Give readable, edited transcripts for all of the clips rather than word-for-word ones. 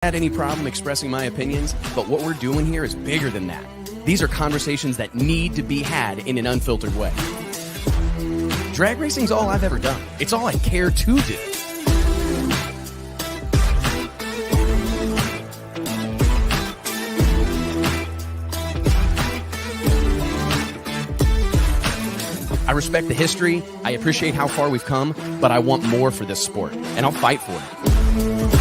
Had any problem expressing my opinions, but what we're doing here is bigger than that. These are conversations that need to be had in an unfiltered way. Drag racing's all I've ever done. It's all I care to do. I respect the history, I appreciate how far we've come, but I want more for this sport, and I'll fight for it.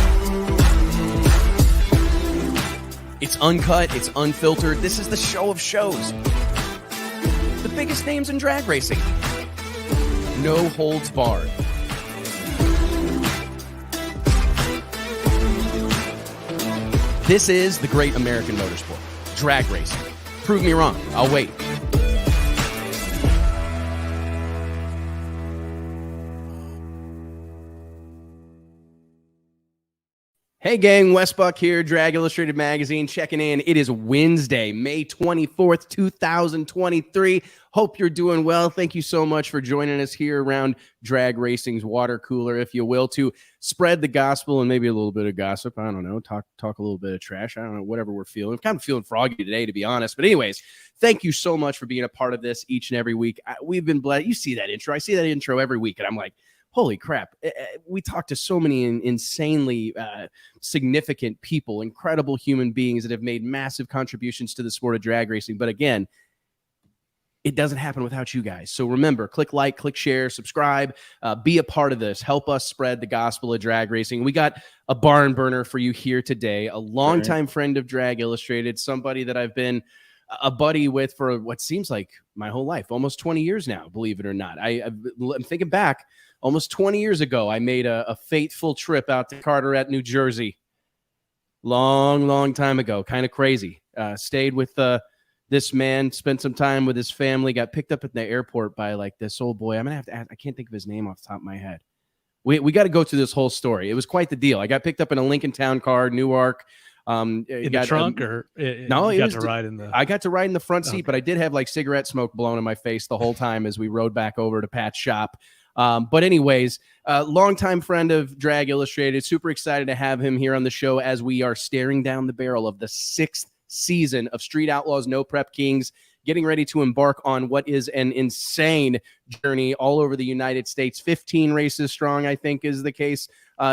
It's uncut, it's unfiltered. This is the show of shows. The biggest names in drag racing. No holds barred. This is the great American motorsport. Drag racing. Prove me wrong. I'll wait. Hey gang, Westbuck here, Drag Illustrated Magazine, checking in. It is Wednesday, May 24th, 2023. Hope you're doing well. Thank you so much for joining us here around drag racing's water cooler, if you will, to spread the gospel and maybe a little bit of gossip. I don't know, talk a little bit of trash. I don't know, whatever we're feeling. I'm kind of feeling froggy today, to be honest. But anyways, thank you so much for being a part of this each and every week. We've been blessed. You see that intro. I see that intro every week, and I'm like, holy crap. We talk to so many insanely significant people, incredible human beings that have made massive contributions to the sport of drag racing. But again, it doesn't happen without you guys. So remember, click like, click share, subscribe, be a part of this. Help us spread the gospel of drag racing. We got a barn burner for you here today, a longtime friend of Drag Illustrated, somebody that I've been a buddy with for what seems like my whole life, almost 20 years now, believe it or not. I'm thinking back. Almost 20 years ago, I made a fateful trip out to Carteret, New Jersey. Long time ago. Kind of crazy. Stayed with this man, spent some time with his family, got picked up at the airport by like this old boy. I'm going to have to ask, I can't think of his name off the top of my head. We got to go through this whole story. It was quite the deal. I got picked up in a Lincoln Town car, Newark. In the trunk or no, you got to ride in the... I got to ride in the front seat, but I did have like cigarette smoke blowing in my face the whole time as we rode back over to Pat's shop. But anyways, longtime friend of Drag Illustrated, super excited to have him here on the show as we are staring down the barrel of the 6th season of Street Outlaws No Prep Kings, getting ready to embark on what is an insane journey all over the United States. 15 races strong, I think, is the case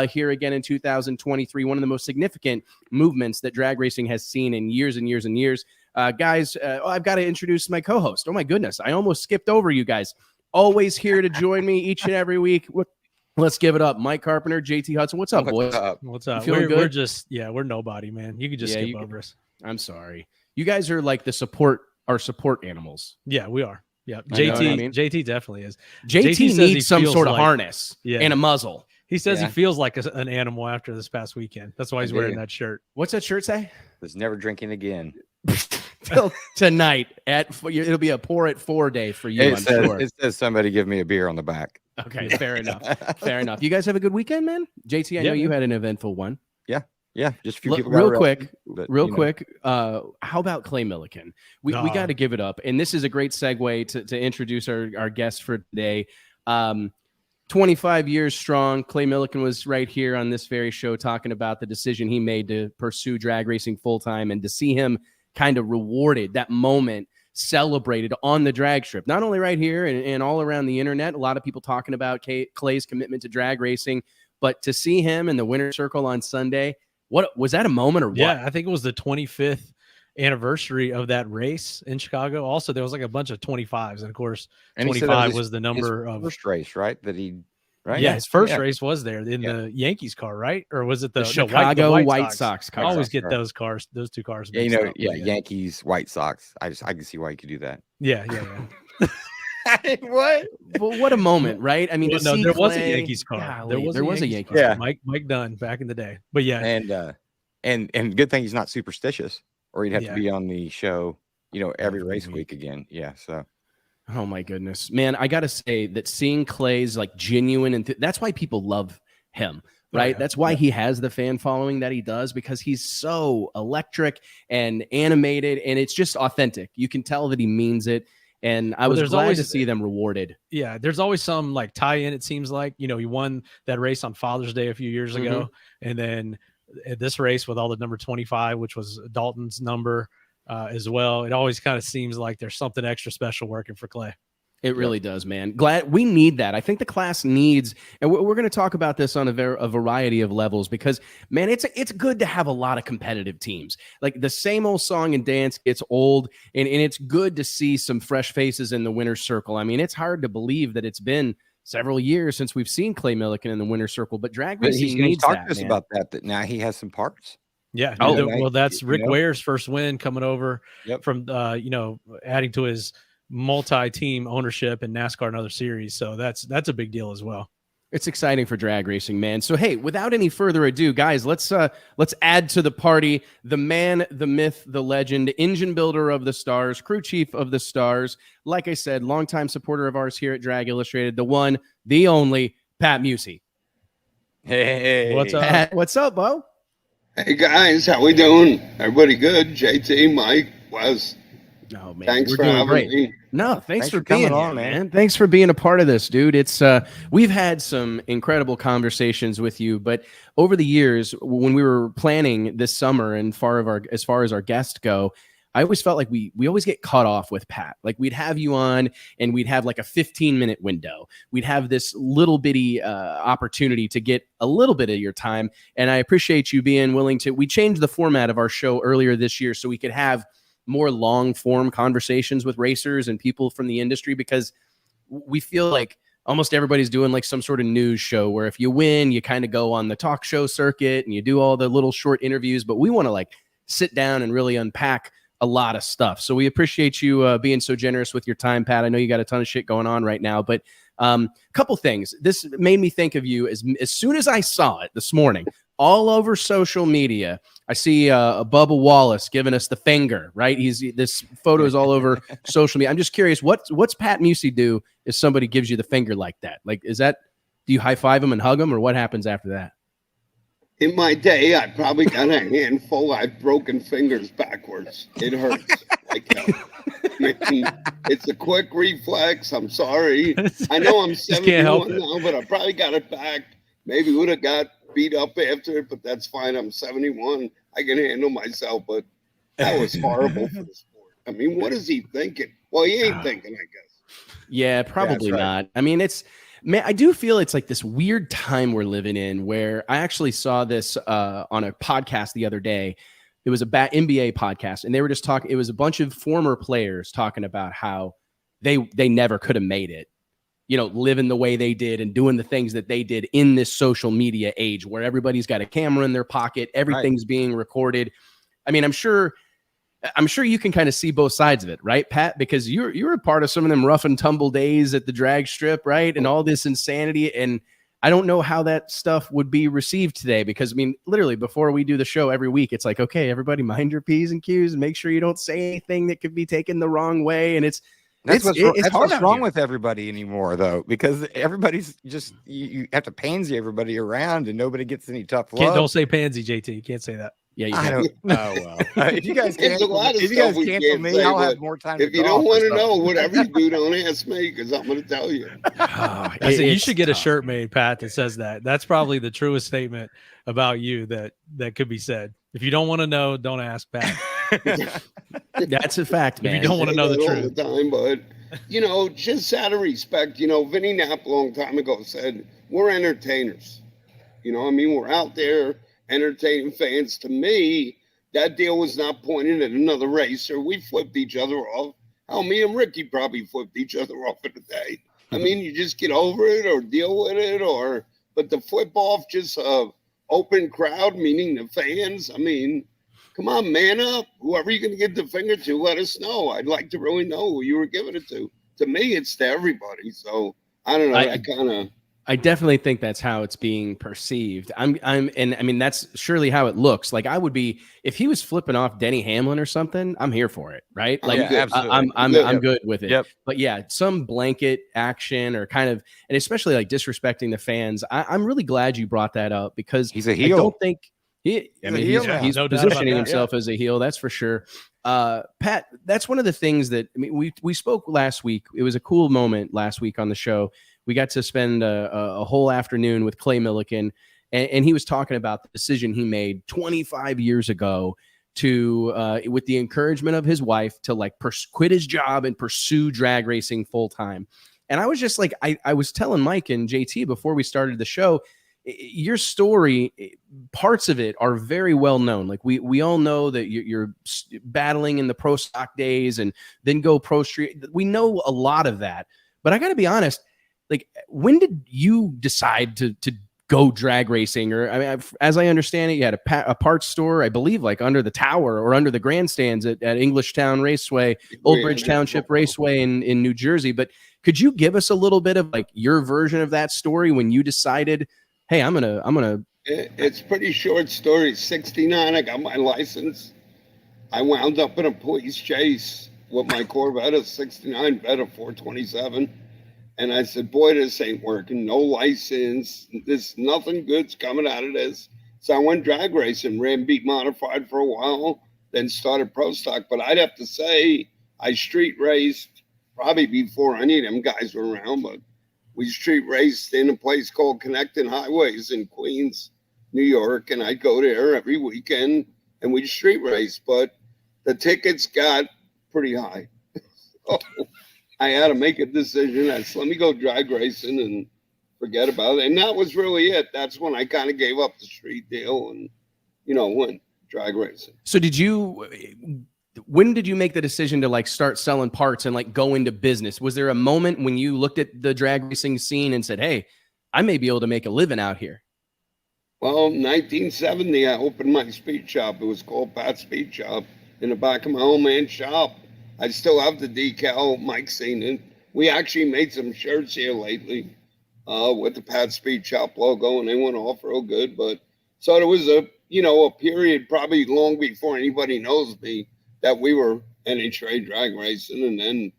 here again in 2023. One of the most significant movements that drag racing has seen in years and years and years. Guys, I've got to introduce my co-host. Oh, my goodness. I almost skipped over you guys. Always here to join me each and every week. Let's give it up. Mike Carpenter, JT Hudson. What's up, boys? What's up? We're just, we're nobody, man. You could just skip over us. I'm sorry. You guys are like our support animals. Yeah, we are. Yeah, JT definitely is. JT needs some sort of harness and a muzzle. He says he feels like an animal after this past weekend. That's why he's wearing that shirt. What's that shirt say? Was never drinking again. Tonight it'll be a pour at 4 day for you. It says somebody give me a beer on the back. Okay, fair enough. Fair enough. You guys have a good weekend, man. JT, I know you had an eventful one. Yeah. Just a few people. Real quick. How about Clay Millican? We got to give it up, and this is a great segue to introduce our guest for today. 25 years strong. Clay Millican was right here on this very show talking about the decision he made to pursue drag racing full time, and to see him kind of rewarded, that moment celebrated on the drag strip, not only right here and all around the internet. A lot of people talking about Clay's commitment to drag racing, but to see him in the winner's circle on Sunday, what was that a moment or what? Yeah, I think it was the 25th anniversary of that race in Chicago. Also, there was like a bunch of 25s, and of course, 25 was the number of first race, right? Right? Yeah, his first race was there in the Yankees car, right? Or was it the Chicago White Sox car? I always get those two cars. Yeah, Yankees, White Sox. I can see why you could do that. Yeah. What? Well, what a moment, right? I mean, there was a Yankees car. Golly, there was a Yankees car. Mike Dunn back in the day. But yeah, and good thing he's not superstitious, or he'd have to be on the show, every race week again. Yeah, so. Oh my goodness, man. I got to say that seeing Clay's like genuine, and that's why people love him, right? Yeah, that's why he has the fan following that he does, because he's so electric and animated, and it's just authentic. You can tell that he means it. And I was glad to see them rewarded. Yeah, there's always some like tie-in, it seems like. He won that race on Father's Day a few years ago. And then at this race with all the number 25, which was Dalton's number as well, it always kind of seems like there's something extra special working for Clay. It really does, man. Glad we need that. I think the class needs, and we're going to talk about this on a variety of levels because, man, it's good to have a lot of competitive teams. Like the same old song and dance gets old, and it's good to see some fresh faces in the winner's circle. I mean, it's hard to believe that it's been several years since we've seen Clay Millican in the winner's circle, but drag racing needs that. He's talked to us about that now he has some parts. Yeah. Well, that's Rick Ware's first win coming over from, adding to his multi-team ownership in NASCAR and other series. So that's a big deal as well. It's exciting for drag racing, man. So, hey, without any further ado, guys, let's add to the party the man, the myth, the legend, engine builder of the stars, crew chief of the stars. Like I said, longtime supporter of ours here at Drag Illustrated, the one, the only, Pat Musi. Hey, what's up? Pat, what's up, Bo? Hey guys, how we doing? Everybody good? JT, Mike, Wes. Oh man, thanks for having me. No, thanks for being on, man. Thanks for being a part of this, dude. It's we've had some incredible conversations with you, but over the years, when we were planning this summer and as far as our guests go, I always felt like we always get cut off with Pat. Like we'd have you on and we'd have like a 15-minute window. We'd have this little bitty opportunity to get a little bit of your time. And I appreciate you being willing to. We changed the format of our show earlier this year so we could have more long form conversations with racers and people from the industry, because we feel like almost everybody's doing like some sort of news show where if you win, you kind of go on the talk show circuit and you do all the little short interviews, but we want to like sit down and really unpack a lot of stuff. So we appreciate you being so generous with your time, Pat. I know you got a ton of shit going on right now, but a couple things. This made me think of you as soon as I saw it this morning, all over social media. I see Bubba Wallace giving us the finger, right? This photo is all over social media. I'm just curious, what's Pat Musi do if somebody gives you the finger like that? Like, do you high five him and hug him, or what happens after that? In my day, I probably got a handful. I've broken fingers backwards. It hurts. It's a quick reflex. I'm sorry. I know I'm 71 now, but I probably got it back. Maybe would have got beat up after it, but that's fine. I'm 71. I can handle myself, but that was horrible for the sport. I mean, what is he thinking? Well, he ain't thinking, I guess. Yeah, probably not. I mean, man, I do feel it's like this weird time we're living in where I actually saw this on a podcast the other day. It was a NBA podcast, and they were just talking. It was a bunch of former players talking about how they never could have made it, living the way they did and doing the things that they did in this social media age where everybody's got a camera in their pocket, everything's being recorded. I mean, I'm sure you can kind of see both sides of it, right, Pat? Because you're a part of some of them rough and tumble days at the drag strip, right? And all this insanity. And I don't know how that stuff would be received today, because I mean, literally before we do the show every week, it's like, okay, everybody mind your P's and Q's and make sure you don't say anything that could be taken the wrong way. And that's what's wrong with everybody anymore, though, because everybody's just you have to pansy everybody around and nobody gets any tough love. Don't say pansy, JT. You can't say that. Yeah, I don't. Oh well. If you guys cancel me, I'll have more time. If you don't want to know, whatever you do, don't ask me, because I'm going to tell you. You should get a shirt made, Pat, that says that. That's probably the truest statement about you that could be said. If you don't want to know, don't ask Pat. That's a fact, man. If you don't want to know the truth. All the time, but just out of respect, Vinny Knapp a long time ago said, we're entertainers. I mean, we're out there entertaining fans. To me, that deal was not pointed at another racer. We flipped each other off. Hell, me and Ricky probably flipped each other off in a day. I mean, you just get over it or deal with it, but the flip off just open crowd, meaning the fans. I mean, come on, man up. Whoever you're going to give the finger to, let us know. I'd like to really know who you were giving it to. To me, it's to everybody. So I don't know. I definitely think that's how it's being perceived. And I mean, that's surely how it looks. Like I would be, if he was flipping off Denny Hamlin or something, I'm here for it. Right. Like absolutely. I'm good with it. Yep. But yeah, some blanket action or kind of, and especially like disrespecting the fans. I'm really glad you brought that up, because he's a heel. I don't think he's positioning himself as a heel. That's for sure. Pat, that's one of the things that, I mean, we spoke last week. It was a cool moment last week on the show. We got to spend a whole afternoon with Clay Millican, and he was talking about the decision he made 25 years ago to, with the encouragement of his wife, to like quit his job and pursue drag racing full time. And I was just like, I was telling Mike and JT before we started the show, your story, parts of it are very well known. Like we all know that you're battling in the pro stock days and then go pro street. We know a lot of that, but I got to be honest. Like, when did you decide to go drag racing? Or, I mean, as I understand it, you had a parts store, I believe, like under the tower or under the grandstands at Englishtown Raceway, Old Bridge Township Raceway in New Jersey. But could you give us a little bit of like your version of that story when you decided, hey, I'm gonna. It's pretty short story. 69, I got my license. I wound up in a police chase with my Corvette, a 69 Beta 427. And I said, boy, this ain't working. No license. This nothing good's coming out of this. So I went drag racing, ran beat modified for a while, then started pro stock. But I'd have to say I street raced probably before any of them guys were around. But we street raced in a place called Connecting Highways in Queens, New York. And I'd go there every weekend and we'd street race. But the tickets got pretty high. So I had to make a decision. I said, let me go drag racing and forget about it. And that was really it. That's when I kind of gave up the street deal and, went drag racing. So when did you make the decision to like start selling parts and like go into business? Was there a moment when you looked at the drag racing scene and said, hey, I may be able to make a living out here? Well, 1970, I opened my speed shop. It was called Pat Speed Shop in the back of my old man's shop. I still have the decal. Mike's seen it. We actually made some shirts here lately with the Pat Speed Shop logo, and they went off real good. But so there was a period probably long before anybody knows me that we were NHRA drag racing, and then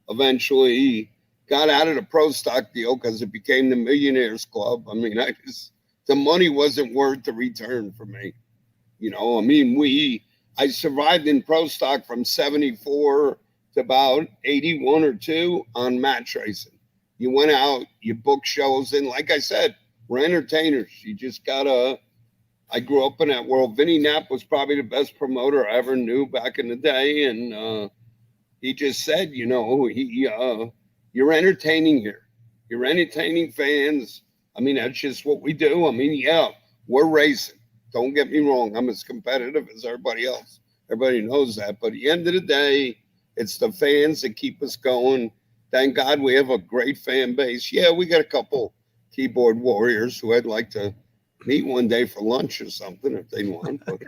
eventually got out of the pro stock deal because it became the Millionaires Club. I mean, the money wasn't worth the return for me. I survived in pro stock from 74 to about 81 or 2 on match racing. You went out, you booked shows, and like I said, we're entertainers. You just gotta. I grew up in that world. Vinny Knapp was probably the best promoter I ever knew back in the day, and he just said, you're entertaining here. You're entertaining fans. I mean, that's just what we do. I mean, yeah, we're racing. Don't get me wrong. I'm as competitive as everybody else. Everybody knows that. But at the end of the day, it's the fans that keep us going. Thank God we have a great fan base. Yeah, we got a couple keyboard warriors who I'd like to meet one day for lunch or something if they want. But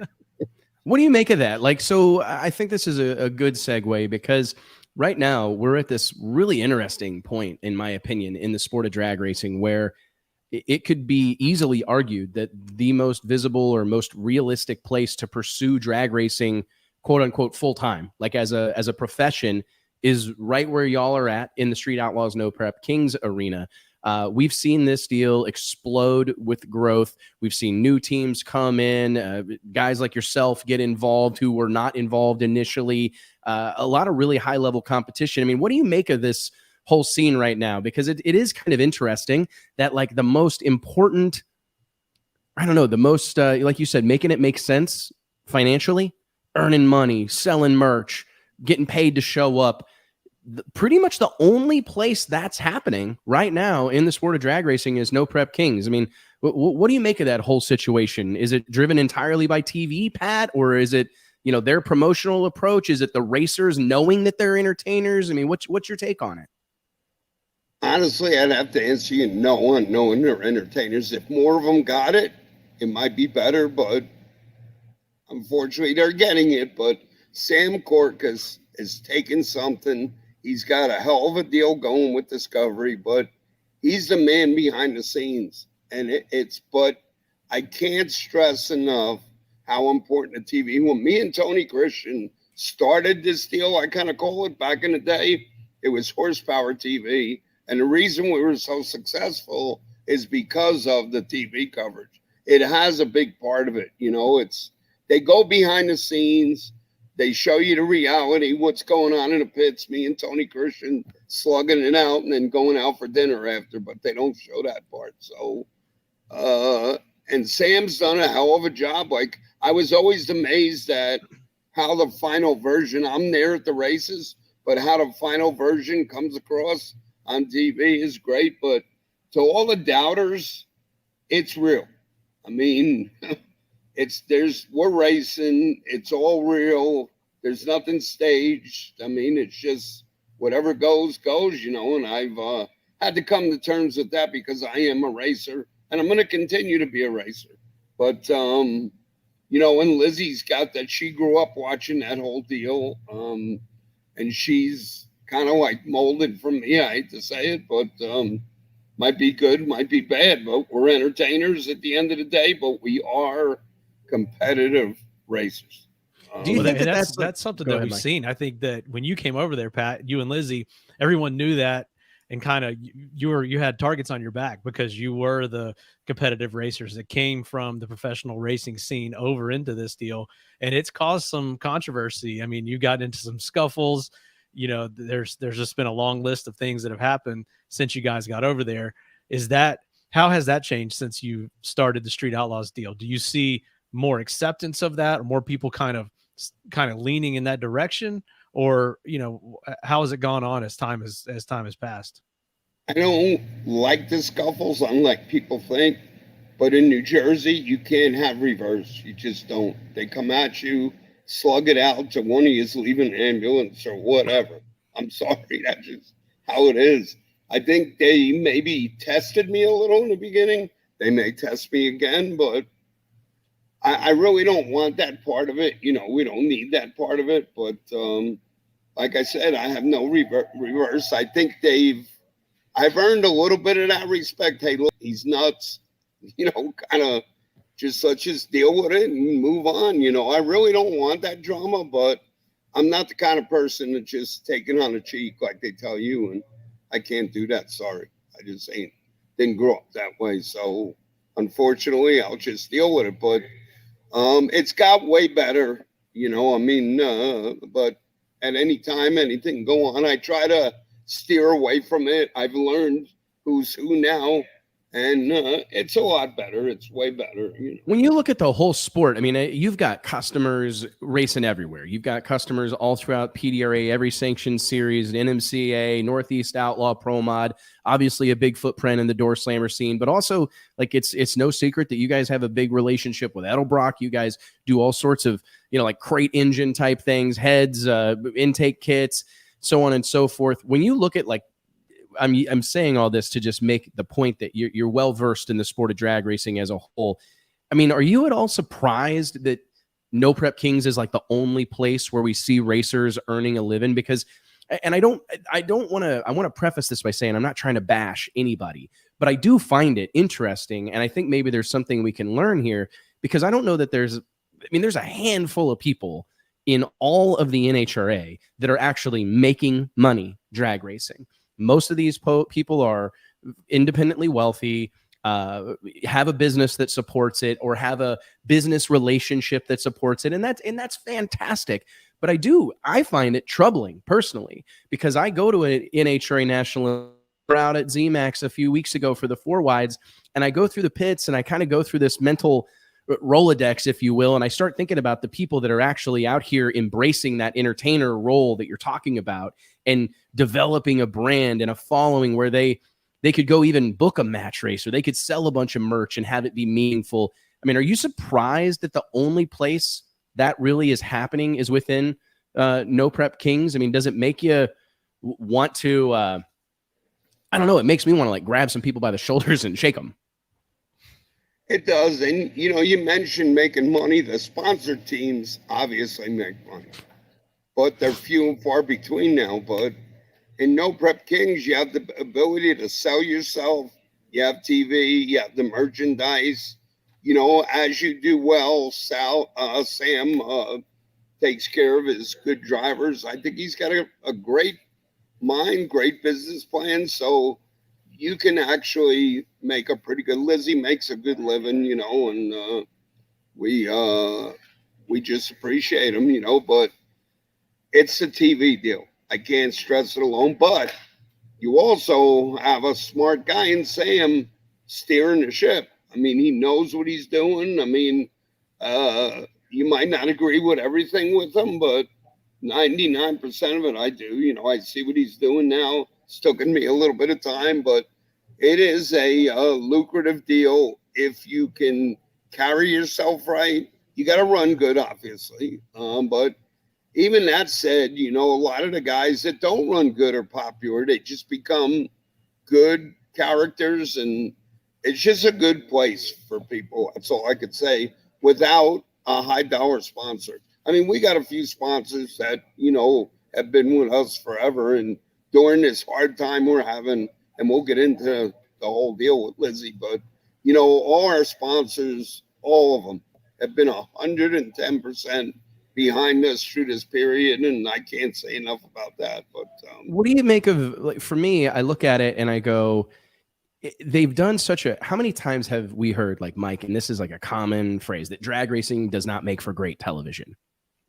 what do you make of that? Like, so I think this is a good segue because right now we're at this really interesting point, in my opinion, in the sport of drag racing where it could be easily argued that the most visible or most realistic place to pursue drag racing, quote unquote, full time, like as a profession, is right where y'all are at in the Street Outlaws No Prep Kings arena. We've seen this deal explode with growth. We've seen new teams come in, guys like yourself get involved who were not involved initially. A lot of really high level competition. I mean, what do you make of this whole scene right now? Because it is kind of interesting that like the most important, I don't know, the most, like you said, making it make sense financially, earning money, selling merch, getting paid to show up. Pretty much the only place that's happening right now in the sport of drag racing is No Prep Kings. I mean, what do you make of that whole situation? Is it driven entirely by TV, Pat, or is it, their promotional approach? Is it the racers knowing that they're entertainers? I mean, what's your take on it? Honestly, I'd have to answer you knowing they're entertainers. If more of them got it, it might be better, but unfortunately they're getting it. But Sam Corcus is taking something. He's got a hell of a deal going with Discovery, but he's the man behind the scenes. And but I can't stress enough how important the TV. When me and Tony Christian started this deal, I kind of call it back in the day, it was horsepower TV. And the reason we were so successful is because of the TV coverage. It has a big part of it. They go behind the scenes. They show you the reality, what's going on in the pits. Me and Tony Christian slugging it out and then going out for dinner after, but they don't show that part. So And Sam's done a hell of a job. Like, I was always amazed at how the final version, I'm there at the races, but how the final version comes across on TV is great. But to all the doubters, it's real. I mean, we're racing. It's all real. There's nothing staged. I mean, it's just whatever goes, you know, and I've had to come to terms with that because I am a racer and I'm going to continue to be a racer. But, you know, and Lizzy's got that, she grew up watching that whole deal. And she's kind of like molded from me. I hate to say it, but might be good, might be bad, but we're entertainers at the end of the day, but we are competitive racers. Do you think that's something that we've seen? I think that when you came over there, Pat, you and Lizzy, everyone knew that, and kind of you had targets on your back because you were the competitive racers that came from the professional racing scene over into this deal, and it's caused some controversy. I mean, you got into some scuffles. You know, there's just been a long list of things that have happened since you guys got over there. How has that changed since you started the Street Outlaws deal? Do you see more acceptance of that, or more people kind of leaning in that direction, or, you know, how has it gone on as time has passed? I don't like the scuffles, unlike people think, but in New Jersey, you can't have reverse. You just don't. They come at you, slug it out to one of you leaving an ambulance or whatever. I'm sorry, that's just how it is. I think they maybe tested me a little in the beginning. They may test me again, but I really don't want that part of it. You know, we don't need that part of it. But like I said, I have no reverse. I think I've earned a little bit of that respect. Hey, look, he's nuts. You know, kind of just let's just deal with it and move on. You know, I really don't want that drama, but I'm not the kind of person that just take it on the cheek like they tell you. And I can't do that. Sorry. I just didn't grow up that way. So unfortunately, I'll just deal with it. But it's got way better, you know, I mean, but at any time, anything can go on. I try to steer away from it. I've learned who's who now, and it's a lot better. It's way better. You know? When you look at the whole sport, I mean, you've got customers racing everywhere. You've got customers all throughout PDRA, every sanctioned series, NMCA, Northeast Outlaw, Pro Mod, obviously a big footprint in the door slammer scene, but also like it's no secret that you guys have a big relationship with Edelbrock. You guys do all sorts of, you know, like crate engine type things, heads, intake kits, so on and so forth. When you look at like, I'm saying all this to just make the point that you're well versed in the sport of drag racing as a whole. I mean, are you at all surprised that No Prep Kings is like the only place where we see racers earning a living? Because, and I want to preface this by saying I'm not trying to bash anybody, but I do find it interesting, and I think maybe there's something we can learn here, because I don't know that there's a handful of people in all of the NHRA that are actually making money drag racing. Most of these people are independently wealthy, have a business that supports it, or have a business relationship that supports it. And that's fantastic. But I find it troubling personally, because I go to an NHRA national out at ZMAX a few weeks ago for the 4 wides, and I go through the pits and I kind of go through this mental Rolodex, if you will. And I start thinking about the people that are actually out here embracing that entertainer role that you're talking about and developing a brand and a following where they could go even book a match race, or they could sell a bunch of merch and have it be meaningful. I mean, are you surprised that the only place that really is happening is within No Prep Kings? I mean, does it make you want to, I don't know, it makes me want to like grab some people by the shoulders and shake them. It does. And, you know, you mentioned making money. The sponsored teams obviously make money, but they're few and far between now. But in No Prep Kings, you have the ability to sell yourself. You have TV, you have the merchandise. You know, as you do well, Sam takes care of his good drivers. I think he's got a great mind, great business plan. So you can actually make a pretty good. Lizzy makes a good living, you know, and we just appreciate him, you know. But it's a TV deal. I can't stress it alone. But you also have a smart guy in Sam steering the ship. I mean, he knows what he's doing. I mean, you might not agree with everything with him, but 99% of it I do. You know, I see what he's doing now. It's taken me a little bit of time, but it is a lucrative deal if you can carry yourself right. You got to run good, obviously. But even that said, you know, a lot of the guys that don't run good are popular. They just become good characters, and it's just a good place for people. That's all I could say without a high dollar sponsor. I mean, we got a few sponsors that, you know, have been with us forever. And during this hard time we're having, and we'll get into the whole deal with Lizzy, but, you know, all our sponsors, all of them, have been 110% behind us through this period. And I can't say enough about that. But what do you make of, like, for me, I look at it and I go, they've done such a, how many times have we heard, like, Mike, and this is like a common phrase, that drag racing does not make for great television,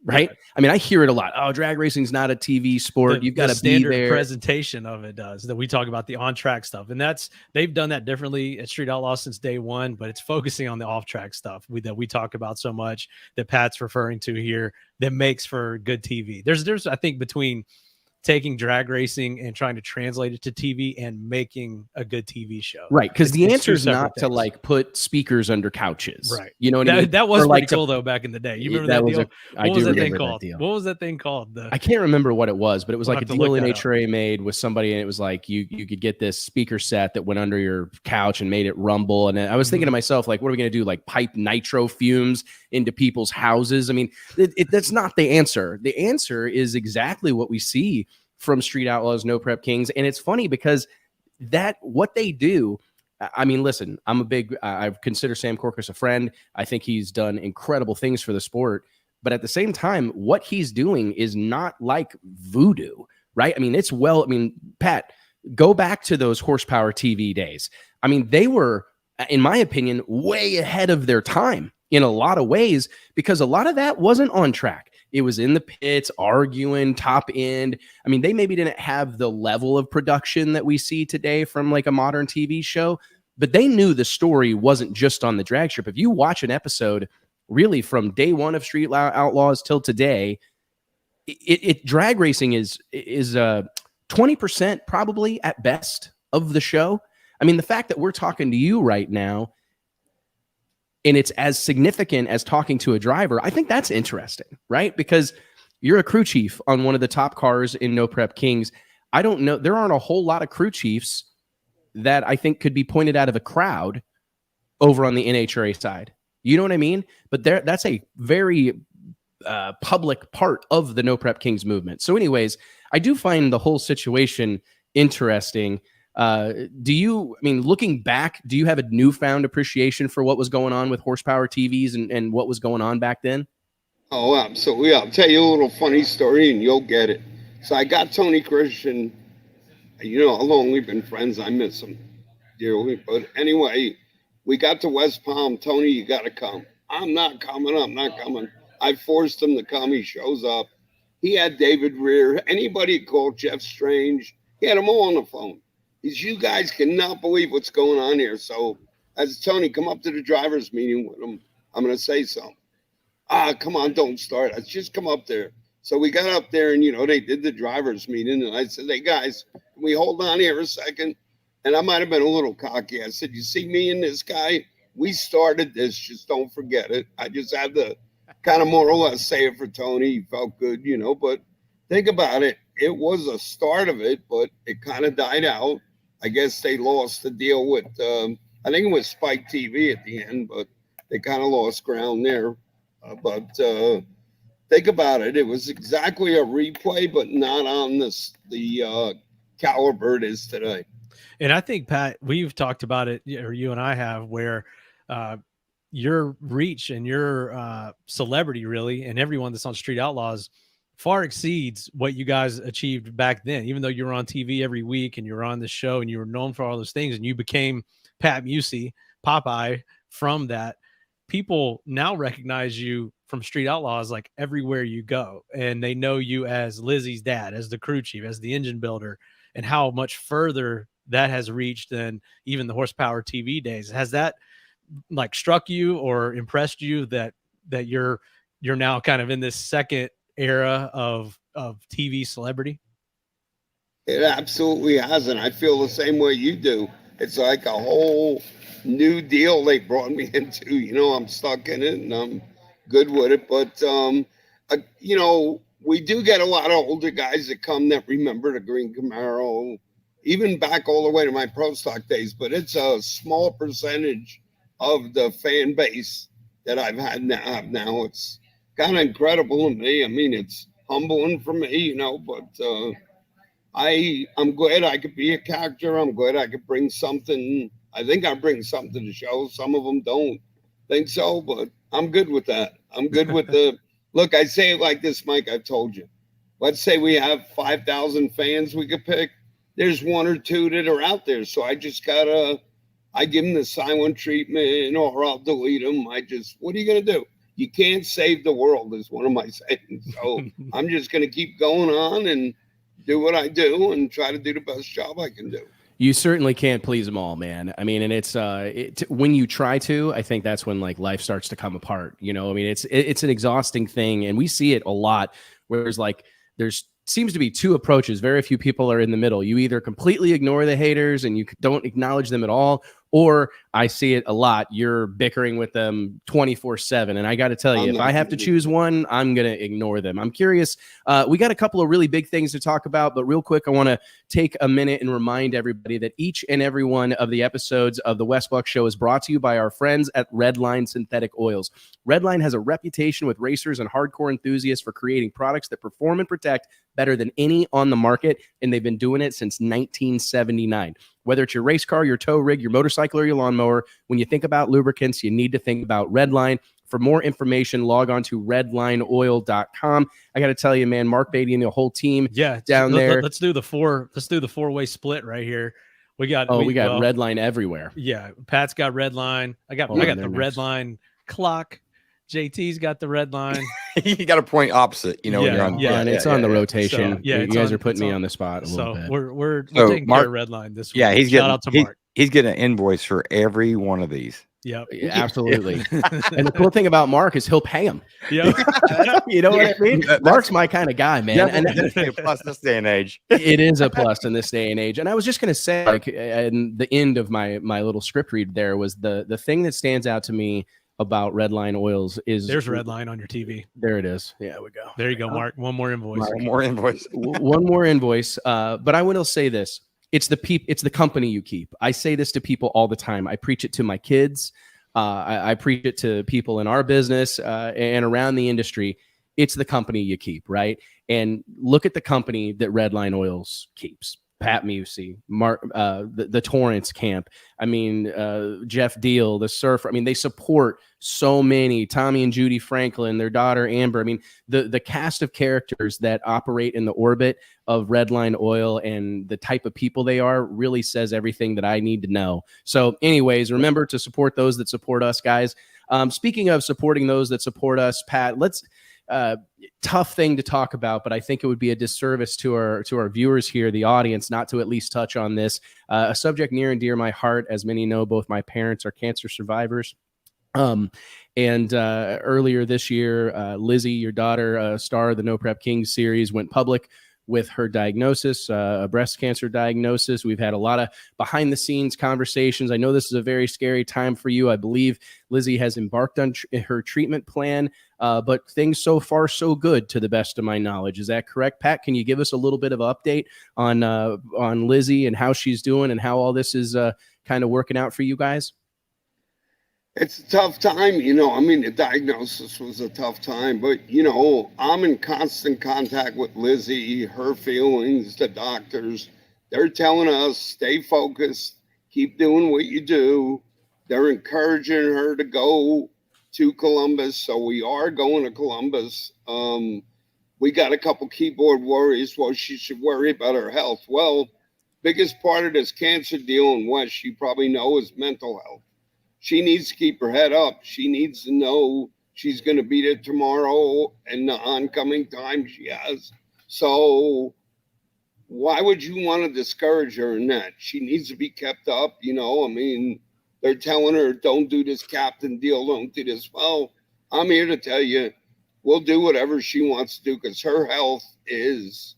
right? Yeah. I mean, I hear it a lot. Oh, drag racing's not a TV sport. You've got to be there. Presentation of it does, that we talk about the on-track stuff, and they've done that differently at Street Outlaw since day one, but it's focusing on the off-track stuff that we talk about so much, that Pat's referring to here, that makes for good TV. There's I think, between taking drag racing and trying to translate it to TV and making a good TV show. Right. Because the answer is not to, like, put speakers under couches. Right. You know what I mean? That was pretty cool, though, back in the day. You remember that deal? I do remember that deal. What was that thing called? I can't remember what it was, but it was like a deal NHRA made with somebody, and it was like you could get this speaker set that went under your couch and made it rumble. And I was thinking to myself, like, what are we going to do? Like, pipe nitro fumes into people's houses? I mean, that's not the answer. The answer is exactly what we see from Street Outlaws, No Prep Kings. And it's funny because what they do, I mean, listen, I consider Sam Corcus a friend. I think he's done incredible things for the sport, but at the same time, what he's doing is not like voodoo, right? I mean, Pat, go back to those horsepower TV days. I mean, they were, in my opinion, way ahead of their time in a lot of ways, because a lot of that wasn't on track. It was in the pits, arguing, top end. I mean, they maybe didn't have the level of production that we see today from, like, a modern TV show, but they knew the story wasn't just on the drag strip. If you watch an episode really from day one of Street Outlaws till today, drag racing is 20% probably at best of the show. I mean, the fact that we're talking to you right now, and it's as significant as talking to a driver, I think that's interesting, right? Because you're a crew chief on one of the top cars in No Prep Kings. I don't know. There aren't a whole lot of crew chiefs that I think could be pointed out of a crowd over on the NHRA side. You know what I mean? But that's a very public part of the No Prep Kings movement. So anyways, I do find the whole situation interesting. Looking back, do you have a newfound appreciation for what was going on with horsepower TVs and what was going on back then? Oh, absolutely. I'll tell you a little funny story and you'll get it. So I got Tony Christian, you know how long we've been friends. I miss him dearly. But anyway, we got to West Palm. Tony, you got to come. I'm not coming. I forced him to come. He shows up. He had David Rear. Anybody called Jeff Strange. He had them all on the phone. You guys cannot believe what's going on here. So as Tony, come up to the driver's meeting with him. I'm going to say something. Come on, don't start. I just come up there. So we got up there and, you know, they did the driver's meeting. And I said, hey, guys, can we hold on here a second? And I might have been a little cocky. I said, you see me and this guy? We started this. Just don't forget it. I just had to kind of more or less say it for Tony. He felt good, you know, but think about it. It was a start of it, but it kind of died out. I guess they lost the deal with, I think it was Spike TV at the end, but they kind of lost ground there. But think about it. It was exactly a replay, but not on the caliber it is today. And I think, Pat, we've talked about it, or you and I have, where your reach and your celebrity, really, and everyone that's on Street Outlaws far exceeds what you guys achieved back then. Even though you were on TV every week and you were on the show and you were known for all those things, and you became Pat Musi, Popeye, from that, people now recognize you from Street Outlaws like everywhere you go, and they know you as Lizzy's dad, as the crew chief, as the engine builder, and how much further that has reached than even the horsepower TV days. Has that like struck you or impressed you that you're now kind of in this second era of TV celebrity? It absolutely hasn't. I feel the same way you do. It's like a whole new deal they brought me into. You know, I'm stuck in it and I'm good with it. But, you know, we do get a lot of older guys that come that remember the green Camaro, even back all the way to my pro stock days. But it's a small percentage of the fan base that I've had now. It's kind of incredible to me. I mean, it's humbling for me, you know, but I'm glad I could be a character. I'm glad I could bring something. I think I bring something to the show. Some of them don't think so, but I'm good with that. I'm good with the look. I say it like this, Mike. I've told you. Let's say we have 5,000 fans we could pick. There's one or two that are out there. So I just I give them the silent treatment or I'll delete them. What are you going to do? You can't save the world is one of my sayings. So I'm just going to keep going on and do what I do and try to do the best job I can do. You certainly can't please them all, man. I mean, and it's when you try to, I think that's when like life starts to come apart. You know, I mean, it's an exhausting thing, and we see it a lot. Where there's seems to be two approaches. Very few people are in the middle. You either completely ignore the haters and you don't acknowledge them at all, or I see it a lot. You're bickering with them 24/7. And I got to tell you, if I have to choose one, I'm going to ignore them. I'm curious. We got a couple of really big things to talk about, but real quick, I want to take a minute and remind everybody that each and every one of the episodes of the Wes Buck Show is brought to you by our friends at Redline Synthetic Oils. Redline has a reputation with racers and hardcore enthusiasts for creating products that perform and protect better than any on the market, and they've been doing it since 1979. Whether it's your race car, your tow rig, your motorcycle, or your lawnmower, when you think about lubricants, you need to think about Redline. For more information, log on to redlineoil.com. I got to tell you, man, Mark Beatty and the whole team down there. Let's do the four-way split right here. We got Redline everywhere. Yeah, Pat's got Redline. I got the Redline clock. JT's got the Redline. You got to point opposite, you know. When you're on, and it's on the rotation. So, you guys are putting me on the spot a little bit. We're taking care of Redline this week. Yeah, Shout out to Mark. He's getting an invoice for every one of these. Yep. Absolutely. And the cool thing about Mark is he'll pay him. Yep. You know what I mean? Mark's my kind of guy, man. Yeah, and that's a plus this day and age. It is a plus in this day and age. And I was just going to say, like, and the end of my little script read there was the thing that stands out to me about Redline Oils is there's Redline on your TV. There it is. Yeah, we go. There you go, Mark. One more invoice. One more invoice. One more invoice. But I will say this. It's the company you keep. I say this to people all the time. I preach it to my kids. I preach it to people in our business and around the industry. It's the company you keep, right? And look at the company that Redline Oils keeps. Pat Musi, Mark, the Torrance camp. I mean, Jeff Deal, the surfer. I mean, they support so many. Tommy and Judy Franklin, their daughter Amber. I mean, the cast of characters that operate in the orbit of Redline Oil and the type of people they are really says everything that I need to know. So, anyways, remember to support those that support us, guys. Speaking of supporting those that support us, Pat, let's. Tough thing to talk about, but I think it would be a disservice to our viewers here, the audience, not to at least touch on this. A subject near and dear to my heart. As many know, both my parents are cancer survivors. And earlier this year, Lizzy, your daughter, star of the No Prep Kings series, went public with her diagnosis, a breast cancer diagnosis. We've had a lot of behind the scenes conversations. I know this is a very scary time for you. I believe Lizzy has embarked on her treatment plan, but things so far so good to the best of my knowledge. Is that correct, Pat? Can you give us a little bit of update on Lizzy and how she's doing and how all this is kind of working out for you guys? It's a tough time, you know. I mean, the diagnosis was a tough time, but, you know, I'm in constant contact with Lizzy, her feelings, the doctors. They're telling us, stay focused, keep doing what you do. They're encouraging her to go to Columbus, so we are going to Columbus. We got a couple keyboard worries. Well, she should worry about her health. Well, biggest part of this cancer deal in West, you probably know, is mental health. She needs to keep her head up. She needs to know she's going to be there tomorrow and the oncoming time she has. So why would you want to discourage her in that? She needs to be kept up. You know, I mean, they're telling her, don't do this captain deal, don't do this. Well, I'm here to tell you, we'll do whatever she wants to do because her health is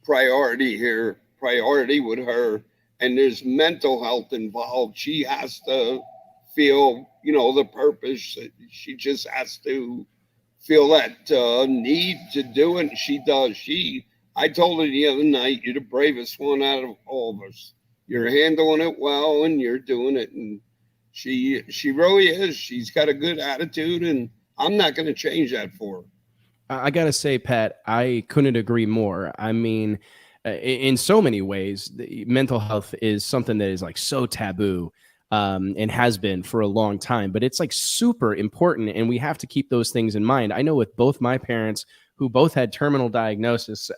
priority here, priority with her. And there's mental health involved. She has to feel, the purpose. She just has to feel that need to do it. And she does. I told her the other night, you're the bravest one out of all of us. You're handling it well and you're doing it. And she really is. She's got a good attitude, and I'm not going to change that for her. I got to say, Pat, I couldn't agree more. I mean, in so many ways, mental health is something that is like so taboo and has been for a long time, but it's like super important. And we have to keep those things in mind. I know with both my parents, who both had terminal diagnosis,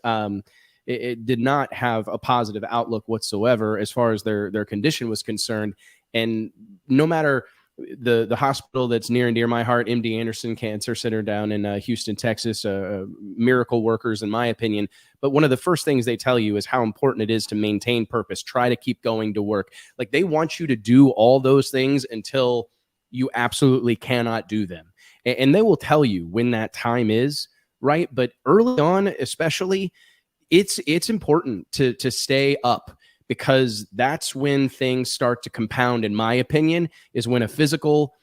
it did not have a positive outlook whatsoever as far as their condition was concerned. And no matter the hospital that's near and dear my heart, MD Anderson Cancer Center down in Houston, Texas, miracle workers, in my opinion. But one of the first things they tell you is how important it is to maintain purpose, try to keep going to work. Like, they want you to do all those things until you absolutely cannot do them. And they will tell you when that time is, right? But early on, especially, it's important to stay up, because that's when things start to compound, in my opinion, is when a physical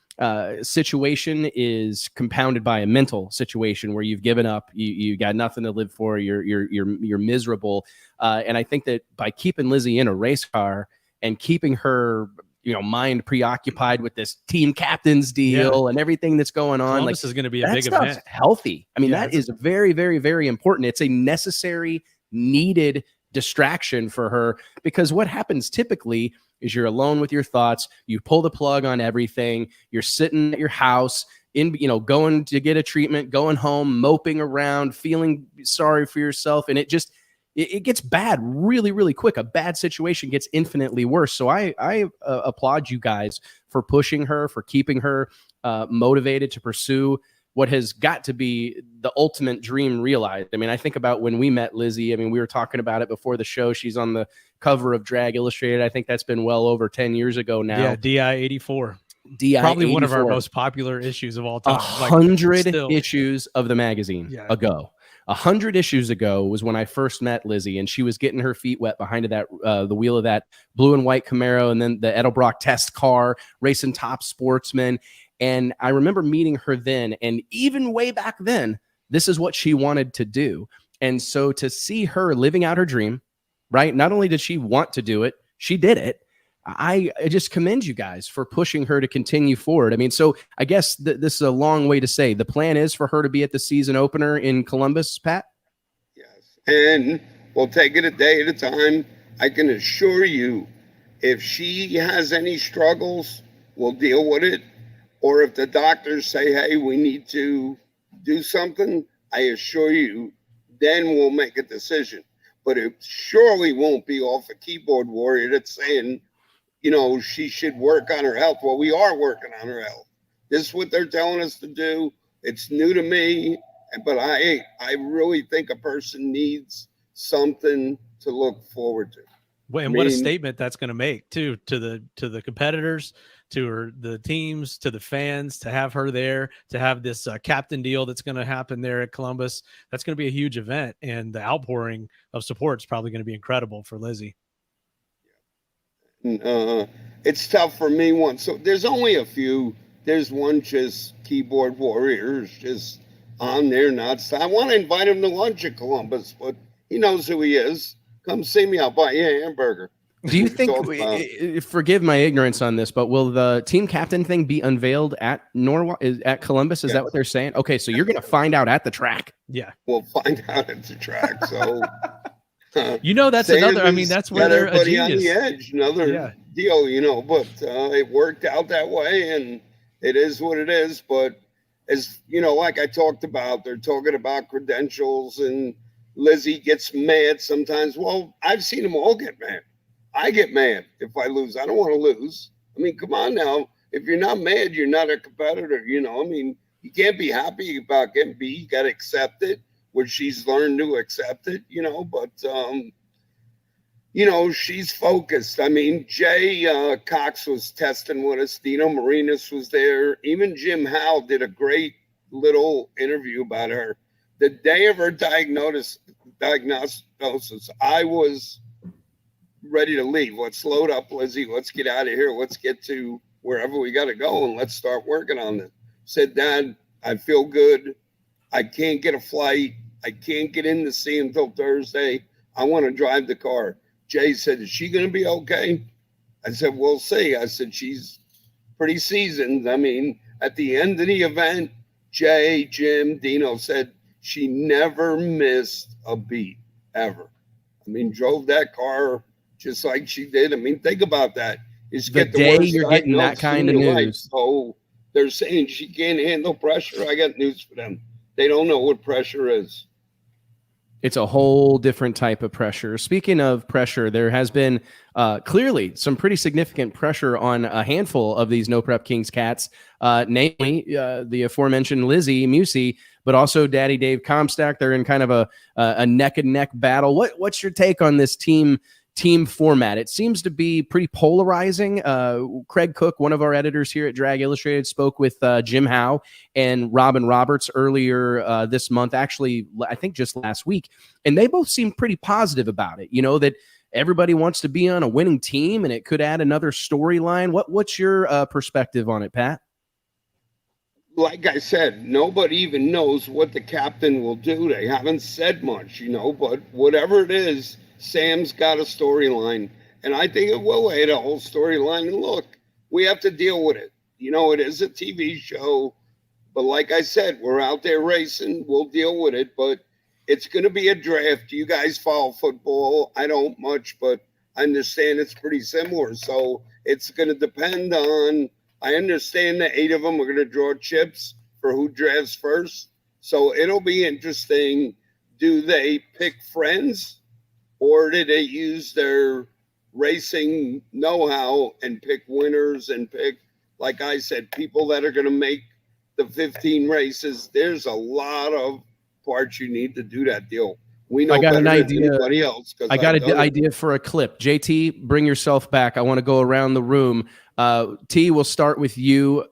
situation is compounded by a mental situation where you've given up, you got nothing to live for, you're miserable. And I think that by keeping Lizzy in a race car and keeping her, mind preoccupied with this team captain's deal and everything that's going on, Columbus is going to be a big stuff's event. Healthy. I mean, that is very, very, very important. It's a necessary, needed distraction for her, because what happens typically is you're alone with your thoughts, you pull the plug on everything, you're sitting at your house going to get a treatment, going home, moping around, feeling sorry for yourself, and it gets bad really, really quick. A bad situation gets infinitely worse. So I applaud you guys for pushing her, for keeping her motivated to pursue what has got to be the ultimate dream realized. I mean, I think about when we met Lizzy. I mean, we were talking about it before the show. She's on the cover of Drag Illustrated. I think that's been well over 10 years ago now. Yeah, DI 84. DI probably 84. one of our most popular issues of all time. 100 issues of the magazine ago. 100 issues ago was when I first met Lizzy, and she was getting her feet wet behind that the wheel of that blue and white Camaro, and then the Edelbrock test car, racing top sportsmen. And I remember meeting her then, and even way back then, this is what she wanted to do. And so to see her living out her dream, right? Not only did she want to do it, she did it. I just commend you guys for pushing her to continue forward. I mean, so I guess this is a long way to say the plan is for her to be at the season opener in Columbus, Pat? Yes. And we'll take it a day at a time. I can assure you, if she has any struggles, we'll deal with it. Or if the doctors say, hey, we need to do something, I assure you, then we'll make a decision. But it surely won't be off a keyboard warrior that's saying, she should work on her health. Well, we are working on her health. This is what they're telling us to do. It's new to me, but I really think a person needs something to look forward to. What a statement that's going to make too, to the competitors, to the teams, to the fans, to have her there, to have this captain deal that's going to happen there at Columbus. That's going to be a huge event, and the outpouring of support is probably going to be incredible for Lizzy. It's tough for me. So there's only a few. There's one just keyboard warriors just on there nuts. I want to invite him to lunch at Columbus, but he knows who he is. Come see me. I'll buy you a hamburger. Do you think, forgive my ignorance on this, but will the team captain thing be unveiled at Columbus? Is that what they're saying? Okay, so you're going to find out at the track. Yeah. We'll find out at the track. So, that's another, that's where they're a genius. On the edge, another deal, but it worked out that way, and it is what it is. But as like I talked about, they're talking about credentials, and Lizzy gets mad sometimes. Well, I've seen them all get mad. I get mad if I lose. I don't want to lose. I mean, come on now. If you're not mad, you're not a competitor. You can't be happy about getting beat. You got to accept it, which she's learned to accept it, but you know, she's focused. I mean, Jay Cox was testing with us. Dino Marinas was there. Even Jim Howe did a great little interview about her. The day of her diagnosis, I was ready to leave. Let's load up, Lizzy. Let's get out of here. Let's get to wherever we got to go, and let's start working on it. Said, Dad, I feel good. I can't get a flight. I can't get in to see until Thursday. I want to drive the car. Jay said, is she going to be okay? I said, we'll see. I said, she's pretty seasoned. I mean, at the end of the event, Jay, Jim, Dino said she never missed a beat, ever. I mean, drove that car just like she did. I mean, think about that. Is The get the day worst you're getting that kind of news. So they're saying she can't handle pressure. I got news for them. They don't know what pressure is. It's a whole different type of pressure. Speaking of pressure, there has been clearly some pretty significant pressure on a handful of these No Prep Kings cats, namely the aforementioned Lizzy Musi, but also Daddy Dave Comstock. They're in kind of a neck and neck battle. What's your take on this team format? It seems to be pretty polarizing. Craig Cook, one of our editors here at Drag Illustrated, spoke with Jim Howe and Robin Roberts earlier this month, actually, I think just last week, and they both seem pretty positive about it. You know, that everybody wants to be on a winning team and it could add another storyline. What's your perspective on it, Pat? Like I said, nobody even knows what the captain will do. They haven't said much, you know, but whatever it is, Sam's got a storyline, and I think it will add a whole storyline. And look, we have to deal with it. You know, it is a TV show, but like I said, we're out there racing. We'll deal with it, but it's going to be a draft. You guys follow football. I don't much, but I understand it's pretty similar. So it's going to depend on, I understand the 8 of them are going to draw chips for who drafts first. So it'll be interesting. Do they pick friends? Or did they use their racing know-how and pick winners and pick, like I said, people that are going to make the 15 races? There's a lot of parts you need to do that deal. We know better than anybody else. I got an idea for a clip. JT, bring yourself back. I want to go around the room. T, we'll start with you.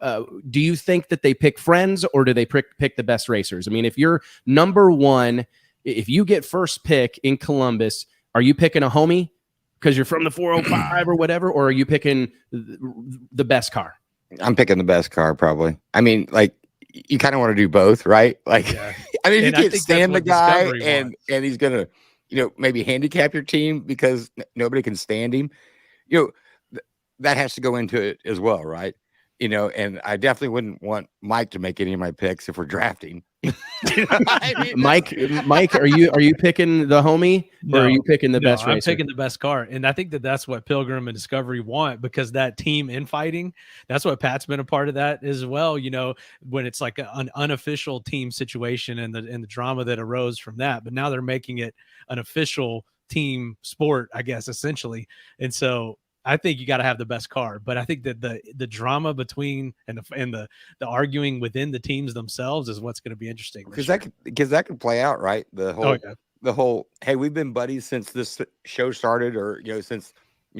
Do you think that they pick friends or do they pick the best racers? I mean, if you're number one, if you get first pick in Columbus, are you picking a homie because you're from the 405 or whatever, or are you picking the best car? I'm picking the best car, probably. I mean, like, you kind of want to do both, right? Like, yeah. I mean, you can't stand the guy and he's going to, you know, maybe handicap your team because nobody can stand him. You know, that has to go into it as well, right? You know, and I definitely wouldn't want Mike to make any of my picks if we're drafting. I mean, Mike, are you picking the homie or are you picking the best racer? I'm picking the best car, and I think that's what Pilgrim and Discovery want, because that team infighting, that's what Pat's been a part of that as well. You know, when it's like an unofficial team situation and the drama that arose from that, but now they're making it an official team sport, I guess, essentially, and so I think you got to have the best car, but I think that the drama between and the arguing within the teams themselves is what's going to be interesting. Because that could play out, right? The whole hey, we've been buddies since this show started, or you know, since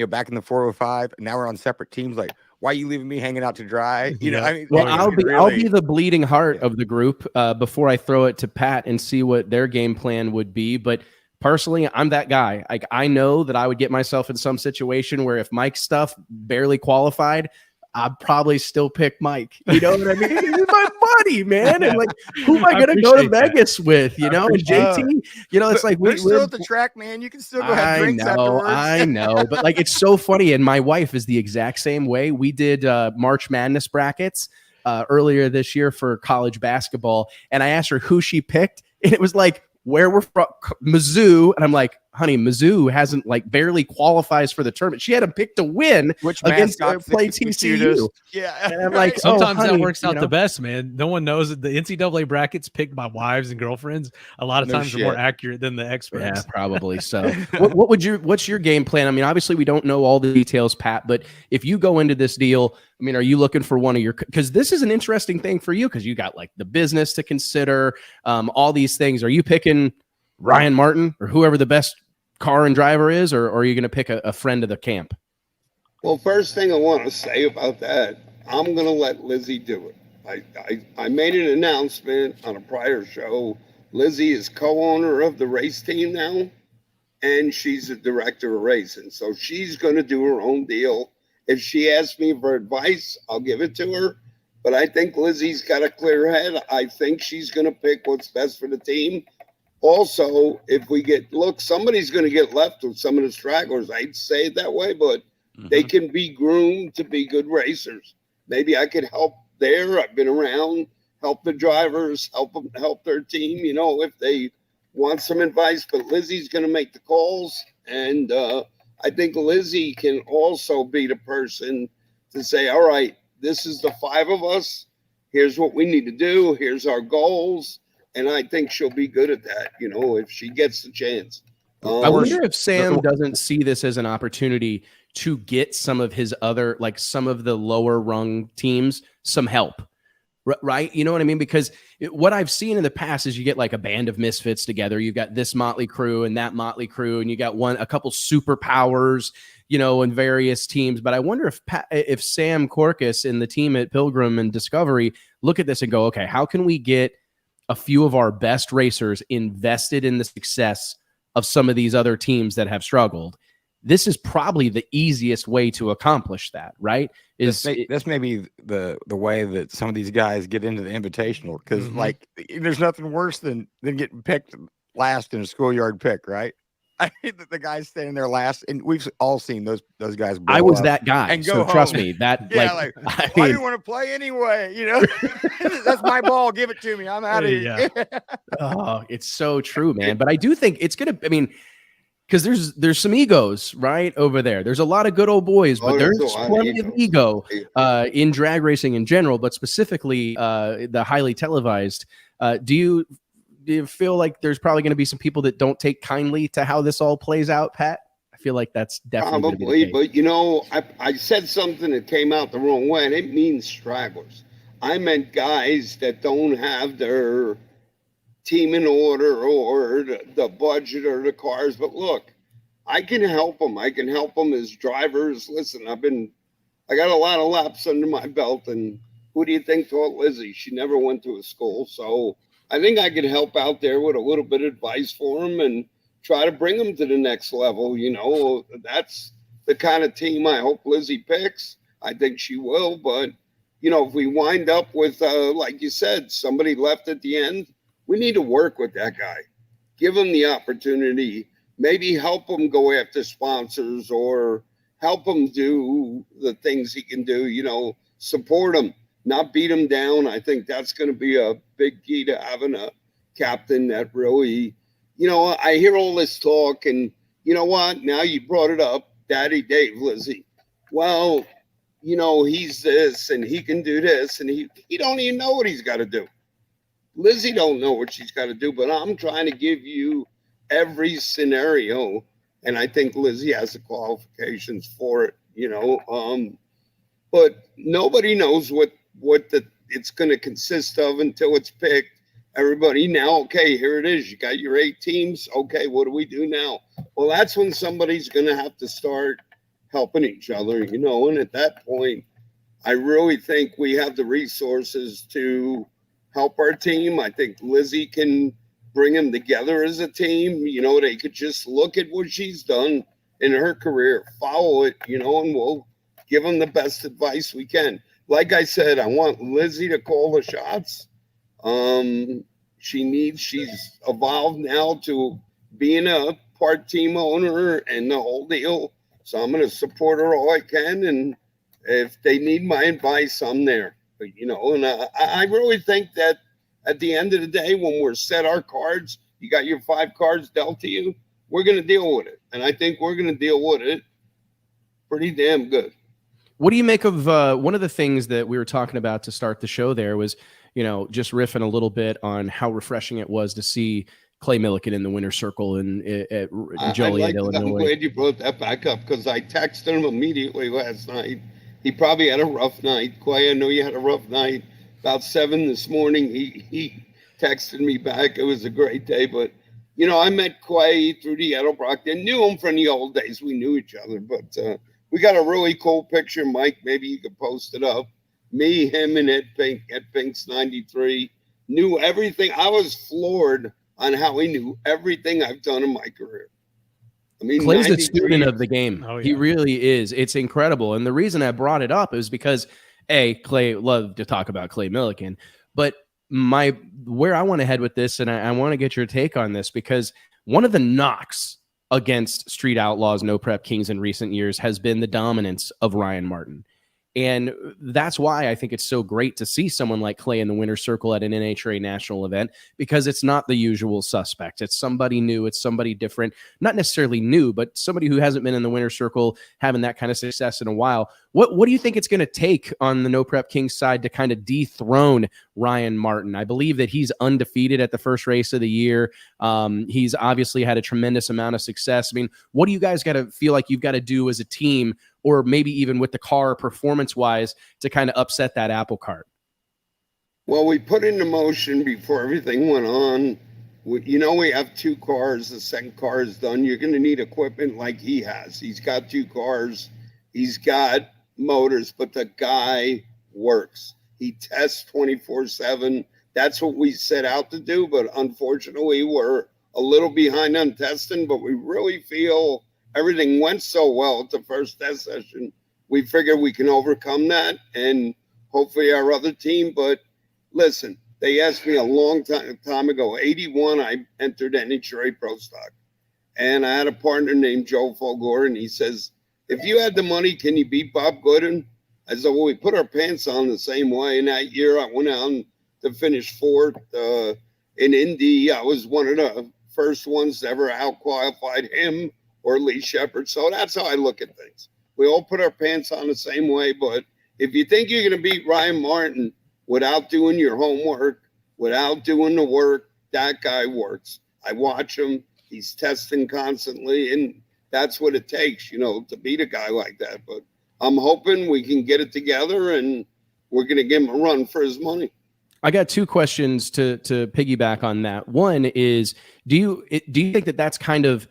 back in the 405. And now we're on separate teams. Like, why are you leaving me hanging out to dry? You know, I mean, well, I'll be the bleeding heart of the group before I throw it to Pat and see what their game plan would be, but. Personally, I'm that guy. Like, I know that I would get myself in some situation where if Mike's stuff barely qualified, I'd probably still pick Mike. You know what I mean? He's my buddy, man. And like, who am I going to go to Vegas with? You know, and JT, you know, it's like we're still at the track, man. You can still go have drinks afterwards. I know, but like, it's so funny. And my wife is the exact same way. We did March Madness brackets earlier this year for college basketball, and I asked her who she picked, and it was like, where we're from, Mizzou, and I'm like, honey, Mizzou hasn't barely qualifies for the tournament. She had to pick to win against play TCU. Yeah, and I'm like, sometimes that works out the best, man. No one knows that the NCAA brackets picked by wives and girlfriends a lot of times are more accurate than the experts. Yeah, probably so. What's your game plan? I mean, obviously we don't know all the details, Pat, but if you go into this deal, I mean, are you looking for one of your, because this is an interesting thing for you because you got like the business to consider, all these things. Are you picking Ryan Martin or whoever the best car and driver is, or are you going to pick a friend of the camp? Well, first thing I want to say about that, I'm going to let Lizzy do it. I made an announcement on a prior show. Lizzy is co-owner of the race team now, and she's a director of racing. So she's going to do her own deal. If she asks me for advice, I'll give it to her. But I think Lizzy's got a clear head. I think she's going to pick what's best for the team. Also, if we somebody's going to get left with some of the stragglers. I hate to say it that way, but they can be groomed to be good racers. Maybe I could help there. I've been around, help the drivers, help their team, if they want some advice. But Lizzy's going to make the calls. And I think Lizzy can also be the person to say, all right, this is the 5 of us. Here's what we need to do. Here's our goals. And I think she'll be good at that, if she gets the chance. I wonder if Sam doesn't see this as an opportunity to get some of his other, like some of the lower rung teams, some help, right? You know what I mean? Because what I've seen in the past is you get like a band of misfits together. You've got this motley crew and that motley crew, and you got a couple superpowers, in various teams. But I wonder if Sam Corcus and the team at Pilgrim and Discovery look at this and go, okay, how can we get a few of our best racers invested in the success of some of these other teams that have struggled? This is probably the easiest way to accomplish that, right? This may be the way that some of these guys get into the invitational, because like there's nothing worse than getting picked last in a schoolyard pick, right? I mean, the guy's standing there last, and we've all seen those guys. I was that guy, and so trust me. That I didn't want to play anyway. That's my ball. Give it to me. I'm out of here. Oh, it's so true, man. But I do think it's gonna. I mean, because there's some egos right over there. There's a lot of good old boys, but there's plenty of ego in drag racing in general, but specifically the highly televised. Do you feel like there's probably going to be some people that don't take kindly to how this all plays out, Pat? I feel like that's definitely probably, but I said something that came out the wrong way, and it means stragglers. I meant guys that don't have their team in order or the budget or the cars. But look, I can help them. I can help them as drivers. Listen, I got a lot of laps under my belt, and who do you think taught Lizzy? She never went to a school. So I think I could help out there with a little bit of advice for them and try to bring them to the next level. That's the kind of team I hope Lizzy picks. I think she will. But, if we wind up with, like you said, somebody left at the end, we need to work with that guy. Give him the opportunity. Maybe help him go after sponsors or help him do the things he can do, support him, not beat him down. I think that's going to be a big key to having a captain that really, I hear all this talk, and you know what? Now you brought it up, Daddy Dave, Lizzy. Well, he's this and he can do this, and he don't even know what he's got to do. Lizzy don't know what she's got to do, but I'm trying to give you every scenario, and I think Lizzy has the qualifications for it, but nobody knows what it's going to consist of until it's picked. Everybody now, okay, here it is. You got your 8 teams. Okay, what do we do now? Well, that's when somebody's going to have to start helping each other, and at that point, I really think we have the resources to help our team. I think Lizzy can bring them together as a team. They could just look at what she's done in her career, follow it, and we'll give them the best advice we can. Like I said, I want Lizzy to call the shots. She's evolved now to being a part team owner and the whole deal. So I'm going to support her all I can. And if they need my advice, I'm there. But, and I really think that at the end of the day, when we're set our cards, you got your 5 cards dealt to you, we're going to deal with it. And I think we're going to deal with it pretty damn good. What do you make of one of the things that we were talking about to start the show there was, just riffing a little bit on how refreshing it was to see Clay Millican in the winner's circle at Joliet, Illinois. I'm glad you brought that back up, because I texted him immediately last night. He probably had a rough night. Clay, I know you had a rough night. About 7 this morning, he texted me back. It was a great day, but I met Clay through the Edelbrock. I knew him from the old days. We knew each other, but we got a really cool picture, Mike. Maybe you could post it up. Me, him, and Ed Pink's 93. Knew everything. I was floored on how he knew everything I've done in my career. I mean, Clay's a student of the game. Oh, yeah. He really is. It's incredible. And the reason I brought it up is because, Clay, love to talk about Clay Millican, but where I want to head with this, and I want to get your take on this, because one of the knocks against Street Outlaws, No Prep Kings in recent years has been the dominance of Ryan Martin. And that's why I think it's so great to see someone like Clay in the winner's circle at an NHRA national event, because it's not the usual suspect. It's somebody new. It's somebody different, not necessarily new, but somebody who hasn't been in the winner's circle having that kind of success in a while. What do you think it's going to take on the No Prep Kings side to kind of dethrone Ryan Martin? I believe that he's undefeated at the first race of the year. He's obviously had a tremendous amount of success. I mean, what do you guys got to feel like you've got to do as a team, or maybe even with the car performance-wise, to kind of upset that apple cart? Well, we put into motion before everything went on. We have 2 cars. The second car is done. You're going to need equipment like he has. He's got 2 cars. He's got motors, but the guy works. He tests 24/7. That's what we set out to do, but unfortunately, we're a little behind on testing, but we really feel everything went so well at the first test session. We figure we can overcome that, and hopefully our other team. But listen, they asked me a long time ago, 81, I entered NHRA Pro Stock. And I had a partner named Joe Folgore, and he says, if you had the money, can you beat Bob Gooden? I said, well, we put our pants on the same way. And that year I went out to finish 4th in Indy. I was one of the first ones to ever out-qualified him or Lee Shepard. So that's how I look at things. We all put our pants on the same way, but if you think you're going to beat Ryan Martin without doing your homework, without doing the work, that guy works. I watch him. He's testing constantly, and that's what it takes, to beat a guy like that. But I'm hoping we can get it together, and we're going to give him a run for his money. I got 2 questions to piggyback on that. One is, do you think that that's kind of,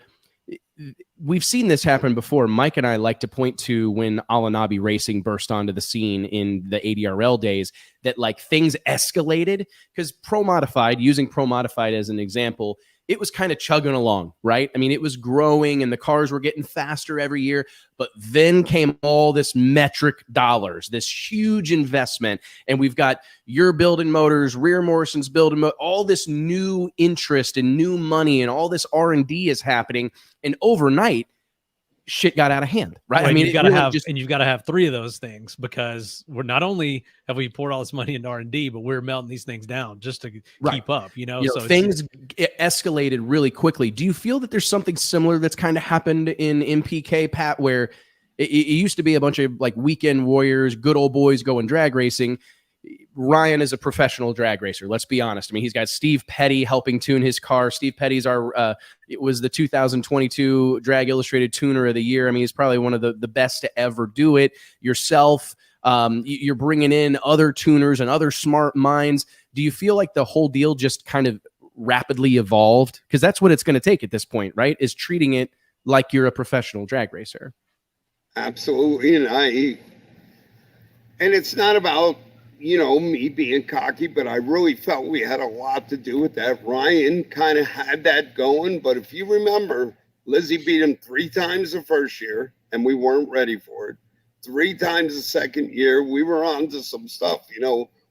we've seen this happen before. Mike and I like to point to when Alanabi Racing burst onto the scene in the ADRL days, that like things escalated because Pro Modified, using Pro Modified as an example, it was kind of chugging along, right? I mean, it was growing and the cars were getting faster every year, but then came all this metric dollars, this huge investment. And we've got you're building motors, Rear Morrison's building all this new interest and new money, and all this R&D is happening. And overnight, shit got out of hand, right? Well, I mean, you've got to have 3 of those things, because we're not only have we poured all this money into R&D, but we're melting these things down just to keep up, so things escalated really quickly. Do you feel that there's something similar that's kind of happened in NPK, Pat, where it used to be a bunch of like weekend warriors, good old boys going drag racing? Ryan is a professional drag racer. Let's be honest. I mean, he's got Steve Petty helping tune his car. Steve Petty's it was the 2022 Drag Illustrated Tuner of the Year. I mean, he's probably one of the best to ever do it. Yourself, you're bringing in other tuners and other smart minds. Do you feel like the whole deal just kind of rapidly evolved? Because that's what it's going to take at this point, right? Is treating it like you're a professional drag racer. Absolutely. And it's not about, me being cocky, but I really felt we had a lot to do with that. Ryan kind of had that going, but if you remember, Lizzy beat him 3 times the first year, and we weren't ready for it. 3 times the second year, we were on to some stuff.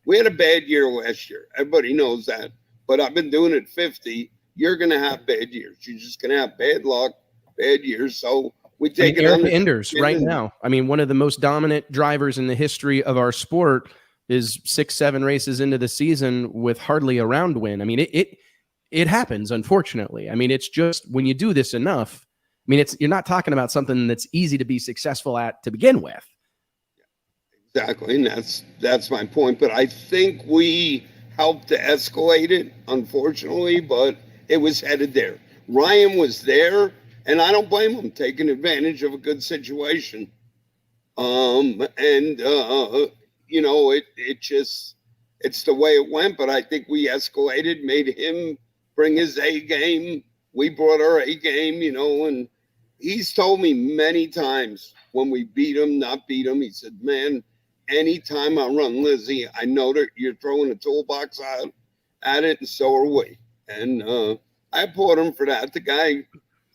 We had a bad year last year. Everybody knows that. But I've been doing it 50. You're going to have bad years. You're just going to have bad luck, bad years. So we take it on. Eric Enders right now. I mean, one of the most dominant drivers in the history of our sport is 6-7 races into the season with hardly a round win. I mean, it happens, unfortunately. I mean, it's just when you do this enough, I mean, you're not talking about something that's easy to be successful at to begin with. Exactly, and that's my point. But I think we helped to escalate it, unfortunately, but it was headed there. Ryan was there, and I don't blame him taking advantage of a good situation. It's the way it went, but I think we escalated, made him bring his A game. we brought our A game, you know, and he's told me many times when we beat him, not beat him, he said, man, anytime I run Lizzy, I know that you're throwing a toolbox out at it, and so are we. And I applaud him for that. The guy,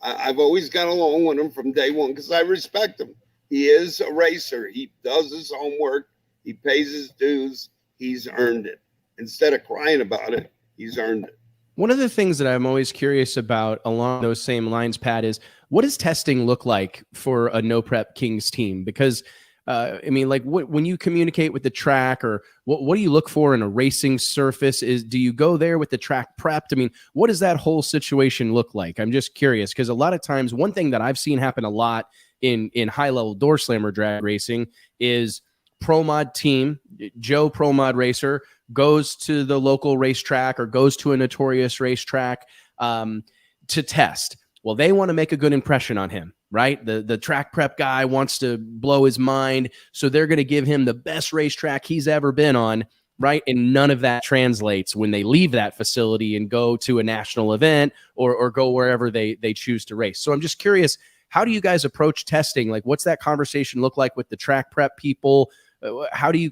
I've always got along with him from day one because I respect him. He is a racer. He does his homework. He pays his dues. He's earned it. Instead of crying about it, he's earned it. One of the things that I'm always curious about along those same lines, Pat, is what does testing look like for a No Prep Kings team? Because I mean, like when you communicate with the track, or what do you look for in a racing surface? Do you go there with the track prepped? I mean, what does that whole situation look like? I'm just curious, because a lot of times one thing that I've seen happen a lot in high level door slammer drag racing is pro mod team, Joe pro mod racer, goes to the local racetrack or goes to a notorious racetrack to test. Well, they want to make a good impression on him, right? The track prep guy wants to blow his mind, so they're going to give him the best racetrack he's ever been on, right? And none of that translates when they leave that facility and go to a national event or go wherever they choose to race. So I'm just curious, how do you guys approach testing? Like, what's that conversation look like with the track prep people? How do you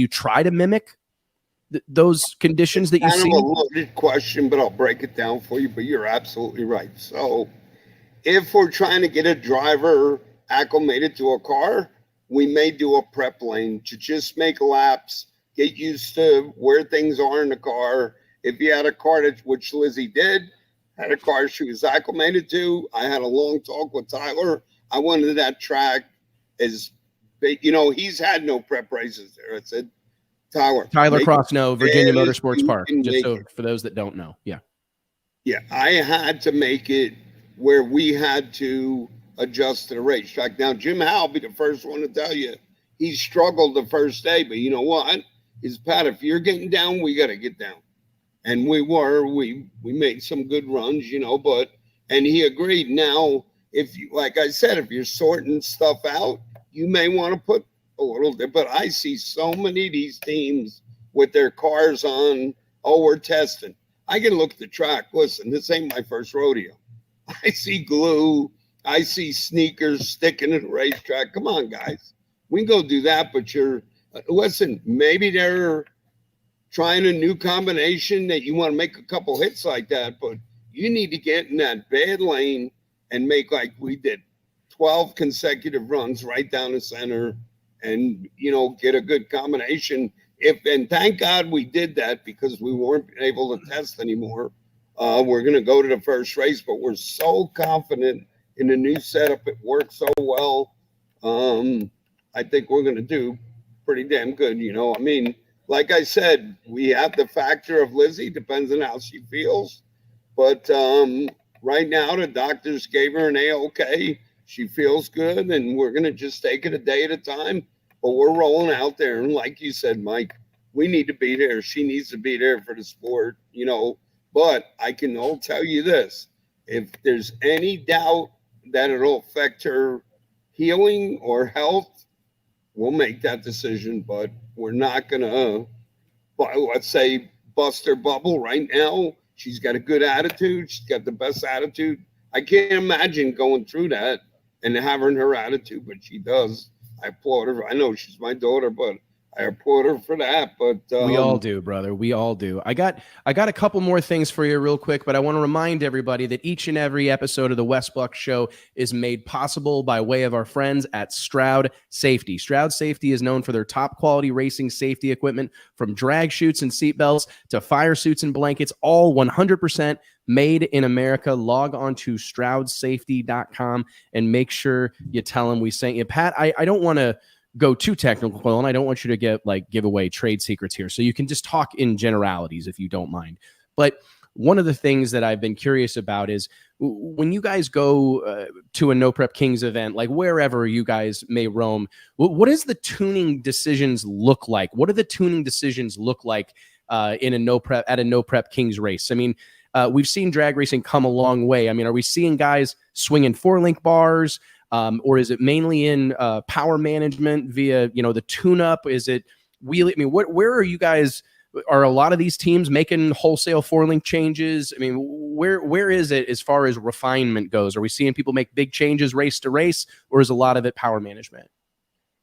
try to mimic those conditions that you see? Kind of a loaded question, but I'll break it down for you. But you're absolutely right. So if we're trying to get a driver acclimated to a car, we may do a prep lane to just make laps, get used to where things are in the car. If you had a car which Lizzy did, had a car she was acclimated to, I had a long talk with Tyler. I wanted that track as big, you know, he's had no prep races there. I said, Tyler Crossno, Virginia Motorsports Park, just so for those that don't know. Yeah. I had to make it where we had to adjust to the racetrack. Now, Jim Howe will be the first one to tell you he struggled the first day, but you know what? Is Pat, if you're getting down, we got to get down. And we made some good runs, you know, and he agreed. Now, if you, like I said, if you're sorting stuff out, you may want to put a little bit, but I see so many of these teams with their cars on, oh, we're testing. I can look at the track. Listen, this ain't my first rodeo. I see glue. I see sneakers sticking in the racetrack. Come on, guys. We can go do that, but listen, maybe they're trying a new combination that you want to make a couple hits like that, but you need to get in that bad lane and make like we did 12 consecutive runs right down the center and, you know, get a good combination. And thank God we did that because we weren't able to test anymore. We're going to go to the first race, but we're so confident in the new setup. It works so well. I think we're going to do pretty damn good. You know, I mean, like I said, we have the factor of Lizzy, depends on how she feels. But right now, the doctors gave her an A-OK. She feels good, and we're going to just take it a day at a time. But we're rolling out there. And like you said, Mike, we need to be there. She needs to be there for the sport, you know. But I can all tell you this. If there's any doubt that it'll affect her healing or health, we'll make that decision. But we're not going to, let's say, bust her bubble right now. She's got a good attitude. She's got the best attitude. I can't imagine going through that and having her attitude, but she does. I applaud her. I know she's my daughter, but I applaud her for that. But we all do, brother. We all do. I got a couple more things for you real quick, but I want to remind everybody that each and every episode of the Westbuck Show is made possible by way of our friends at Stroud Safety. Stroud Safety is known for their top quality racing safety equipment, from drag chutes and seatbelts to fire suits and blankets, all 100% made in America. Log on to stroudsafety.com and make sure you tell them we sent you. Pat, I don't want to go too technical, and I don't want you to give away trade secrets here. So you can just talk in generalities if you don't mind. But one of the things that I've been curious about is when you guys go to a No Prep Kings event, like wherever you guys may roam, what does the tuning decisions look like? What do the tuning decisions look like in a No Prep Kings race? I mean, we've seen drag racing come a long way. I mean, are we seeing guys swinging 4-link bars? Or is it mainly in power management via, you know, the tune-up? Is it wheelie? I mean, where are you guys Are a lot of these teams making wholesale 4-link changes? I mean, where is it as far as refinement goes? Are we seeing people make big changes race to race, or is a lot of it power management?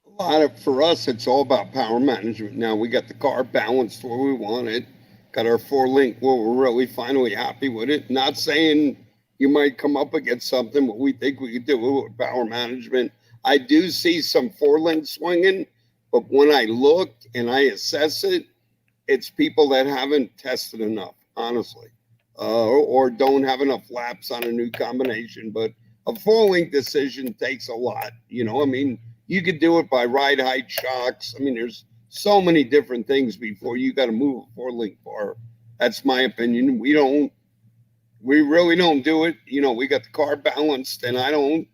A lot of, for us, it's all about power management. Now we got the car balanced where we want it, got our 4-link where we're really finally happy with it. Not saying you might come up against something, but we think we could do it with power management. I do see some 4-link swinging, but when I look and I assess it, it's people that haven't tested enough, honestly, or don't have enough laps on a new combination. But a 4-link decision takes a lot. You know, I mean, you could do it by ride height shocks. I mean, there's so many different things before you got to move a 4-link bar. That's my opinion. We really don't do it. You know, we got the car balanced, and I don't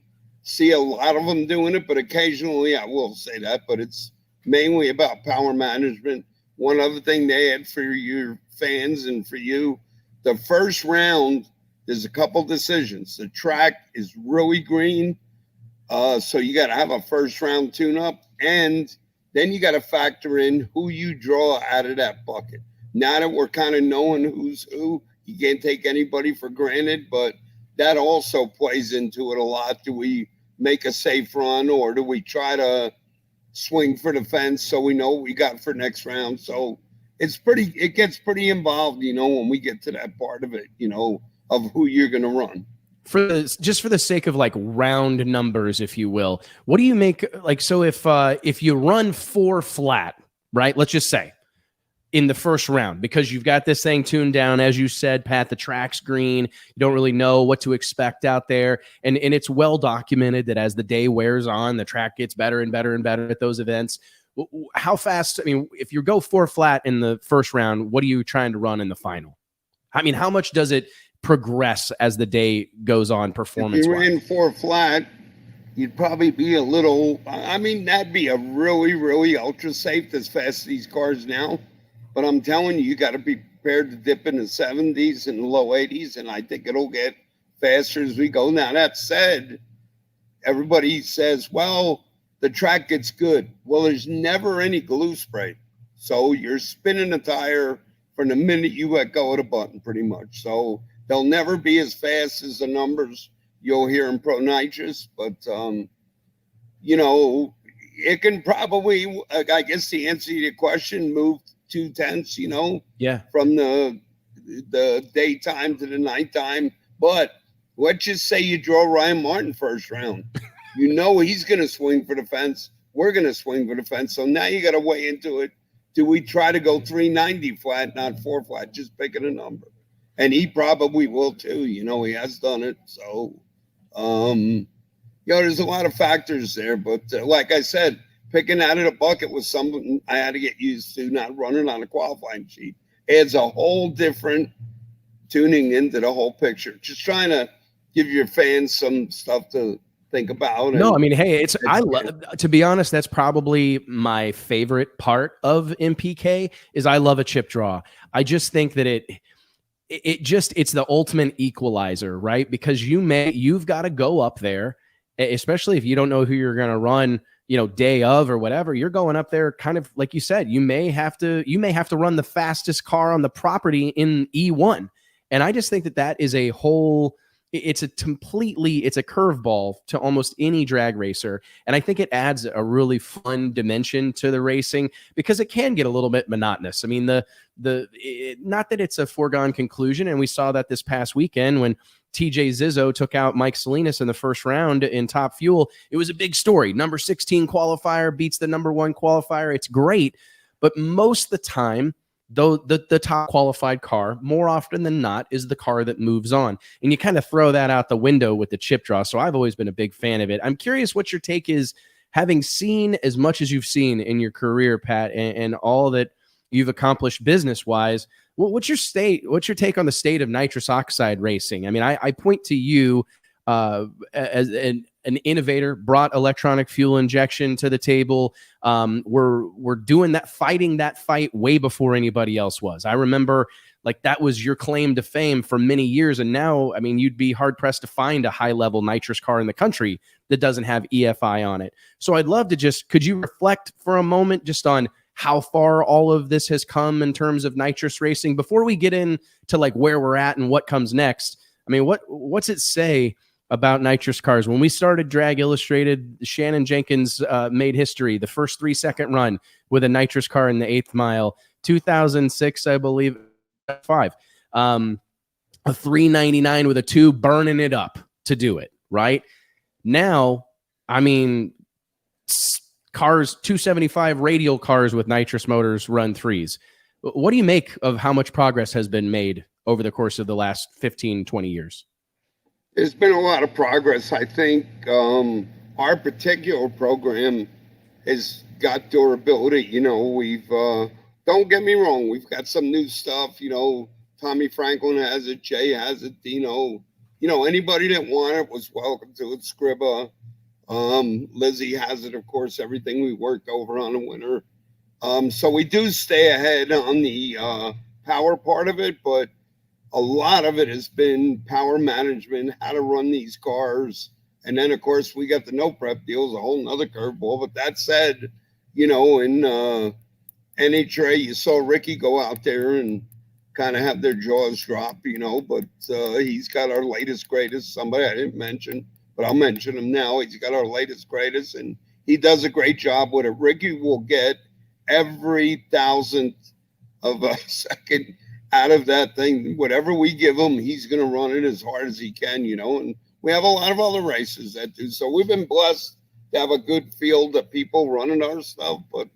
see a lot of them doing it, but occasionally I will say that, but it's mainly about power management. One other thing they add for your fans and for you, the first round, there's a couple decisions. The track is really green, so you got to have a first round tune-up, and then you got to factor in who you draw out of that bucket. Now that we're kind of knowing who's who, you can't take anybody for granted, but that also plays into it a lot. Do we make a safe run, or do we try to swing for the fence so we know what we got for next round? So it gets pretty involved, you know, when we get to that part of it, you know, of who you're going to run. Just for the sake of like round numbers, if you will, what do you make? Like, so if you run 4 flat, right? Let's just say in the first round, because you've got this thing tuned down, as you said, Pat, the track's green. You don't really know what to expect out there. And it's well documented that as the day wears on, the track gets better and better and better at those events. How fast, I mean, if you go 4 flat in the first round, what are you trying to run in the final? I mean, how much does it progress as the day goes on performance-wise? If you ran 4 flat, you'd probably be a little, I mean, that'd be a really, really ultra safe as fast as these cars now. But I'm telling you, you got to be prepared to dip in the 70s and the low 80s, and I think it'll get faster as we go. Now, that said, everybody says, well, the track gets good. Well, there's never any glue spray. So you're spinning the tire from the minute you let go of the button, pretty much. So they'll never be as fast as the numbers you'll hear in Pro Nitrous. But, you know, it can probably, I guess the answer to your question, move 2/10, you know, from the daytime to the nighttime. But let's just say you draw Ryan Martin first round. You know he's going to swing for the fence. We're going to swing for the fence. So now you got to weigh into it. Do we try to go 390 flat, not 4 flat, just picking a number? And he probably will too. You know, he has done it. So, you know, there's a lot of factors there. But like I said, picking out of the bucket was something I had to get used to, not running on a qualifying sheet. Adds a whole different tuning into the whole picture. Just trying to give your fans some stuff to think about. No, I mean, hey, to be honest, that's probably my favorite part of NPK is I love a chip draw. I just think that it's the ultimate equalizer, right? Because you've got to go up there, especially if you don't know who you're going to run, you know, day of or whatever. You're going up there kind of like you said, you may have to run the fastest car on the property in E1. And I just think that is a whole, it's a curveball to almost any drag racer. And I think it adds a really fun dimension to the racing because it can get a little bit monotonous. I mean, not that it's a foregone conclusion. And we saw that this past weekend when TJ Zizzo took out Mike Salinas in the first round in Top Fuel. It was a big story. Number 16 qualifier beats the number 1 qualifier. It's great. But most of the time, though, the top qualified car, more often than not, is the car that moves on. And you kind of throw that out the window with the chip draw. So I've always been a big fan of it. I'm curious what your take is, having seen as much as you've seen in your career, Pat, and all that you've accomplished business-wise. What's your take on the state of nitrous oxide racing? I mean, I point to you as an innovator, brought electronic fuel injection to the table. We're doing that, fighting that fight way before anybody else was. I remember like that was your claim to fame for many years. And now, I mean, you'd be hard pressed to find a high level nitrous car in the country that doesn't have EFI on it. So I'd love to could you reflect for a moment just on how far all of this has come in terms of nitrous racing before we get into like where we're at and what comes next? I mean, what's it say about nitrous cars? When we started Drag Illustrated, Shannon Jenkins made history, the first 3-second run with a nitrous car in the 8th mile, 2006, I believe, 5. A 399 with a 2, burning it up to do it, right? Now, I mean, cars, 275 radial cars with nitrous motors run 3s. What do you make of how much progress has been made over the course of the last 15, 20 years? There's been a lot of progress. I think our particular program has got durability. You know, we've, don't get me wrong, we've got some new stuff. You know, Tommy Franklin has it, Jay has it, Dino. You know, anybody that wanted it was welcome to it. Scribba. Lizzy has it, of course, everything we worked over on the winter. So we do stay ahead on the power part of it, but a lot of it has been power management, how to run these cars. And then, of course, we got the no prep deals, a whole nother curveball. But that said, you know, in NHRA, you saw Ricky go out there and kind of have their jaws drop, you know, but he's got our latest, greatest, somebody I didn't mention, but I'll mention him now. He's got our latest, greatest, and he does a great job with it. Ricky will get every thousandth of a second out of that thing. Whatever we give him, he's going to run it as hard as he can, you know, and we have a lot of other races that do. So we've been blessed to have a good field of people running our stuff, but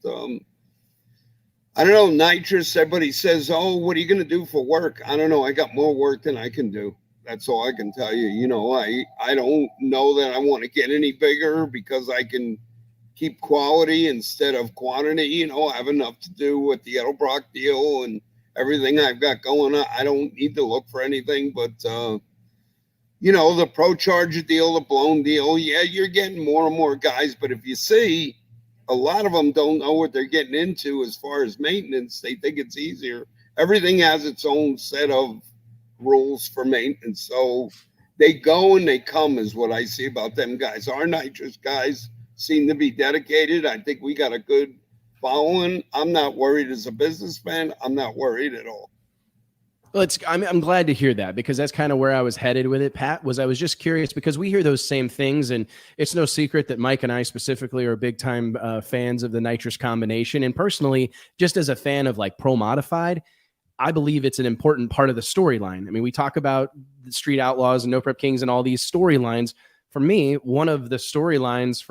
I don't know, nitrous, everybody says, oh, what are you going to do for work? I don't know. I got more work than I can do. That's all I can tell you. You know, I don't know that I want to get any bigger because I can keep quality instead of quantity. You know, I have enough to do with the Edelbrock deal and everything I've got going on. I don't need to look for anything, but, you know, the Pro Charger deal, the blown deal, yeah, you're getting more and more guys. But if you see, a lot of them don't know what they're getting into as far as maintenance. They think it's easier. Everything has its own set of rules for maintenance. So they go and they come is what I see about them guys. Our nitrous guys seem to be dedicated. I think we got a good following. I'm not worried as a businessman. I'm not worried at all. Well, I'm glad to hear that, because that's kind of where I was headed with it, Pat. I was just curious because we hear those same things, and it's no secret that Mike and I specifically are big time fans of the nitrous combination. And personally, just as a fan of like Pro Modified, I believe it's an important part of the storyline. I mean, we talk about the Street Outlaws and No Prep Kings and all these storylines. For me, one of the storylines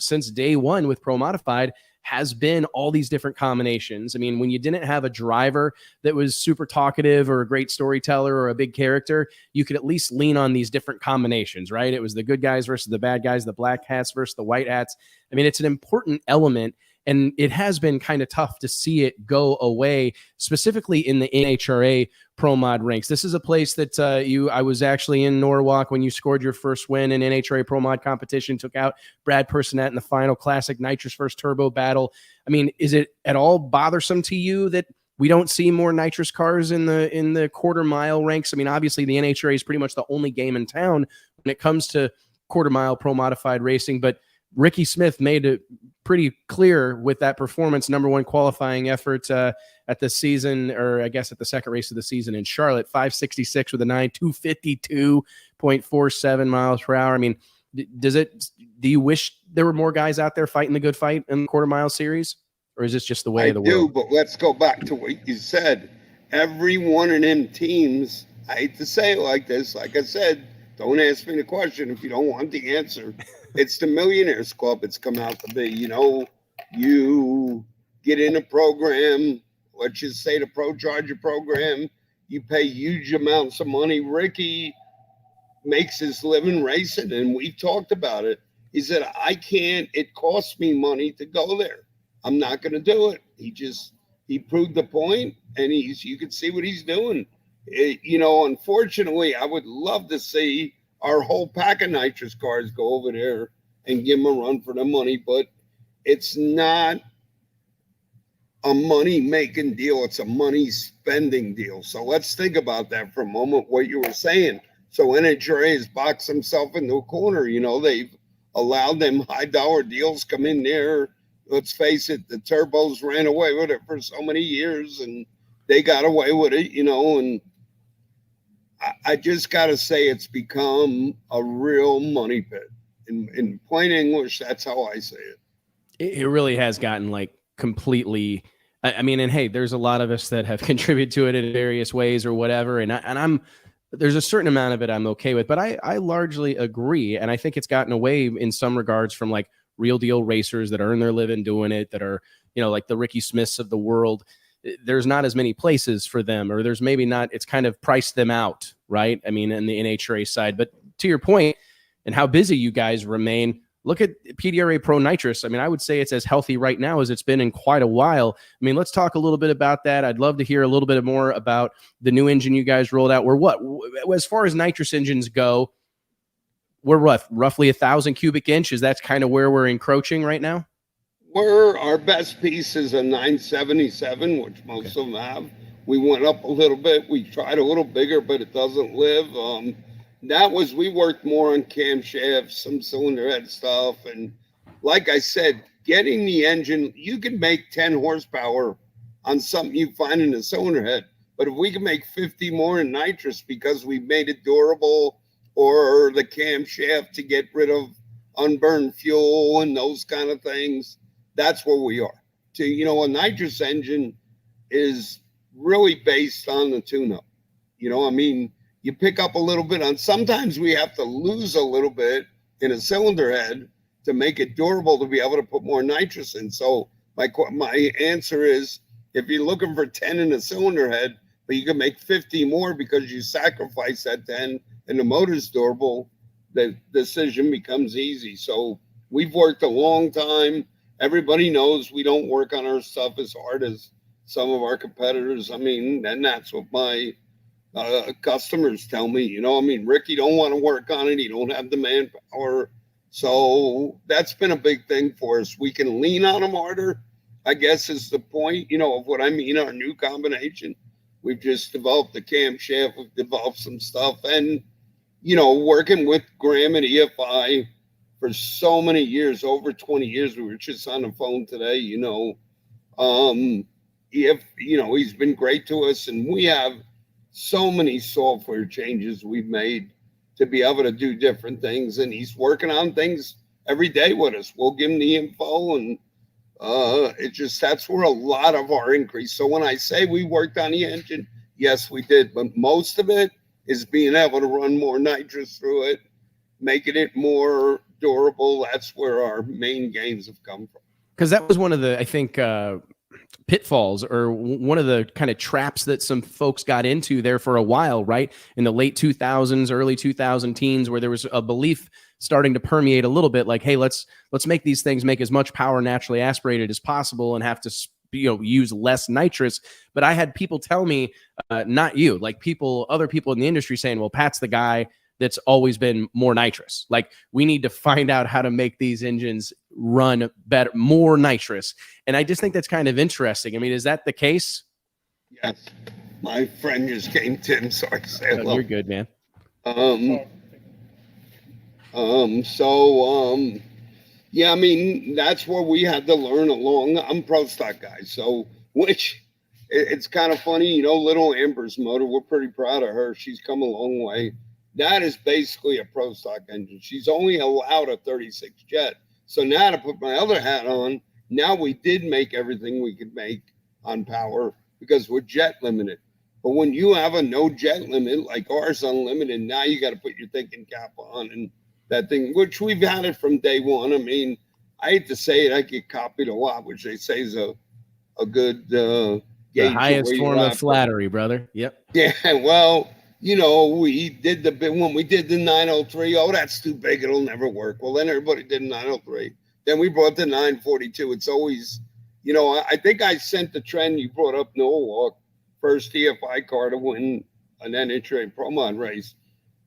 since day one with Pro Modified has been all these different combinations. I mean, when you didn't have a driver that was super talkative or a great storyteller or a big character, you could at least lean on these different combinations, right? It was the good guys versus the bad guys, the black hats versus the white hats. I mean, it's an important element, and it has been kind of tough to see it go away, specifically in the NHRA Pro Mod ranks. This is a place that I was actually in Norwalk when you scored your first win in NHRA Pro Mod competition, took out Brad Personette in the final classic nitrous first turbo battle. I mean, is it at all bothersome to you that we don't see more nitrous cars in the quarter mile ranks? I mean, obviously the NHRA is pretty much the only game in town when it comes to quarter mile Pro Modified racing, but Ricky Smith made it pretty clear with that performance, number one qualifying effort at the season, or I guess at the second race of the season in Charlotte, 566 with a 9, 252.47 miles per hour. I mean, do you wish there were more guys out there fighting the good fight in the quarter mile series, or is this just the way of the world? But let's go back to what you said. Every one of them teams, I hate to say it like this, like I said, don't ask me the question if you don't want the answer. It's the Millionaires Club it's come out to be. You know, you get in a program, let's just say the Pro Charger program, you pay huge amounts of money. Ricky makes his living racing, and we've talked about it. He said, it costs me money to go there. I'm not going to do it. He proved the point, and you can see what he's doing. You know, unfortunately, I would love to see our whole pack of nitrous cars go over there and give them a run for the money, but it's not a money-making deal. It's a money-spending deal. So let's think about that for a moment, what you were saying. So NHRA has boxed himself into a corner. You know, they've allowed them high-dollar deals come in there. let's face it, the turbos ran away with it for so many years, and they got away with it, you know, and I just got to say it's become a real money pit. In plain English, that's how I say it. It really has gotten like completely. I mean, and hey, there's a lot of us that have contributed to it in various ways or whatever, and I'm there's a certain amount of it I'm okay with, but I largely agree, and I think it's gotten away in some regards from like real deal racers that earn their living doing it, that are, you know, like the Ricky Smiths of the world. There's not as many places for them, or there's maybe not, it's kind of priced them out, right? I mean, in the NHRA side. But to your point and how busy you guys remain, look at PDRA Pro Nitrous. I mean, I would say it's as healthy right now as it's been in quite a while. I mean, let's talk a little bit about that. I'd love to hear a little bit more about the new engine you guys rolled out. We're what, as far as nitrous engines go, we're what, roughly 1,000 cubic inches. That's kind of where we're encroaching right now. Our best piece is a 977, which most of them have. We went up a little bit. We tried a little bigger, but it doesn't live. We worked more on camshafts, some cylinder head stuff. And like I said, getting the engine, you can make 10 horsepower on something you find in a cylinder head. But if we can make 50 more in nitrous because we made it durable, or the camshaft to get rid of unburned fuel and those kind of things, that's where we are. A nitrous engine is really based on the tune-up. I mean, you pick up a little bit on, sometimes we have to lose a little bit in a cylinder head to make it durable to be able to put more nitrous in. So my answer is, if you're looking for 10 in a cylinder head, but you can make 50 more because you sacrifice that 10 and the motor's durable, the decision becomes easy. So we've worked a long time. Everybody knows we don't work on our stuff as hard as some of our competitors. I mean, and that's what my customers tell me. Ricky don't want to work on it. He don't have the manpower. So that's been a big thing for us. We can lean on them harder, I guess is the point, of what I mean, our new combination. We've just developed the camshaft. We've developed some stuff. And, working with Graham at EFI for so many years, over 20 years, we were just on the phone today, he's been great to us. And we have so many software changes we've made to be able to do different things. And he's working on things every day with us. We'll give him the info, and that's where a lot of our increase. So when I say we worked on the engine, yes, we did. But most of it is being able to run more nitrous through it, making it more durable. That's where our main gains have come from. Because that was one of the, I think, pitfalls, or one of the kind of traps that some folks got into there for a while, right? In the late 2000s, early 2000 teens, where there was a belief starting to permeate a little bit like, hey, let's make these things make as much power naturally aspirated as possible and have to use less nitrous. But I had people tell me, not you, like other people in the industry saying, well, Pat's the guy that's always been more nitrous. Like, we need to find out how to make these engines run better, more nitrous. And I just think that's kind of interesting. I mean, is that the case? Yes. My friend just came, Tim. Sorry to say hello. You're good, man. Yeah, I mean, that's where we had to learn along. I'm pro stock guy, so it's kind of funny, little Amber's motor. We're pretty proud of her. She's come a long way. That is basically a pro stock engine. She's only allowed a 36 jet. So now to put my other hat on, now we did make everything we could make on power because we're jet limited. But when you have a no jet limit, like ours unlimited, now you got to put your thinking cap on and that thing, which we've had it from day one. I mean, I hate to say it, I get copied a lot, which they say is a good the highest form of flattery, brother. Yep. Yeah, well, we did when we did the 903, that's too big, it'll never work. Well, then everybody did 903. Then we brought the 942. It's always, I think I sent the trend you brought up, Noah Walk, first EFI car to win an NHRA Pro Mod race.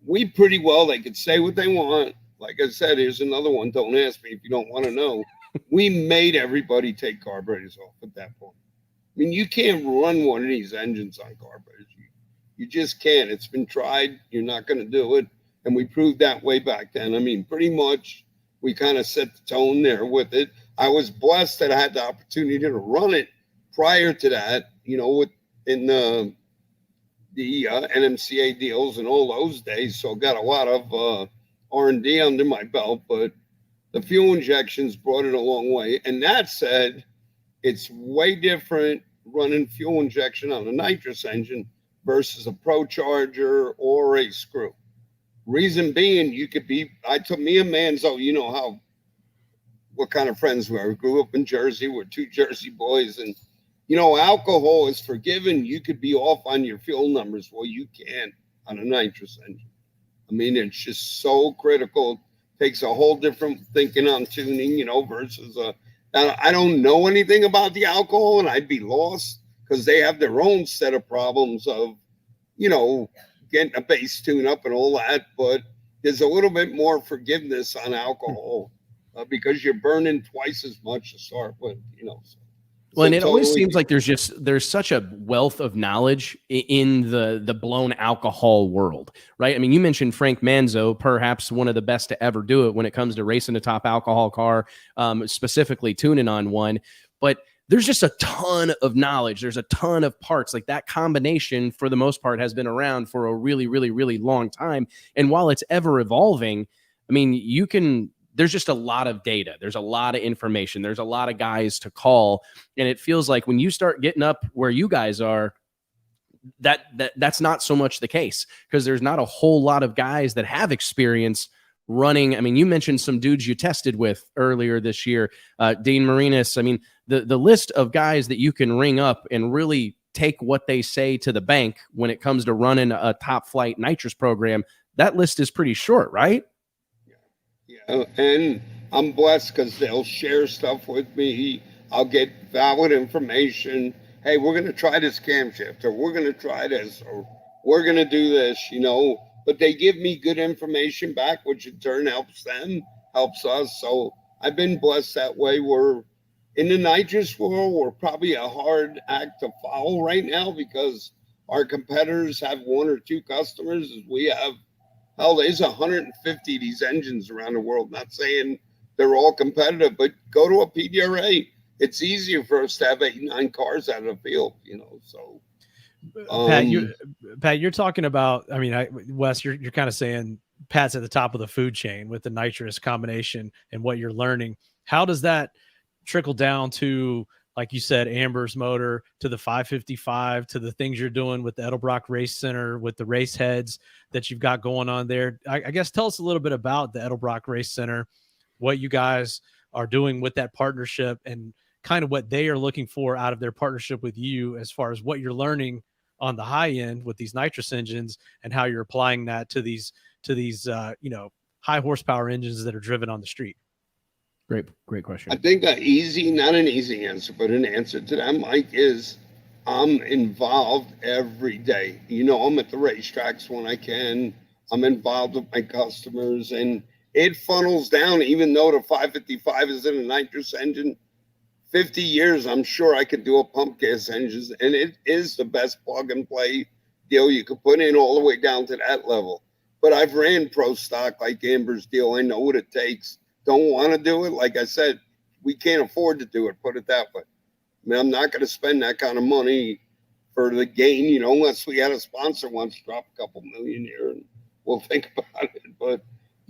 We pretty well, they could say what they want. Like I said, here's another one. Don't ask me if you don't want to know. We made everybody take carburetors off at that point. I mean, you can't run one of these engines on carburetors. You just can't. It's been tried. You're not going to do it. And we proved that way back then. I mean, pretty much we kind of set the tone there with it. I was blessed that I had the opportunity to run it prior to that, in the NMCA deals and all those days. So I got a lot of R&D under my belt, but the fuel injections brought it a long way. And that said, it's way different running fuel injection on a nitrous engine versus a Pro Charger or a screw. Reason being, I took me and Manzo, what kind of friends we are. We grew up in Jersey. We're two Jersey boys. And, alcohol is forgiven. You could be off on your fuel numbers. Well, you can't on a nitrous engine. I mean, it's just so critical. Takes a whole different thinking on tuning, versus I don't know anything about the alcohol, and I'd be lost because they have their own set of problems of, getting a base tune up and all that. But there's a little bit more forgiveness on alcohol because you're burning twice as much to start with, So. Well, and it always seems like there's such a wealth of knowledge in the blown alcohol world, right? I mean, you mentioned Frank Manzo, perhaps one of the best to ever do it when it comes to racing a top alcohol car, specifically tuning on one. But there's just a ton of knowledge. There's a ton of parts. Like that combination, for the most part, has been around for a really, really, really long time. And while it's ever evolving, I mean, there's just a lot of data. There's a lot of information. There's a lot of guys to call. And it feels like when you start getting up where you guys are, that's not so much the case, because there's not a whole lot of guys that have experience running. I mean, you mentioned some dudes you tested with earlier this year, Dean Marinas. I mean, the list of guys that you can ring up and really take what they say to the bank when it comes to running a top flight nitrous program, that list is pretty short, right? Yeah, and I'm blessed because they'll share stuff with me. I'll get valid information. Hey, we're going to try this camshaft, or we're going to try this, or we're going to do this, But they give me good information back, which in turn helps them, helps us. So I've been blessed that way. We're in the nitrous world. We're probably a hard act to follow right now because our competitors have one or two customers, as we have. Hell, there's 150 of these engines around the world. Not saying they're all competitive, but go to a PDRA. It's easier for us to have 8-9 cars out of the field, So, Pat, you're talking about. I mean, Wes, you're kind of saying Pat's at the top of the food chain with the nitrous combination and what you're learning. How does that trickle down to, like you said, Amber's motor, to the 555, to the things you're doing with the Edelbrock Race Center, with the race heads that you've got going on there? I guess tell us a little bit about the Edelbrock Race Center, what you guys are doing with that partnership, and kind of what they are looking for out of their partnership with you as far as what you're learning on the high end with these nitrous engines and how you're applying that to these high horsepower engines that are driven on the street. Great question. I think not an easy answer, but an answer to that, Mike, is I'm involved every day. I'm at the racetracks when I can. I'm involved with my customers, and it funnels down. Even though the 555 is in a nitrous engine, 50 years, I'm sure I could do a pump gas engine, and it is the best plug and play deal you could put in, all the way down to that level. But I've ran pro stock like Amber's deal. I know what it takes. Don't want to do it. Like I said, we can't afford to do it, put it that way. I mean, I'm not going to spend that kind of money for the gain, unless we had a sponsor once drop a couple million here and we'll think about it. But,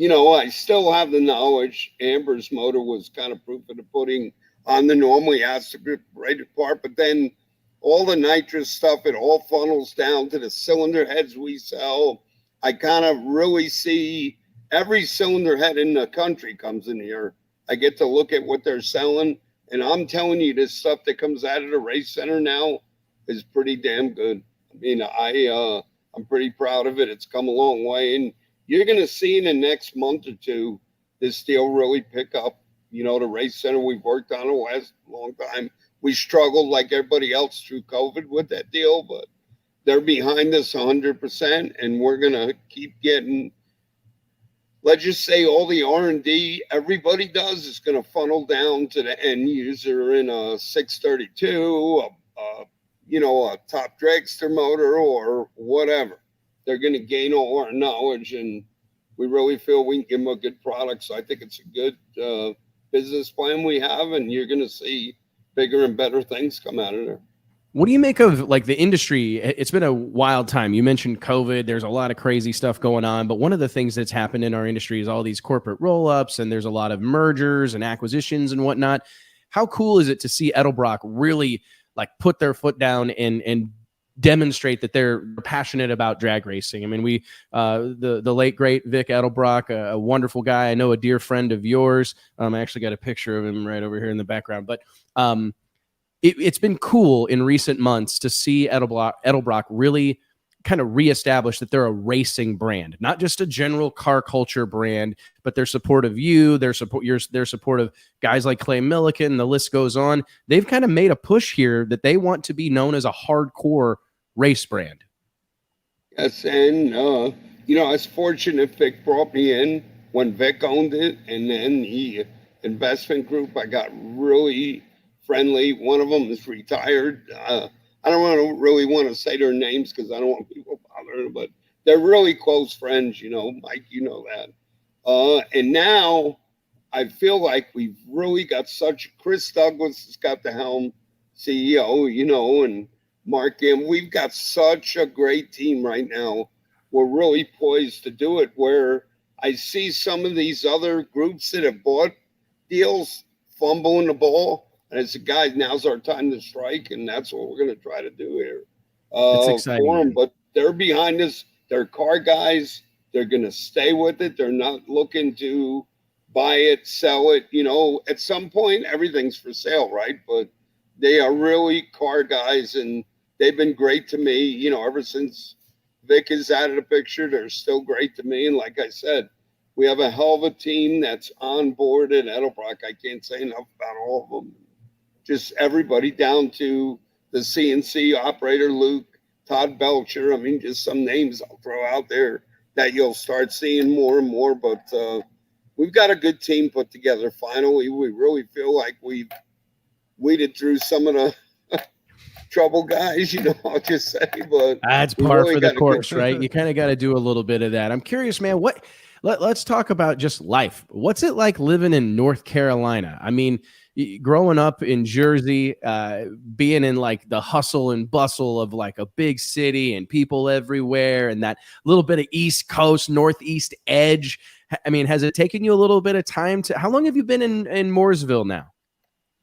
I still have the knowledge. Amber's motor was kind of proof of the pudding on the norm. We asked to be right apart, but then all the nitrous stuff, it all funnels down to the cylinder heads we sell. I kind of really see every cylinder head in the country comes in here. I get to look at what they're selling, and I'm telling you, this stuff that comes out of the race center now is pretty damn good. I mean, I'm pretty proud of it. It's come a long way, and you're going to see in the next month or two this deal really pick up. The race center we've worked on a long time. We struggled like everybody else through COVID with that deal, but they're behind us 100%, and we're going to keep getting. Let's just say all the R&D everybody does is going to funnel down to the end user in a 632, a top dragster motor or whatever. They're going to gain all our knowledge, and we really feel we can give them a good product. So I think it's a business plan we have, and you're going to see bigger and better things come out of there. What do you make of like the industry? It's been a wild time. You mentioned COVID. There's a lot of crazy stuff going on. But one of the things that's happened in our industry is all these corporate roll-ups, and there's a lot of mergers and acquisitions and whatnot. How cool is it to see Edelbrock really like put their foot down and demonstrate that they're passionate about drag racing? I mean, we the late great Vic Edelbrock, a wonderful guy. I know a dear friend of yours. I actually got a picture of him right over here in the background. But it's been cool in recent months to see Edelbrock really kind of reestablish that they're a racing brand, not just a general car culture brand, but their support of you, their support of guys like Clay Millican, the list goes on. They've kind of made a push here that they want to be known as a hardcore race brand. Yes, and you know, I was fortunate Vic brought me in when Vic owned it, and then the investment group, I got really friendly. One of them is retired. I don't really want to say their names because I don't want people bothering, but they're really close friends, you know, Mike, you know that. And now I feel like we've really got Chris Douglas has got the helm, CEO, you know, and Mark M. We've got such a great team right now. We're really poised to do it, where I see some of these other groups that have bought deals fumbling the ball. And I said, guys, now's our time to strike, and that's what we're going to try to do here. It's exciting. For them, but they're behind us. They're car guys. They're going to stay with it. They're not looking to buy it, sell it. You know, at some point, everything's for sale, right? But they are really car guys, and they've been great to me. You know, ever since Vic is out of the picture, they're still great to me. And like I said, we have a hell of a team that's on board at Edelbrock. I can't say enough about all of them. Just everybody down to the CNC operator, Luke, Todd Belcher. I mean, just some names I'll throw out there that you'll start seeing more and more. But we've got a good team put together. Finally, we really feel like we've weeded through some of the trouble guys, you know, I'll just say. But that's par for the course, right? You kind of got to do a little bit of that. I'm curious, man, let's talk about just life. What's it like living in North Carolina? I mean, growing up in Jersey, being in like the hustle and bustle of like a big city and people everywhere and that little bit of East Coast, Northeast edge. I mean, has it taken you a little bit of time how long have you been in Mooresville now?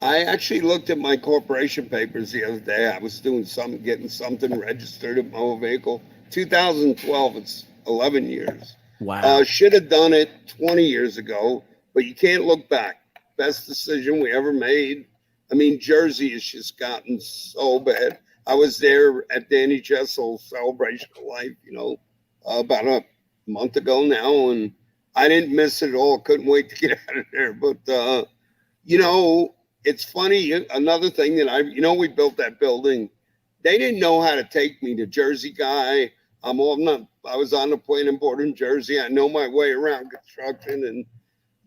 I actually looked at my corporation papers the other day. I was doing getting something registered at my old vehicle. 2012, it's 11 years. Wow. Should have done it 20 years ago, but you can't look back. Best decision we ever made. I mean, Jersey has just gotten so bad. I was there at Danny Jessel's celebration of life, you know, about a month ago now, and I didn't miss it at all. Couldn't wait to get out of there. But, you know, it's funny. Another thing that we built that building. They didn't know how to take me, the Jersey guy. I was on the planning board in Jersey. I know my way around construction, and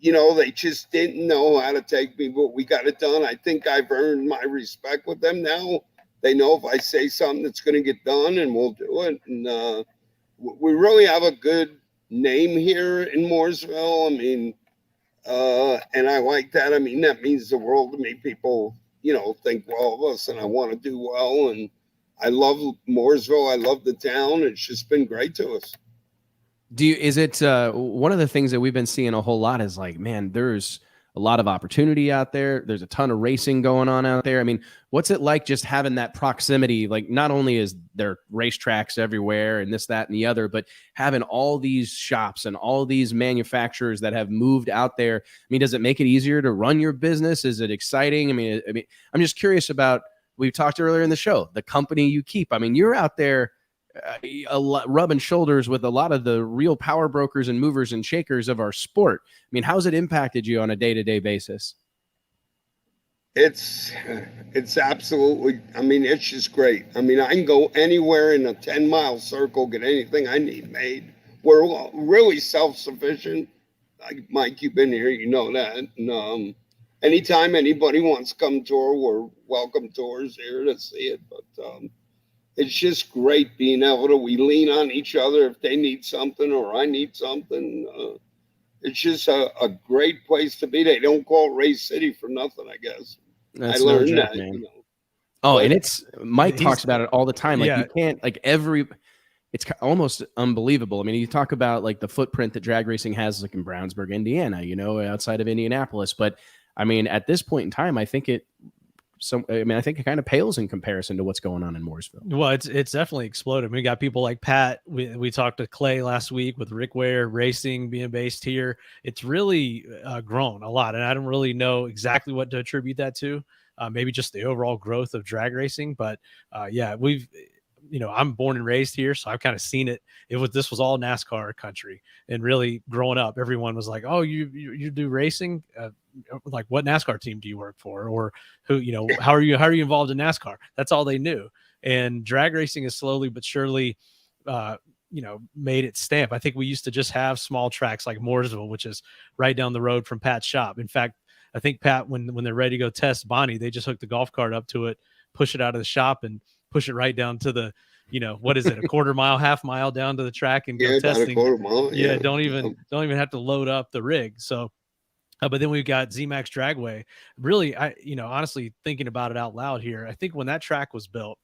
you know, they just didn't know how to take me, but we got it done. I think I've earned my respect with them now. They know if I say something, it's going to get done, and we'll do it. And we really have a good name here in Mooresville. I mean, and I like that. I mean, that means the world to me. People, you know, think well of us, and I want to do well. And I love Mooresville. I love the town. It's just been great to us. Is it one of the things that we've been seeing a whole lot is like, man, there's a lot of opportunity out there. There's a ton of racing going on out there. I mean, what's it like just having that proximity? Like, not only is there racetracks everywhere and this, that, and the other, but having all these shops and all these manufacturers that have moved out there. I mean, does it make it easier to run your business? Is it exciting? I mean, I'm just curious about, we talked earlier in the show, the company you keep. I mean, you're out there rubbing shoulders with a lot of the real power brokers and movers and shakers of our sport. I mean, how's it impacted you on a day-to-day basis? It's absolutely, I mean, it's just great. I mean, I can go anywhere in a 10-mile circle, get anything I need made. We're really self-sufficient. Like Mike, you've been here, you know that. And anytime anybody wants to come tour, we're welcome tours here to see it. But it's just great being able to, we lean on each other if they need something or I need something. It's just a great place to be. They don't call it Race City for nothing, I guess. That's I learned no joke, that, man. you know. Oh, But and it's Mike talks about it all the time. Like Yeah. you can't like it's almost unbelievable. I mean, you talk about like the footprint that drag racing has, like in Brownsburg, Indiana, you know, outside of Indianapolis. But I mean, at this point in time, I think it kind of pales in comparison to what's going on in Mooresville. Well, it's definitely exploded. We got people like Pat. We talked to Clay last week with Rick Ware Racing being based here. It's really grown a lot, and I don't really know exactly what to attribute that to. Maybe just the overall growth of drag racing, but yeah, we've. You know, I'm born and raised here, so I've kind of seen it. This was all NASCAR country, and really growing up, everyone was like, "Oh, you do racing? Like, what NASCAR team do you work for, or who? You know, how are you involved in NASCAR?" That's all they knew. And drag racing is slowly but surely, you know, made its stamp. I think we used to just have small tracks like Mooresville, which is right down the road from Pat's shop. In fact, I think Pat, when they're ready to go test Bonnie, they just hook the golf cart up to it, push it out of the shop, and push it right down to the, you know, what is it, a quarter mile, half mile down to the track and go testing. About a quarter mile. Yeah, don't even have to load up the rig. So, but then we've got ZMAX Dragway. Really, honestly, thinking about it out loud here, I think when that track was built,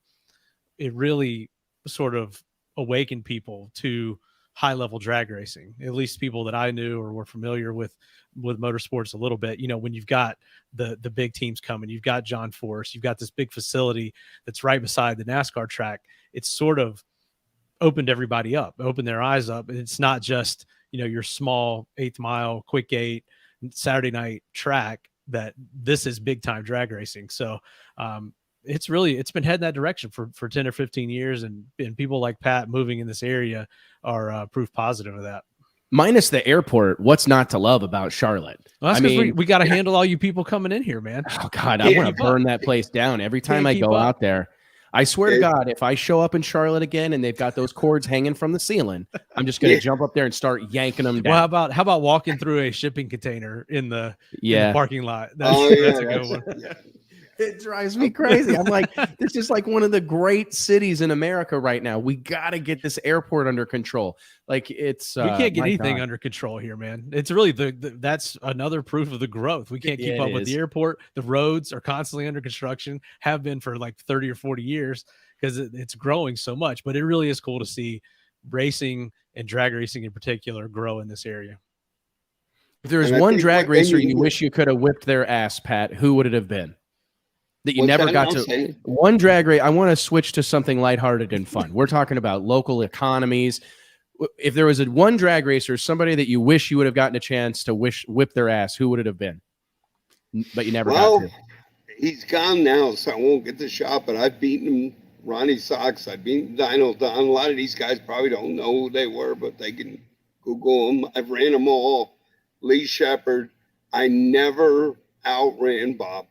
it really sort of awakened people to high level drag racing, at least people that I knew or were familiar with motorsports a little bit. You know, when you've got the big teams coming, you've got John Force, you've got this big facility that's right beside the NASCAR track. It's sort of opened everybody up, opened their eyes up. And it's not just, you know, your small 8th mile, quick 8 Saturday night track, that this is big time drag racing. So, it's been heading that direction for 10 or 15 years. And people like Pat moving in this area are proof positive of that. Minus the airport, what's not to love about Charlotte? Well, that's because we got to handle all you people coming in here, man. Oh God, I want to burn that place down every time I go out there. I swear to God, if I show up in Charlotte again and they've got those cords hanging from the ceiling, I'm just going to jump up there and start yanking them down. Well, how about walking through a shipping container in the parking lot? That's a good one. Yeah. It drives me crazy. I'm like, this is like one of the great cities in America right now. We got to get this airport under control. Like it's we can't get anything under control here, man. It's really that's another proof of the growth. We can't keep up with the airport. The roads are constantly under construction, have been for like 30 or 40 years because it's growing so much. But it really is cool to see racing and drag racing in particular grow in this area. If there was one drag racer you wish you could have whipped their ass, Pat, who would it have been? That you never got to. One drag race. I want to switch to something lighthearted and fun. We're talking about local economies. If there was one drag racer, somebody that you wish you would have gotten a chance to whip their ass, who would it have been? But you never got to. He's gone now, so I won't get the shot, but I've beaten him. Ronnie Sox, I've beaten Dino Don. A lot of these guys probably don't know who they were, but they can Google them. I've ran them all. Lee Shepard. I never outran Bob.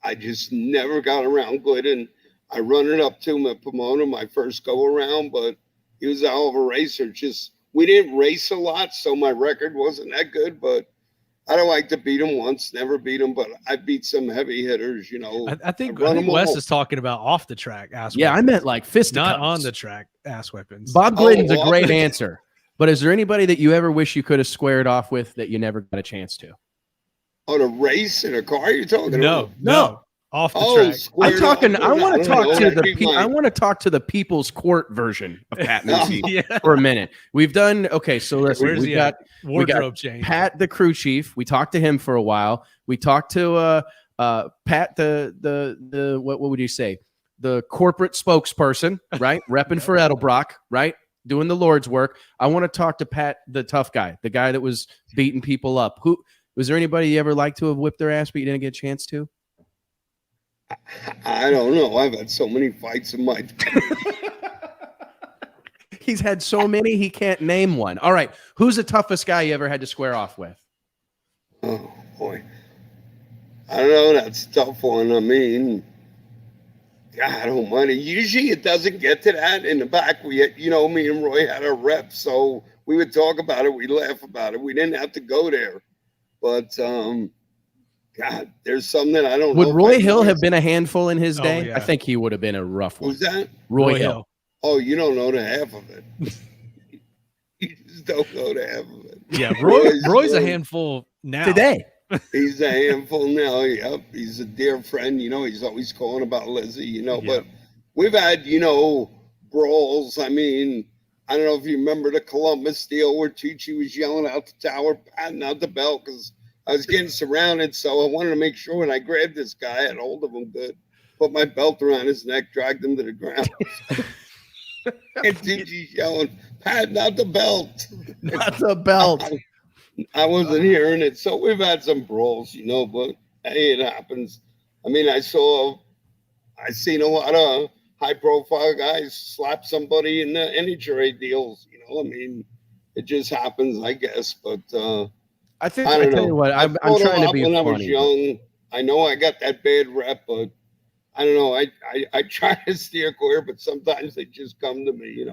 I just never got around good, and I run it up to him at Pomona my first go around, but he was a hell of a racer. Just we didn't race a lot, so my record wasn't that good, but I don't like to beat him once, never beat him, but I beat some heavy hitters, you know. I think Wes is talking about off the track ass weapons. I meant like fisticuffs. Not on the track ass weapons. Bob Glidden's a great answer, but is there anybody that you ever wish you could have squared off with that you never got a chance to? Oh, to race in a car you're talking about? No. Off the track. I'm talking. I want to talk to the. I want to talk to the People's Court version of Pat Musi for a minute. We've done okay. So listen, we got wardrobe change. Pat, the crew chief. We talked to him for a while. We talked to Pat, the what would you say? The corporate spokesperson, right? Repping for Edelbrock, right? Doing the Lord's work. I want to talk to Pat, the tough guy, the guy that was beating people up. Who was there? Anybody you ever liked to have whipped their ass, but you didn't get a chance to? I don't know. I've had so many fights in my He's had so many, he can't name one. All right. Who's the toughest guy you ever had to square off with? Oh, boy. I don't know. That's a tough one. I mean, God almighty. Usually it doesn't get to that. In the back, me and Roy had a rep, so we would talk about it. We'd laugh about it. We didn't have to go there. But, God, there's something that I don't know. Would Roy Hill have been a handful in his day? Yeah. I think he would have been a rough one. Who's that? Roy Hill. Oh, you don't know the half of it. You just don't know the half of it. Yeah, Roy's a handful now. Today. He's a handful now. Yep. He's a dear friend. He's always calling about Lizzy, but we've had, brawls. I mean, I don't know if you remember the Columbus deal where Tucci was yelling out the tower, patting out the belt because I was getting surrounded. So I wanted to make sure when I grabbed this guy, I had hold of him good, put my belt around his neck, dragged him to the ground. And Tucci's yelling, patting out the belt. Not the belt. I wasn't hearing it. So we've had some brawls, but hey, it happens. I mean, I've seen a lot of high profile guys slap somebody in the NHRA deals, I mean, it just happens, I guess. But I tell you what, I'm trying to be when funny. I was young. I know I got that bad rep, but I don't know. I try to steer clear, but sometimes they just come to me,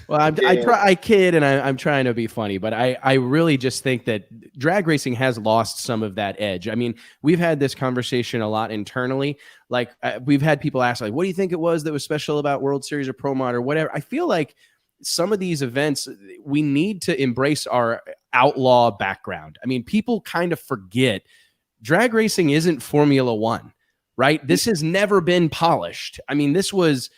Well, I kid and I'm trying to be funny, but I really just think that drag racing has lost some of that edge. I mean, we've had this conversation a lot internally. Like we've had people ask, like, what do you think it was that was special about World Series or Pro Mod or whatever? I feel like some of these events, we need to embrace our outlaw background. I mean, people kind of forget drag racing isn't Formula One. Right? This has never been polished. I mean, this was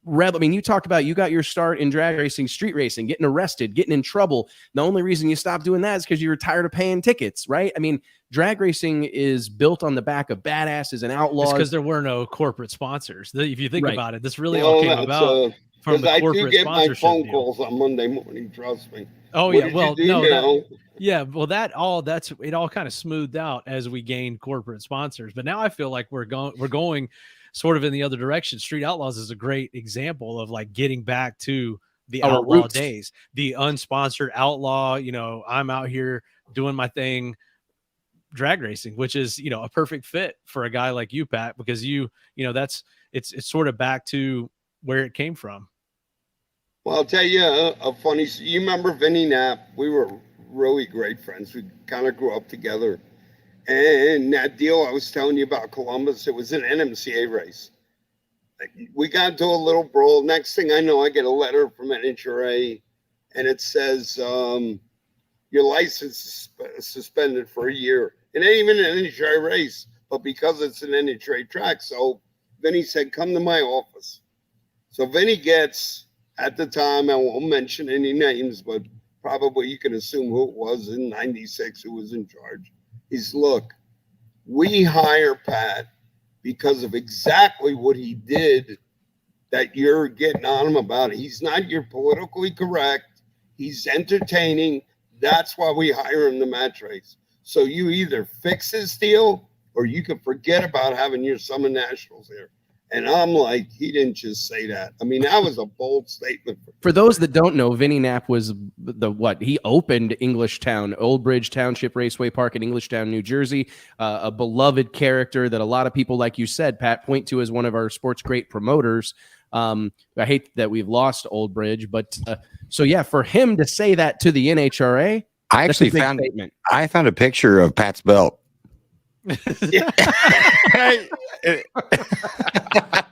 I mean, you talk about you got your start in drag racing, street racing, getting arrested, getting in trouble. The only reason you stopped doing that is because you were tired of paying tickets, right? I mean, drag racing is built on the back of badasses and outlaws. Because there were no corporate sponsors. If you think about it, this really all came about from the corporate sponsorship. I do get my phone calls on Monday morning, trust me. Oh, yeah. Well, no. Yeah, well, it all kind of smoothed out as we gained corporate sponsors. But now I feel like we're going sort of in the other direction. Street Outlaws is a great example of like getting back to the outlaw days, the unsponsored outlaw. I'm out here doing my thing, drag racing, which is a perfect fit for a guy like you, Pat, because it's sort of back to where it came from. Well, I'll tell you a funny. You remember Vinny Knapp? We were really great friends. We kind of grew up together. And that deal I was telling you about Columbus, it was an NMCA race. We got into a little brawl. Next thing I know, I get a letter from NHRA, and it says your license is suspended for a year. It ain't even an NHRA race, but because it's an NHRA track. So Vinny said, come to my office. So Vinny gets, at the time, I won't mention any names, but probably you can assume who it was in 96 who was in charge. He's, look, we hire Pat because of exactly what he did that you're getting on him about. He's not your politically correct. He's entertaining. That's why we hire him to match race. So you either fix his deal or you can forget about having your Summer Nationals here. And I'm like, he didn't just say that. I mean, that was a bold statement. For those that don't know, Vinny Knapp was he opened Englishtown, Old Bridge Township Raceway Park in Englishtown, New Jersey, a beloved character that a lot of people, like you said, Pat, point to as one of our sports great promoters. I hate that we've lost Old Bridge, but so yeah, for him to say that to the NHRA, I actually found a picture of Pat's belt.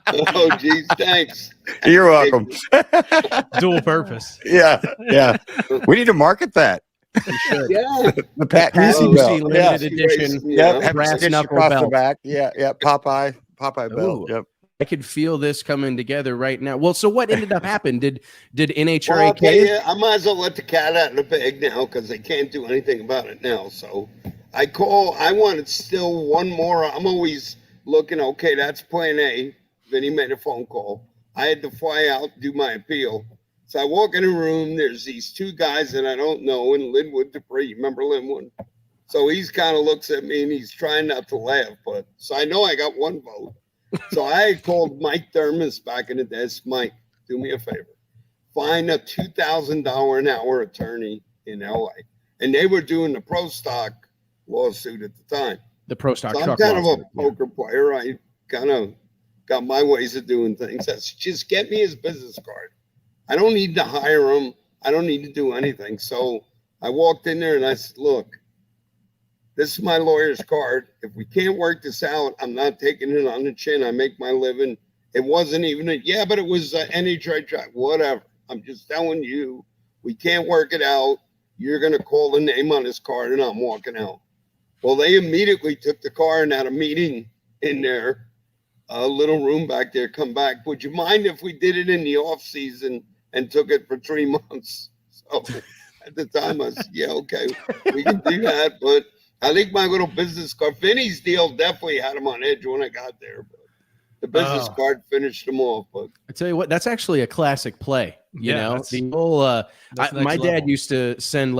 Oh, geez, thanks. You're welcome. Dual purpose. Yeah. We need to market that. We should. Yeah. The Pat Musi limited edition. Yep. Brass knuckle across belt. the back. Yeah. Popeye belt. Yep. I could feel this coming together right now. Well, so what ended up happening? Did NHRA? Well, I'll tell you, I might as well let the cat out of the bag now because they can't do anything about it now. So I wanted still one more. I'm always looking, okay, that's plan A. Then he made a phone call. I had to fly out, do my appeal. So I walk in a room. There's these two guys that I don't know, and Linwood Dupree. You remember Linwood? So he's kind of looks at me and he's trying not to laugh. But so I know I got one vote. So I called Mike Thermos back in the day. Mike, do me a favor. Find a $2,000 an hour attorney in LA. And they were doing the Pro Stock lawsuit at the time. The Pro Stock. So I'm kind of a poker player. I kind of got my ways of doing things. That's just get me his business card. I don't need to hire him. I don't need to do anything. So I walked in there and I said, look, this is my lawyer's card. If we can't work this out, I'm not taking it on the chin. I make my living. It wasn't even but it was an NHRA track, whatever. I'm just telling you, We can't work it out. You're going to call the name on his card and I'm walking out. Well, they immediately took the car and had a meeting in there, a little room back there, come back. Would you mind if we did it in the off season and took it for 3 months? So at the time I said, yeah, okay, we can do that. But I think my little business card, Vinny's deal definitely had him on edge when I got there. But the business card finished him off. But I tell you what, that's actually a classic play. You know, the whole, my dad used to send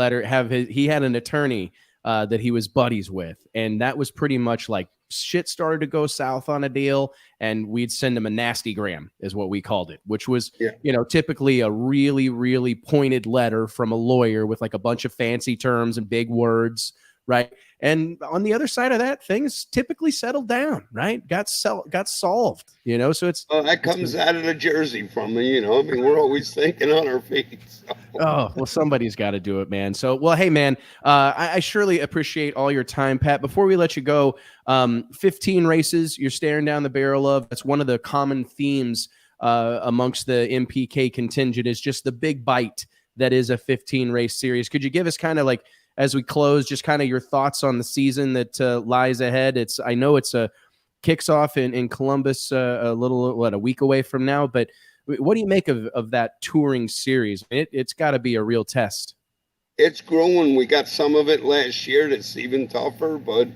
he had an attorney that he was buddies with. And that was pretty much like shit started to go south on a deal. And we'd send him a nasty gram is what we called it, which was, you know, typically a really, really pointed letter from a lawyer with like a bunch of fancy terms and big words. Right. And on the other side of that, things typically settled down, right? Got solved, you know, so it's. Oh, that comes out of the Jersey from me, you know, I mean, we're always thinking on our feet. So. Oh, well, somebody's got to do it, man. So, well, hey, man, I surely appreciate all your time, Pat. Before we let you go, 15 races you're staring down the barrel of. That's one of the common themes amongst the NPK contingent is just the big bite that is a 15 race series. Could you give us kind of like, as we close, just kind of your thoughts on the season that lies ahead? I know it's kicks off in Columbus a week away from now, but what do you make of that touring series? It's got to be a real test. It's growing. We got some of it last year that's even tougher, but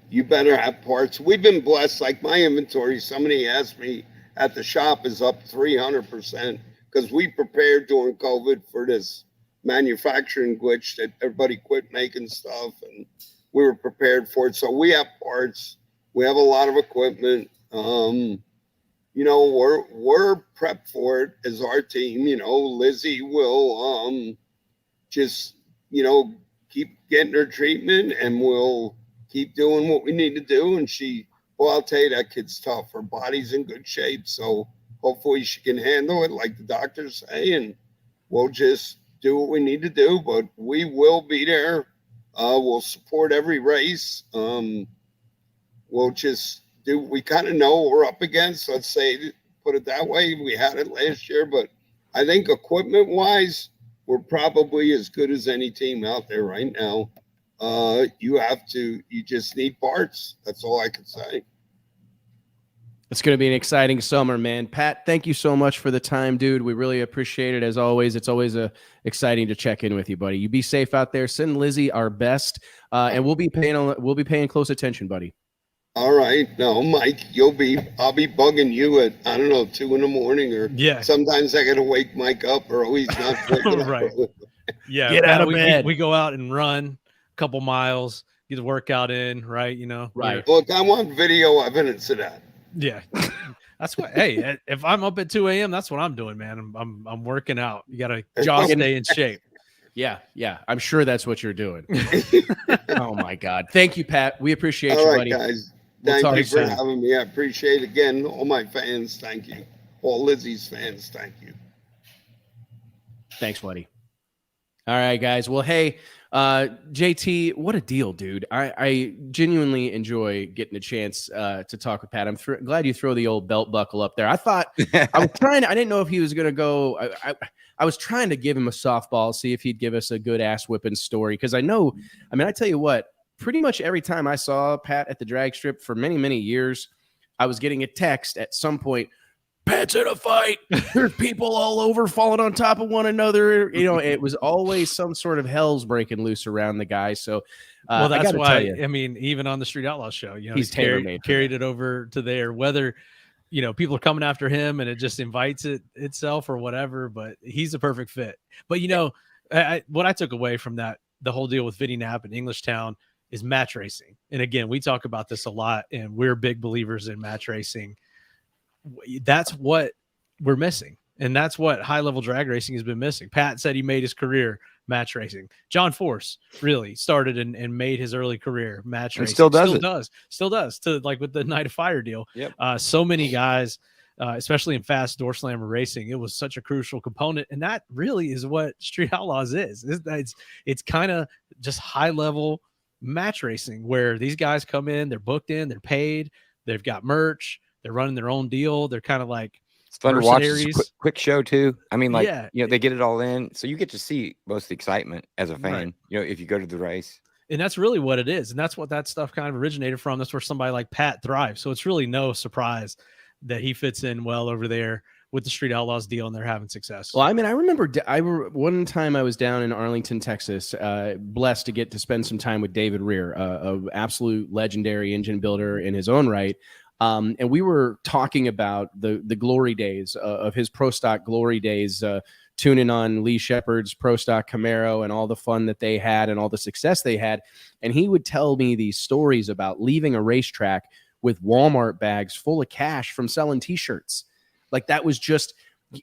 you better have parts. We've been blessed. Like my inventory, somebody asked me at the shop is up 300% because we prepared during COVID for this manufacturing glitch that everybody quit making stuff and we were prepared for it. So we have parts, we have a lot of equipment. You know, we're prepped for it as our team. You know, Lizzy will just, you know, keep getting her treatment and we'll keep doing what we need to do. And I'll tell you, that kid's tough. Her body's in good shape. So hopefully she can handle it like the doctors say, and we'll just do what we need to do, but we will be there. We'll support every race. We'll just we kind of know what we're up against. Let's say, put it that way. We had it last year, but I think equipment wise, we're probably as good as any team out there right now. You just need parts. That's all I can say. It's going to be an exciting summer, man. Pat, thank you so much for the time, dude. We really appreciate it as always. It's always exciting to check in with you, buddy. You be safe out there. Send Lizzy our best, and we'll be paying close attention, buddy. All right. No, Mike, I'll be bugging you at, I don't know, 2 a.m. or sometimes I got to wake Mike up or he's not waking up. Right. Yeah. Get out of bed. We go out and run a couple miles, get the workout in, right? You know, right. Look, I want video evidence of that. Yeah. That's what, hey, if I'm up at 2 a.m., that's what I'm doing, man. I'm working out. You got to stay in shape. Yeah. I'm sure that's what you're doing. Oh my God. Thank you, Pat. We appreciate you, buddy. Guys. Thank you for having me. I appreciate it. Again, all my fans, thank you. All Lizzy's fans, thank you. Thanks, buddy. All right, guys. Well, hey, JT, what a deal, dude. I genuinely enjoy getting a chance to talk with Pat. I'm glad you throw the old belt buckle up there. I thought I didn't know if he was going to go. I was trying to give him a softball, see if he'd give us a good ass whipping story. Because I tell you what, pretty much every time I saw Pat at the drag strip for many, many years, I was getting a text at some point, Pat's in a fight. There's people all over falling on top of one another. You know, it was always some sort of hell's breaking loose around the guy. So, well, that's why, I mean, even on the Street Outlaw show, you know, he's carried it over to there, whether, you know, people are coming after him and it just invites itself or whatever, but he's a perfect fit. But, you know, what I took away from that, the whole deal with Vinny Knapp and Englishtown is match racing. And again, we talk about this a lot and we're big believers in match racing. That's what we're missing. And that's what high level drag racing has been missing. Pat said he made his career match racing. John Force really started and made his early career match racing. Still does to like with the Night of Fire deal. Yep. So many guys, especially in fast door slammer racing, it was such a crucial component. And that really is what Street Outlaws is. It's kind of just high level match racing where these guys come in, they're booked in, they're paid, they've got merch, they're running their own deal. They're kind of like It's fun to watch. It's a quick show too. I mean, like, they get it all in, so you get to see most of the excitement as a fan. Right. If you go to the race, and that's really what it is, and that's what that stuff kind of originated from. That's where somebody like Pat thrives. So it's really no surprise that he fits in well over there with the Street Outlaws deal, and they're having success. Well, I mean, I remember one time I was down in Arlington, Texas, blessed to get to spend some time with David Rear, an absolute legendary engine builder in his own right. And we were talking about the glory days of his Pro Stock glory days, tuning on Lee Shepard's Pro Stock Camaro and all the fun that they had and all the success they had. And he would tell me these stories about leaving a racetrack with Walmart bags full of cash from selling T-shirts. Like that was just,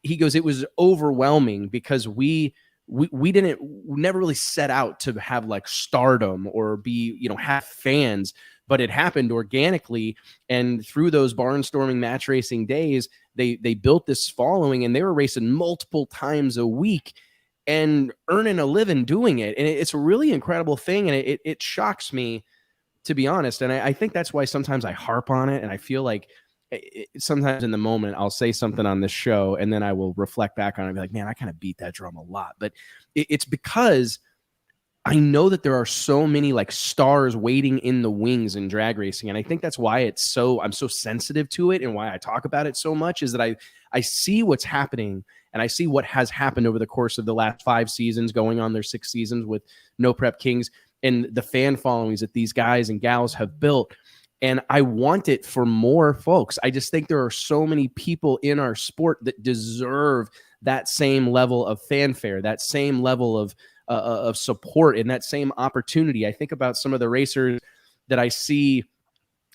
he goes, it was overwhelming because we never really set out to have like stardom or be, have fans, but it happened organically. And through those barnstorming match racing days, they built this following, and they were racing multiple times a week and earning a living doing it. And it's a really incredible thing. And it shocks me, to be honest. And I think that's why sometimes I harp on it. And I feel like sometimes in the moment I'll say something on this show and then I will reflect back on it and be like, man, I kind of beat that drum a lot. But it's because I know that there are so many like stars waiting in the wings in drag racing. And I think that's why I'm so sensitive to it, and why I talk about it so much is that I see what's happening, and I see what has happened over the course of the last 5 seasons, going on their 6 seasons with No Prep Kings, and the fan followings that these guys and gals have built. And I want it for more folks. I just think there are so many people in our sport that deserve that same level of fanfare, that same level of support, and that same opportunity. I think about some of the racers that I see,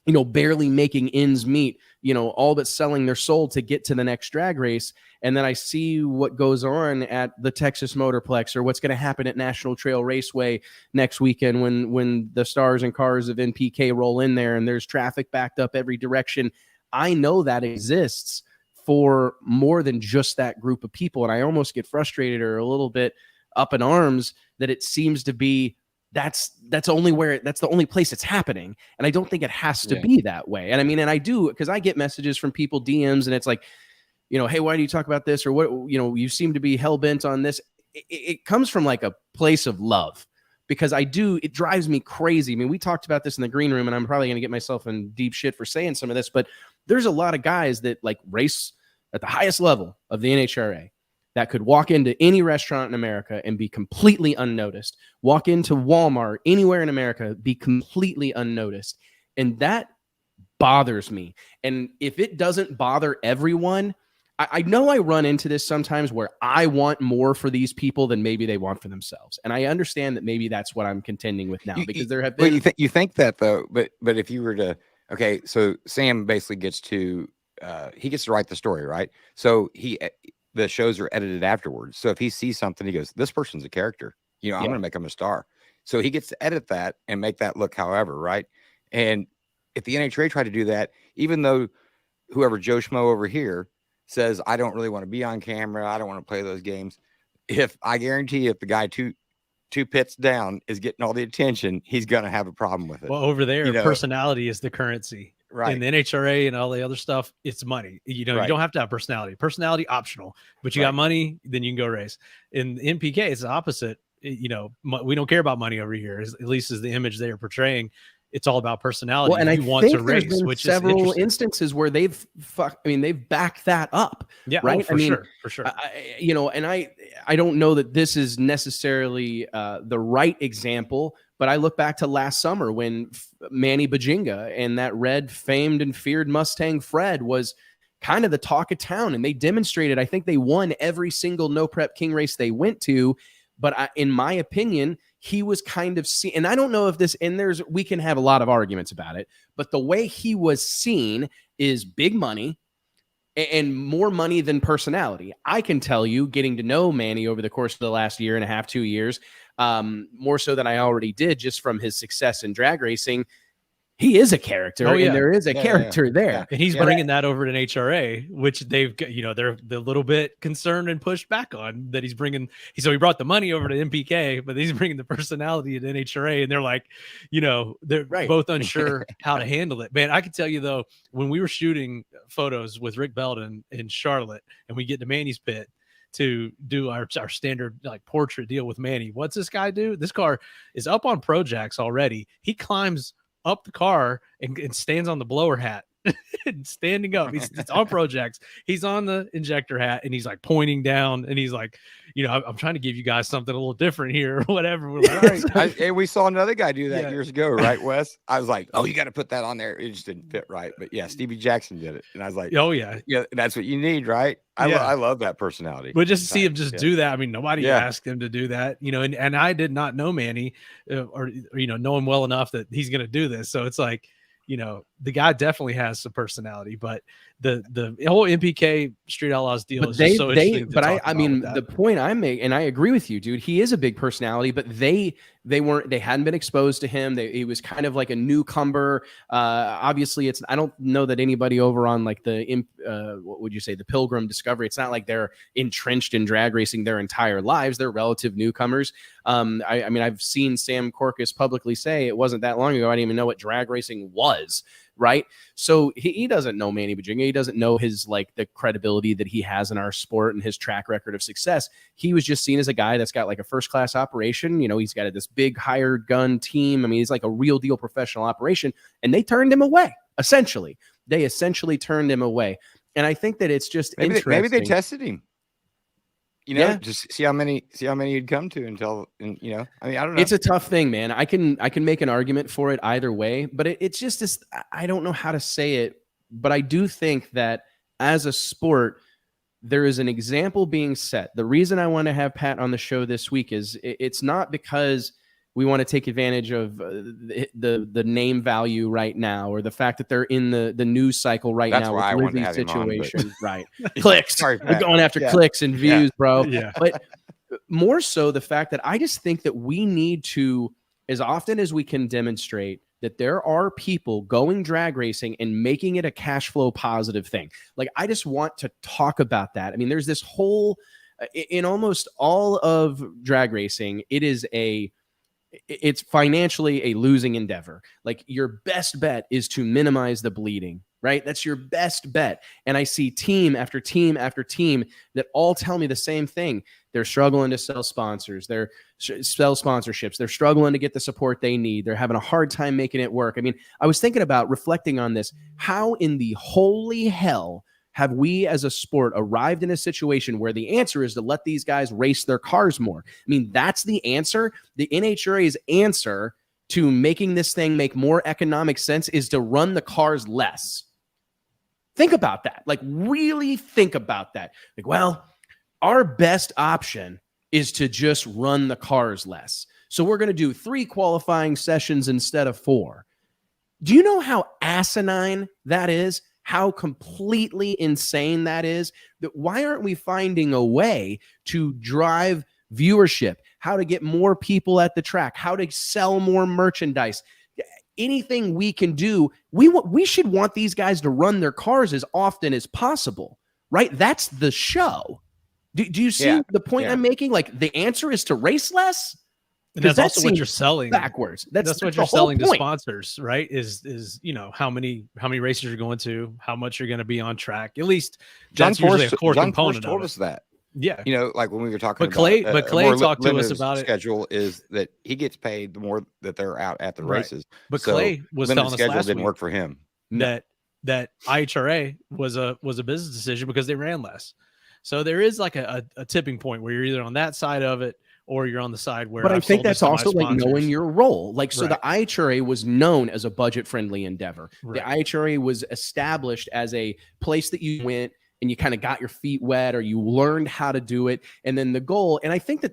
barely making ends meet, all but selling their soul to get to the next drag race. And then I see what goes on at the Texas Motorplex, or what's going to happen at National Trail Raceway next weekend when the stars and cars of NPK roll in there and there's traffic backed up every direction. I know that exists for more than just that group of people. And I almost get frustrated or a little bit up in arms that it seems to be that's the only place it's happening. And I don't think it has to be that way. And I mean, and I do, because I get messages from people, DMs, and it's like, hey, why do you talk about this? Or what, you seem to be hell-bent on this. It comes from like a place of love, because it drives me crazy. I mean, we talked about this in the green room, and I'm probably going to get myself in deep shit for saying some of this, but there's a lot of guys that like race at the highest level of the NHRA that could walk into any restaurant in America and be completely unnoticed, walk into Walmart anywhere in America, be completely unnoticed. And that bothers me. And if it doesn't bother everyone, I know I run into this sometimes where I want more for these people than maybe they want for themselves. And I understand that maybe that's what I'm contending with now, because there have been... Well, you think that though, but if you were to, okay, so Sam basically gets to write the story, right? So the shows are edited afterwards. So if he sees something, he goes, this person's a character, I'm going to make him a star. So he gets to edit that and make that look however, right? And if the NHRA tried to do that, even though whoever Joe Schmo over here says, I don't really want to be on camera, I don't want to play those games, I guarantee if the guy two pits down is getting all the attention, he's going to have a problem with it. Well, over there, personality is the currency. Right. In the NHRA and all the other stuff, it's money. You don't have to have personality. Personality optional, but you got money, then you can go race. In NPK, it's the opposite. We don't care about money over here. At least is the image they are portraying. It's all about personality. Well, and I want to race, which several instances where they've backed that up. Yeah, right. For sure. And I don't know that this is necessarily the right example, but I look back to last summer when Manny Bajinga and that red famed and feared Mustang Fred was kind of the talk of town, and they demonstrated. I think they won every single No Prep King race they went to. But in my opinion, he was kind of seen, and I don't know if this, and we can have a lot of arguments about it, but the way he was seen is big money and more money than personality. I can tell you, getting to know Manny over the course of the last year and a half, 2 years, more so than I already did just from his success in drag racing, he is a character, and there is a character there. Yeah. And he's bringing that over to NHRA, which they've, they're a little bit concerned and pushed back on that he's bringing. So he brought the money over to NPK, but he's bringing the personality to NHRA, and they're like, they're both unsure how to handle it. Man, I can tell you though, when we were shooting photos with Rick Belden in Charlotte, and we get to Manny's pit to do our standard like portrait deal with Manny, what's this guy do? This car is up on Projects already. He climbs up the car and stands on the blower hat standing up. It's on Projects. He's on the injector hat, and he's like pointing down, and he's like, I'm trying to give you guys something a little different here or whatever. We're like, and we saw another guy do that years ago, right, Wes? I was like, oh, you got to put that on there. It just didn't fit right. But yeah, Stevie Jackson did it. And I was like, oh yeah, that's what you need, right? I love that personality. But just to see him do that. I mean, nobody asked him to do that, and I did not know Manny or know him well enough that he's going to do this. So it's like, the guy definitely has some personality, but the whole NPK Street Outlaws deal is just so interesting. But I mean, the point I make, and I agree with you, dude, he is a big personality, but they hadn't been exposed to him. He was kind of like a newcomer. Obviously I don't know that anybody over on like what would you say, the Pilgrim Discovery, it's not like they're entrenched in drag racing their entire lives. They're relative newcomers. I mean, I've seen Sam Corcus publicly say it wasn't that long ago I didn't even know what drag racing was. Right. So he doesn't know Manny Virginia. He doesn't know his like the credibility that he has in our sport and his track record of success. He was just seen as a guy that's got like a first class operation. He's got this big hired gun team. I mean, he's like a real deal professional operation, and they turned him away. They essentially turned him away. And I think that it's just interesting. Maybe they tested him. Just see how many you'd come to until, I mean, I don't know. It's a tough thing, man. I can make an argument for it either way, but it's just this, I don't know how to say it, but I do think that as a sport, there is an example being set. The reason I want to have Pat on the show this week is it's not because we want to take advantage of the name value right now, or the fact that they're in the news cycle right now with Lizzy's situation. Right. Clicks. Sorry, we're going after clicks and views, bro. Yeah. But more so the fact that I just think that we need to, as often as we can demonstrate that there are people going drag racing and making it a cash flow positive thing. Like, I just want to talk about that. I mean, there's this whole, in almost all of drag racing, it's financially a losing endeavor. Like, your best bet is to minimize the bleeding, right? That's your best bet. And I see team after team after team that all tell me the same thing. They're struggling to sell sponsors. They're sell sponsorships. They're struggling to get the support they need. They're having a hard time making it work. I mean, I was thinking about reflecting on this. How in the holy hell have we as a sport arrived in a situation where the answer is to let these guys race their cars more? I mean, that's the answer. The NHRA's answer to making this thing make more economic sense is to run the cars less. Think about that. Like, really think about that. Like, well, our best option is to just run the cars less. So we're going to do 3 qualifying sessions instead of 4. Do you know how asinine that is? How completely insane that is? That why aren't we finding a way to drive viewership, how to get more people at the track, how to sell more merchandise? Anything we can do, we should want these guys to run their cars as often as possible, right? That's the show. Do you see the point I'm making? Like, the answer is to race less. And that's also what you're selling backwards. That's what you're selling to sponsors, right? Is how many races you're going to, how much you're going to be on track. At least that's usually a core component. Told us that. Yeah, like when we were talking. But Clay talked to us about it. Schedule is that he gets paid the more that they're out at the races. But so Clay was telling us last didn't week work for him. That IHRA was a business decision because they ran less. So there is like a tipping point where you're either on that side of it, or you're on the side where. But I think that's also like knowing your role. Like, so the IHRA was known as a budget-friendly endeavor. The IHRA was established as a place that you went and you kind of got your feet wet, or you learned how to do it. And then the goal, and I think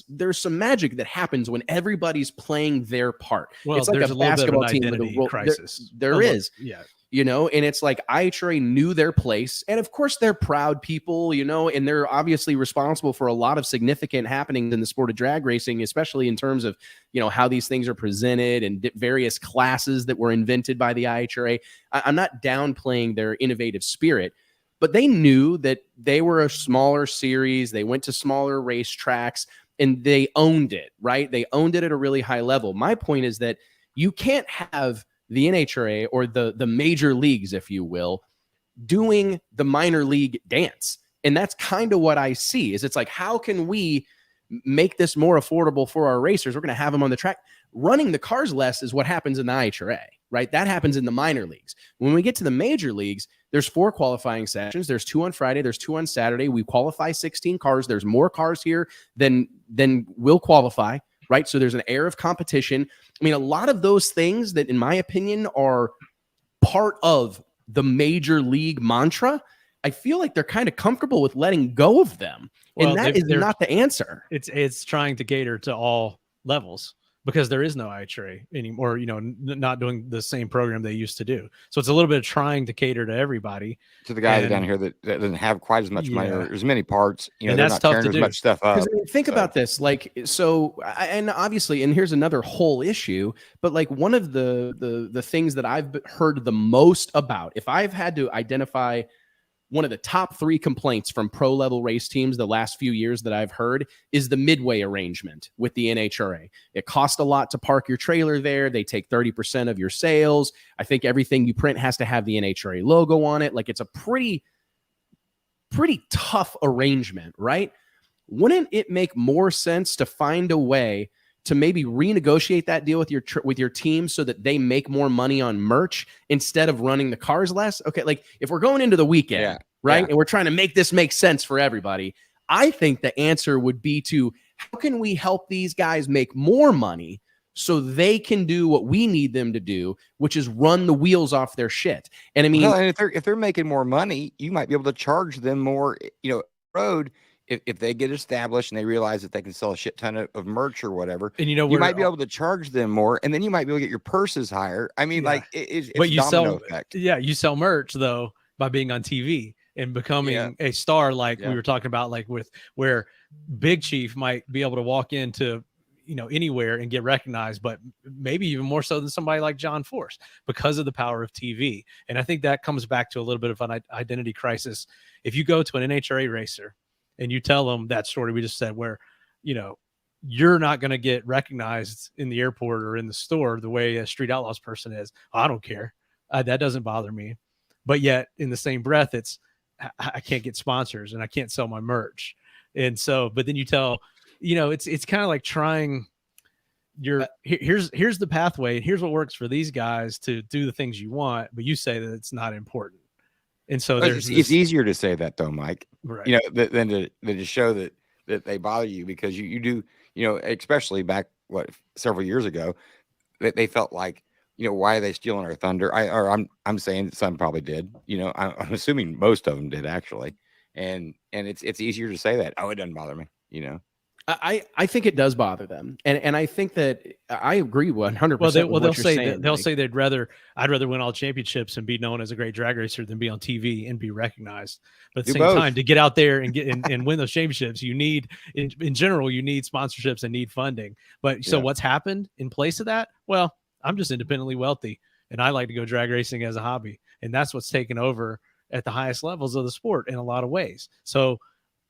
there's some magic that happens when everybody's playing their part. Well, it's like there's a little basketball bit of an team identity with a crisis. There is. Yeah. you know, and it's like IHRA knew their place. And of course they're proud people, you know, and they're obviously responsible for a lot of significant happenings in the sport of drag racing, especially in terms of, you know, how these things are presented and various classes that were invented by the IHRA. I'm not downplaying their innovative spirit, but they knew that they were a smaller series. They went to smaller racetracks and they owned it, right? They owned it at a really high level. My point is that you can't have the NHRA or the major leagues, if you will, doing the minor league dance. And that's kind of what I see is it's like, how can we make this more affordable for our racers? We're going to have them on the track. Running the cars less is what happens in the IHRA, right? That happens in the minor leagues. When we get to the major leagues, there's 4 qualifying sessions. There's 2 on Friday. There's 2 on Saturday. We qualify 16 cars. There's more cars here than will qualify, right? So there's an air of competition. I mean, a lot of those things that, in my opinion, are part of the major league mantra, I feel like they're kind of comfortable with letting go of them. And well, that is not the answer. It's trying to cater to all levels because there is no IHRA anymore, you know, not doing the same program they used to do. So it's a little bit of trying to cater to everybody. To the guys down here that doesn't have quite as much money or as many parts, you know, and they're that's not tough tearing to as much stuff up. I mean, think about this, like, so, and obviously, and here's another whole issue, but like one of the things that I've heard the most about, if I've had to identify one of the top 3 complaints from pro level race teams the last few years that I've heard is the midway arrangement with the NHRA. It costs a lot to park your trailer there. They take 30% of your sales. I think everything you print has to have the NHRA logo on it. Like, it's a pretty tough arrangement, right? Wouldn't it make more sense to find a way to maybe renegotiate that deal with your team so that they make more money on merch instead of running the cars less? Okay, like if we're going into the weekend, right, and we're trying to make this make sense for everybody, I think the answer would be to, how can we help these guys make more money so they can do what we need them to do, which is run the wheels off their shit? And I mean, well, and if they're making more money, you might be able to charge them more, you know, road. If they get established and they realize that they can sell a shit ton of merch or whatever, and you know, you might be able to charge them more, and then you might be able to get your purses higher. I mean, like it's but you domino sell, effect. you sell merch though by being on TV and becoming a star, like we were talking about, like with where Big Chief might be able to walk into, you know, anywhere and get recognized, but maybe even more so than somebody like John Force because of the power of TV. And I think that comes back to a little bit of an identity crisis. If you go to an NHRA racer and you tell them that story we just said, where, you know, you're not going to get recognized in the airport or in the store the way a Street Outlaws person is. I don't care. That doesn't bother me. But yet in the same breath, it's, I can't get sponsors and I can't sell my merch. And so, but then you tell, you know, it's kind of like trying here's the pathway. And here's what works for these guys to do the things you want, but you say that it's not important. And so it's easier to say that though, Mike, right, you know, than to show that they bother you, because you do, you know, especially back several years ago, that they felt like, you know, why are they stealing our thunder? I'm saying some probably did, you know, I'm assuming most of them did actually. And it's easier to say that, oh, it doesn't bother me, you know. I think it does bother them, and I think that I agree 100%. Well, they'll say I'd rather win all championships and be known as a great drag racer than be on TV and be recognized. But at the same time, to get out there and get and win those championships, you need in general you need sponsorships and need funding. But so what's happened in place of that? Well, I'm just independently wealthy, and I like to go drag racing as a hobby, and that's what's taken over at the highest levels of the sport in a lot of ways. So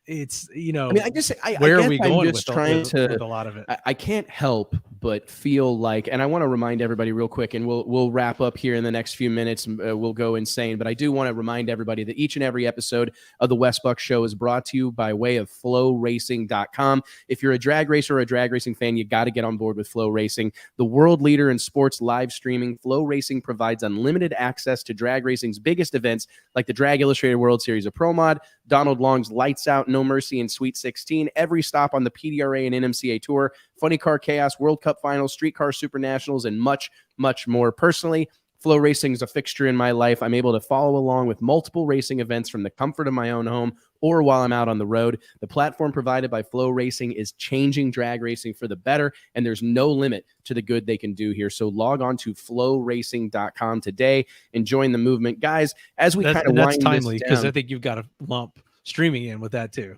it's, you know, I mean, I guess where are we going with a lot of it? I can't help but feel like, and I want to remind everybody real quick, and we'll wrap up here in the next few minutes. We'll go insane, but I do want to remind everybody that each and every episode of the Wes Buck Show is brought to you by way of FlowRacing.com. If you're a drag racer or a drag racing fan, you got to get on board with Flow Racing, the world leader in sports live streaming. Flow Racing provides unlimited access to drag racing's biggest events, like the Drag Illustrated World Series of Pro Mod, Donald Long's Lights Out, No Mercy, and Sweet 16, every stop on the PDRA and NMCA Tour, Funny Car Chaos, World Cup Finals, Streetcar Super Nationals, and much, much more. Personally, Flow Racing is a fixture in my life. I'm able to follow along with multiple racing events from the comfort of my own home or while I'm out on the road. The platform provided by Flow Racing is changing drag racing for the better, and there's no limit to the good they can do here. So log on to flowracing.com today and join the movement. Guys, as we kind of wind that's timely, this because down, I think you've got a lump streaming in with that too.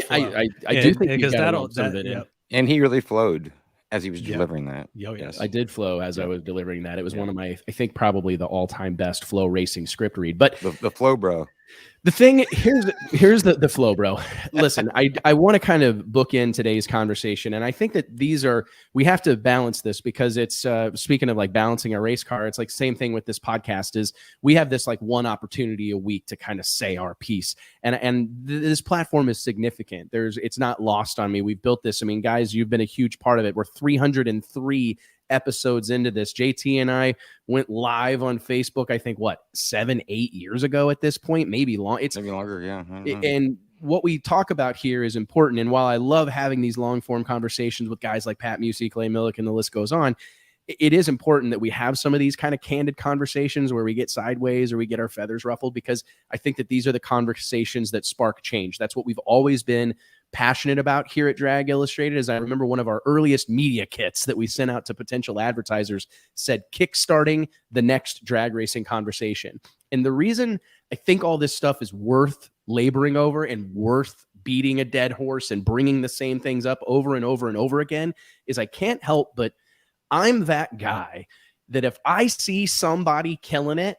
I do think because that'll some of it in. And he really flowed as he was delivering that. Oh, yes. I did flow as I was delivering that. It was one of my, I think, probably the all-time best Flow Racing script read. But the flow, bro. The thing here's the flow, bro. Listen, I want to kind of bookend today's conversation, and I think that we have to balance this, because it's speaking of like balancing a race car, it's like same thing with this podcast. Is we have this like one opportunity a week to kind of say our piece, and this platform is significant. It's not lost on me. We've built this. I mean, guys, you've been a huge part of it. We're 303 episodes into this. JT and I went live on Facebook, I think 7-8 years ago at this point, maybe longer. Yeah. And what we talk about here is important. And while I love having these long form conversations with guys like Pat Musi, Clay Millican, the list goes on, it is important that we have some of these kind of candid conversations where we get sideways or we get our feathers ruffled, because I think that these are the conversations that spark change. That's what we've always been passionate about here at Drag Illustrated. As I remember, one of our earliest media kits that we sent out to potential advertisers said kickstarting the next drag racing conversation. And the reason I think all this stuff is worth laboring over and worth beating a dead horse and bringing the same things up over and over and over again is I can't help but I'm that guy that if I see somebody killing it,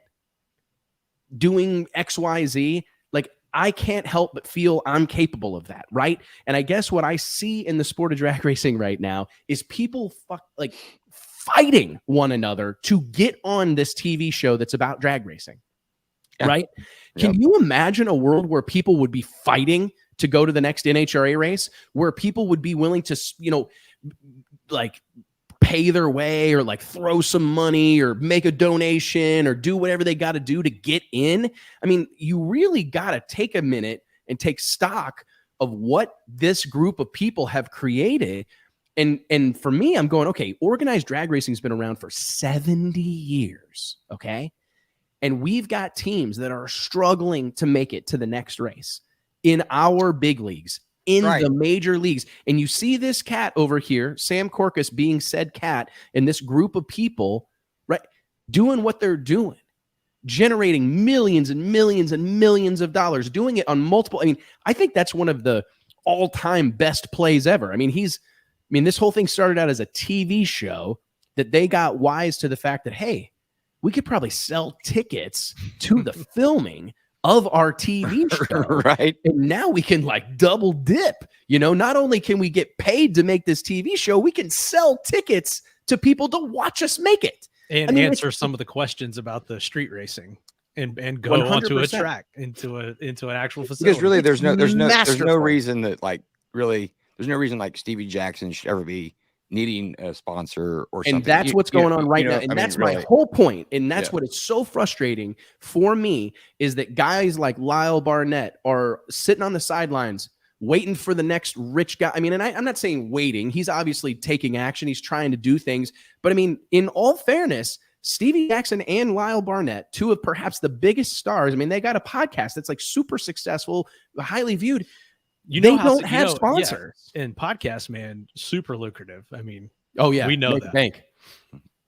doing XYZ, like I can't help but feel I'm capable of that, right? And I guess what I see in the sport of drag racing right now is people fighting one another to get on this TV show that's about drag racing, right? Can you imagine a world where people would be fighting to go to the next NHRA race, where people would be willing to, pay their way or like throw some money or make a donation or do whatever they got to do to get in? I mean, you really got to take a minute and take stock of what this group of people have created. And for me, I'm going, okay, organized drag racing has been around for 70 years. Okay. And we've got teams that are struggling to make it to the next race in our big leagues, in the major leagues. And you see this cat over here, Sam Corcus, being said cat, and this group of people, right, doing what they're doing, generating millions and millions and millions of dollars, doing it on multiple. I mean, I think that's one of the all-time best plays ever. I mean, this whole thing started out as a TV show that they got wise to the fact that, hey, we could probably sell tickets to the filming of our TV show. Right. And now we can like double dip. Not only can we get paid to make this TV show, we can sell tickets to people to watch us make it. And answer some of the questions about the street racing and go 100%. Onto a track, into an actual facility. Because really there's no reason that there's no reason like Stevie Jackson should ever be needing a sponsor or something. And that's what's going on right now. And that's my whole point. And that's what is so frustrating for me, is that guys like Lyle Barnett are sitting on the sidelines waiting for the next rich guy. I mean, and I'm not saying waiting. He's obviously taking action. He's trying to do things. But I mean, in all fairness, Stevie Jackson and Lyle Barnett, two of perhaps the biggest stars. I mean, they got a podcast that's like super successful, highly viewed. They don't have sponsors. Yeah. And podcast, man, super lucrative. I mean, we know that. Bank,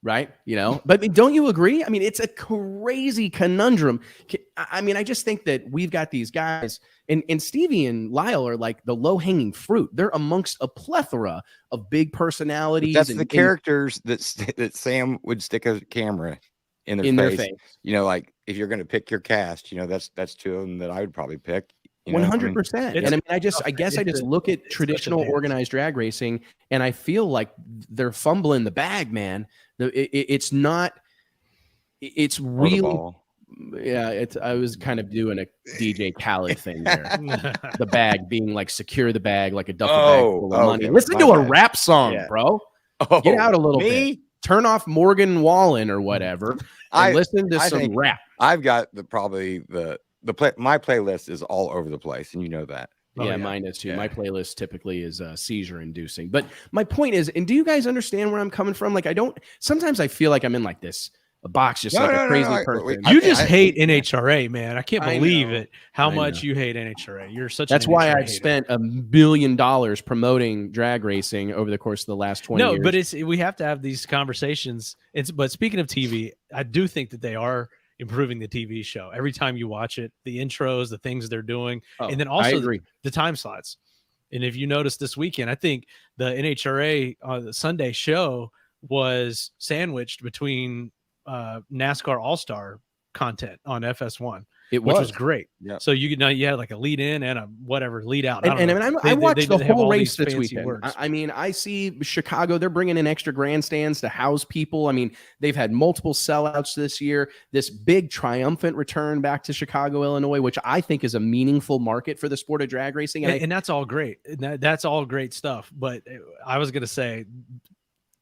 right? But don't you agree? I mean, it's a crazy conundrum. I mean, I just think that we've got these guys, and Stevie and Lyle are like the low-hanging fruit. They're amongst a plethora of big personalities. But that's the characters that Sam would stick a camera in their face. Like if you're going to pick your cast, that's two of them that I would probably pick. 100%. And I mean, I guess I just look at traditional organized drag racing and I feel like they're fumbling the bag, man. It's really, I was kind of doing a DJ Khaled thing there. The bag being like, secure the bag like a duffel bag full of money. Listen to a rap song, bro. Get out a little bit. Turn off Morgan Wallen or whatever and listen to some rap. I've got my playlist is all over the place, and you know that. Mine is too. My playlist typically is seizure inducing. But my point is, and do you guys understand where I'm coming from? Like, sometimes I feel like I'm in like this box just like a crazy person. You just hate NHRA, man. I can't believe it. How much you hate NHRA. You're such. That's why I've spent $1 billion promoting drag racing over the course of the last 20 years. No, but we have to have these conversations. But speaking of TV, I do think that they are improving the TV show. Every time you watch it, the intros, the things they're doing, and then also the time slots. And if you notice this weekend, I think the NHRA the Sunday show was sandwiched between NASCAR All-Star content on FS1, which was great. Yeah. So you had like a lead in and a lead out. I watched the whole race this weekend. I mean, I see Chicago, they're bringing in extra grandstands to house people. I mean, they've had multiple sellouts this year, this big triumphant return back to Chicago, Illinois, which I think is a meaningful market for the sport of drag racing. And that's all great. That's all great stuff. But I was going to say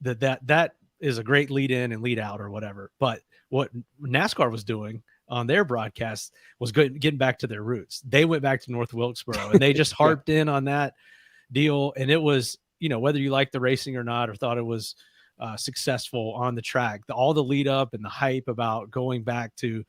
that is a great lead in and lead out or whatever. But what NASCAR was doing on their broadcast was getting back to their roots. They went back to North Wilkesboro and they just harped in on that deal. And it was, whether you liked the racing or not, or thought it was successful on the track, all the lead up and the hype about going back to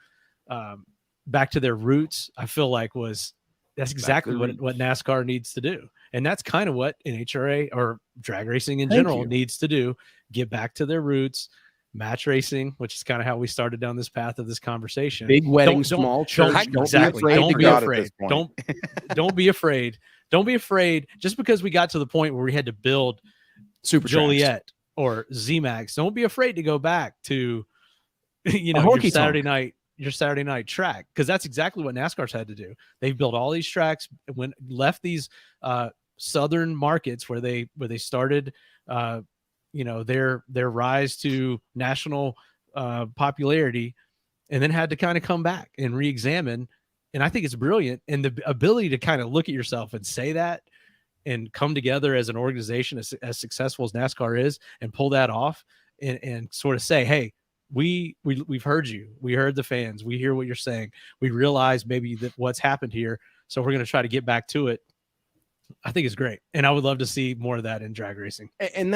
their roots, I feel like that's exactly what NASCAR needs to do. And that's kind of what NHRA or drag racing in general needs to do. Get back to their roots, match racing, which is kind of how we started down this path of this conversation. Big wedding, small church. Don't be afraid. Don't be afraid. Don't be afraid. Just because we got to the point where we had to build Super Joliet or Z-Max, don't be afraid to go back to your Saturday night track, because that's exactly what NASCAR's had to do. They've built all these tracks, left these southern markets where they started their rise to national popularity, and then had to kind of come back and re-examine. And I think it's brilliant. And the ability to kind of look at yourself and say that and come together as an organization as successful as NASCAR is and pull that off and sort of say, hey, we've heard you. We heard the fans. We hear what you're saying. We realize maybe that what's happened here. So we're going to try to get back to it. I think it's great. And I would love to see more of that in drag racing. And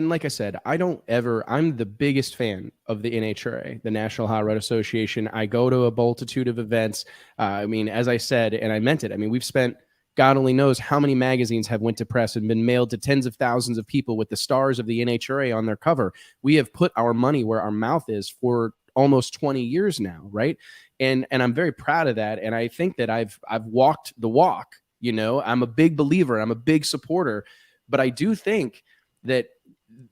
like I said, I'm the biggest fan of the NHRA, the National Hot Rod Association. I go to a multitude of events. I mean, as I said, and I meant it, I mean, we've spent, God only knows how many magazines have went to press and been mailed to tens of thousands of people with the stars of the NHRA on their cover. We have put our money where our mouth is for almost 20 years now. Right. And I'm very proud of that. And I think that I've walked the walk. I'm a big believer. I'm a big supporter, but I do think that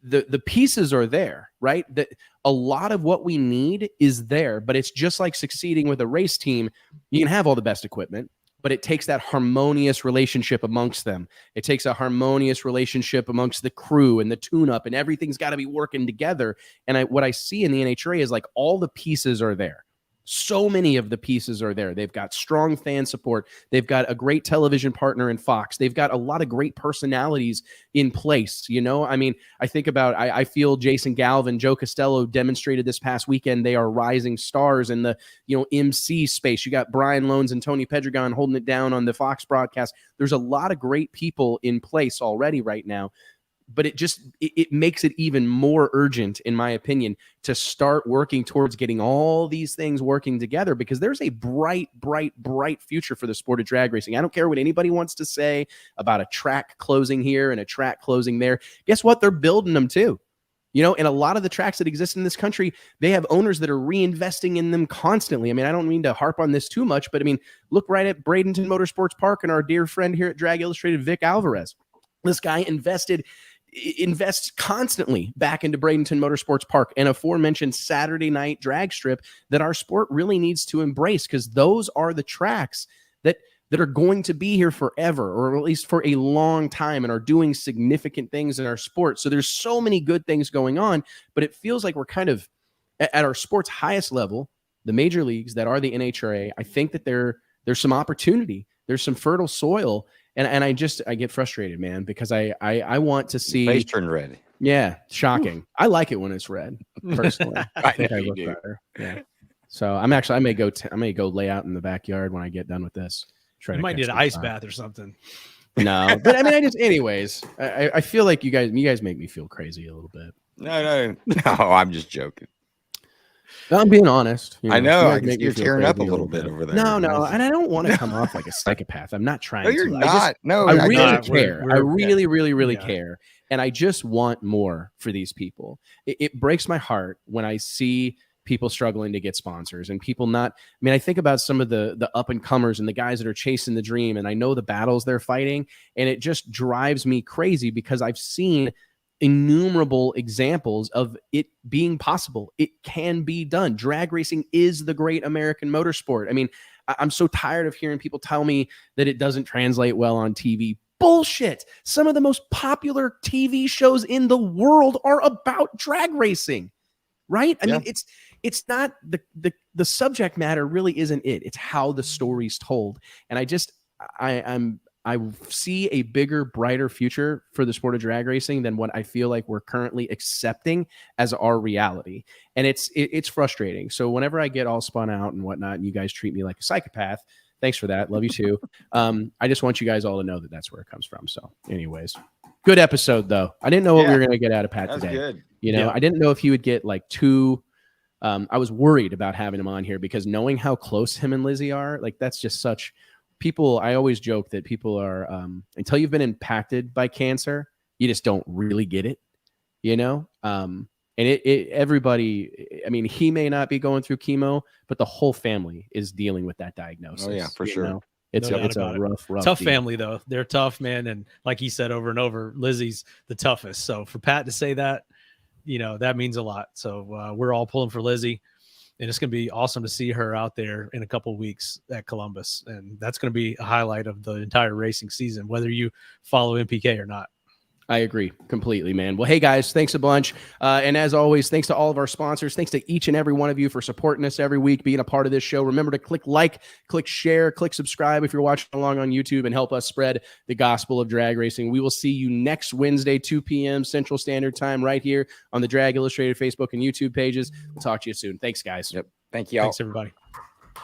the pieces are there, right? That a lot of what we need is there, but it's just like succeeding with a race team. You can have all the best equipment, but it takes that harmonious relationship amongst them. It takes a harmonious relationship amongst the crew and the tune-up, and everything's got to be working together. And what I see in the NHRA is like all the pieces are there. So many of the pieces are there. They've got strong fan support. They've got a great television partner in Fox. They've got a lot of great personalities in place. I mean, I think about, I feel Jason Galvin, Joe Costello demonstrated this past weekend. They are rising stars in the, MC space. You got Brian Loans and Tony Pedregon holding it down on the Fox broadcast. There's a lot of great people in place already right now. But it makes it even more urgent, in my opinion, to start working towards getting all these things working together, because there's a bright future for the sport of drag racing. I don't care what anybody wants to say about a track closing here and a track closing there. Guess what? They're building them too. And a lot of the tracks that exist in this country, they have owners that are reinvesting in them constantly. I mean, I don't mean to harp on this too much, but I mean, look right at Bradenton Motorsports Park and our dear friend here at Drag Illustrated, Vic Alvarez. This guy invests constantly back into Bradenton Motorsports Park and aforementioned Saturday night drag strip that our sport really needs to embrace, because those are the tracks that are going to be here forever, or at least for a long time, and are doing significant things in our sport. So there's so many good things going on, but it feels like we're kind of at our sport's highest level, the major leagues that are the NHRA. I think that there's some opportunity. There's some fertile soil. And I get frustrated, man, because I want to see face turn red. Yeah, shocking. Ooh. I like it when it's red, personally. I think I look better. Yeah. So I may go lay out in the backyard when I get done with this. You might need an ice bath or something. No, but I mean, anyways, I feel like you guys make me feel crazy a little bit. No, I'm just joking. I'm being honest. I know. You're tearing up a little bit over there. No, and I don't want to come off like a psychopath. I'm not trying no, you're to. not. I really not. care. I really care. And I just want more for these people. It breaks my heart when I see people struggling to get sponsors and people not. I mean, I think about some of the up and comers and the guys that are chasing the dream, and I know the battles they're fighting, and it just drives me crazy because I've seen innumerable examples of it being possible. It can be done. Drag racing is the great American motorsport. I mean, I'm so tired of hearing people tell me that it doesn't translate well on TV. Bullshit. Some of the most popular TV shows in the world are about drag racing, right? I mean, it's not the subject matter really isn't it. It's how the story's told. And I see a bigger, brighter future for the sport of drag racing than what I feel like we're currently accepting as our reality. And it's frustrating. So whenever I get all spun out and whatnot, and you guys treat me like a psychopath, thanks for that. Love you too. I just want you guys all to know that that's where it comes from. So anyways, good episode though. I didn't know what we were going to get out of Pat today. Good. You know, I didn't know if he would get like too, I was worried about having him on here because knowing how close him and Lizzy are, like that's just such people. I always joke that people are, until you've been impacted by cancer, you just don't really get it, you know? And everybody, I mean, he may not be going through chemo, but the whole family is dealing with that diagnosis. Oh yeah, for sure. Know? It's a rough tough deal. family though. They're tough, man. And like he said over and over, Lizzy's the toughest. So for Pat to say that, you know, that means a lot. So we're all pulling for Lizzy, and it's going to be awesome to see her out there in a couple of weeks at Columbus. And that's going to be a highlight of the entire racing season, whether you follow NPK or not. I agree completely, man. Well, hey guys, thanks a bunch. And as always, thanks to all of our sponsors. Thanks to each and every one of you for supporting us every week, being a part of this show. Remember to click like, click share, click subscribe if you're watching along on YouTube, and help us spread the gospel of drag racing. We will see you next Wednesday, 2 p.m. Central Standard Time, right here on the Drag Illustrated Facebook and YouTube pages. We'll talk to you soon. Thanks, guys. Yep. Thank you all. Thanks, everybody.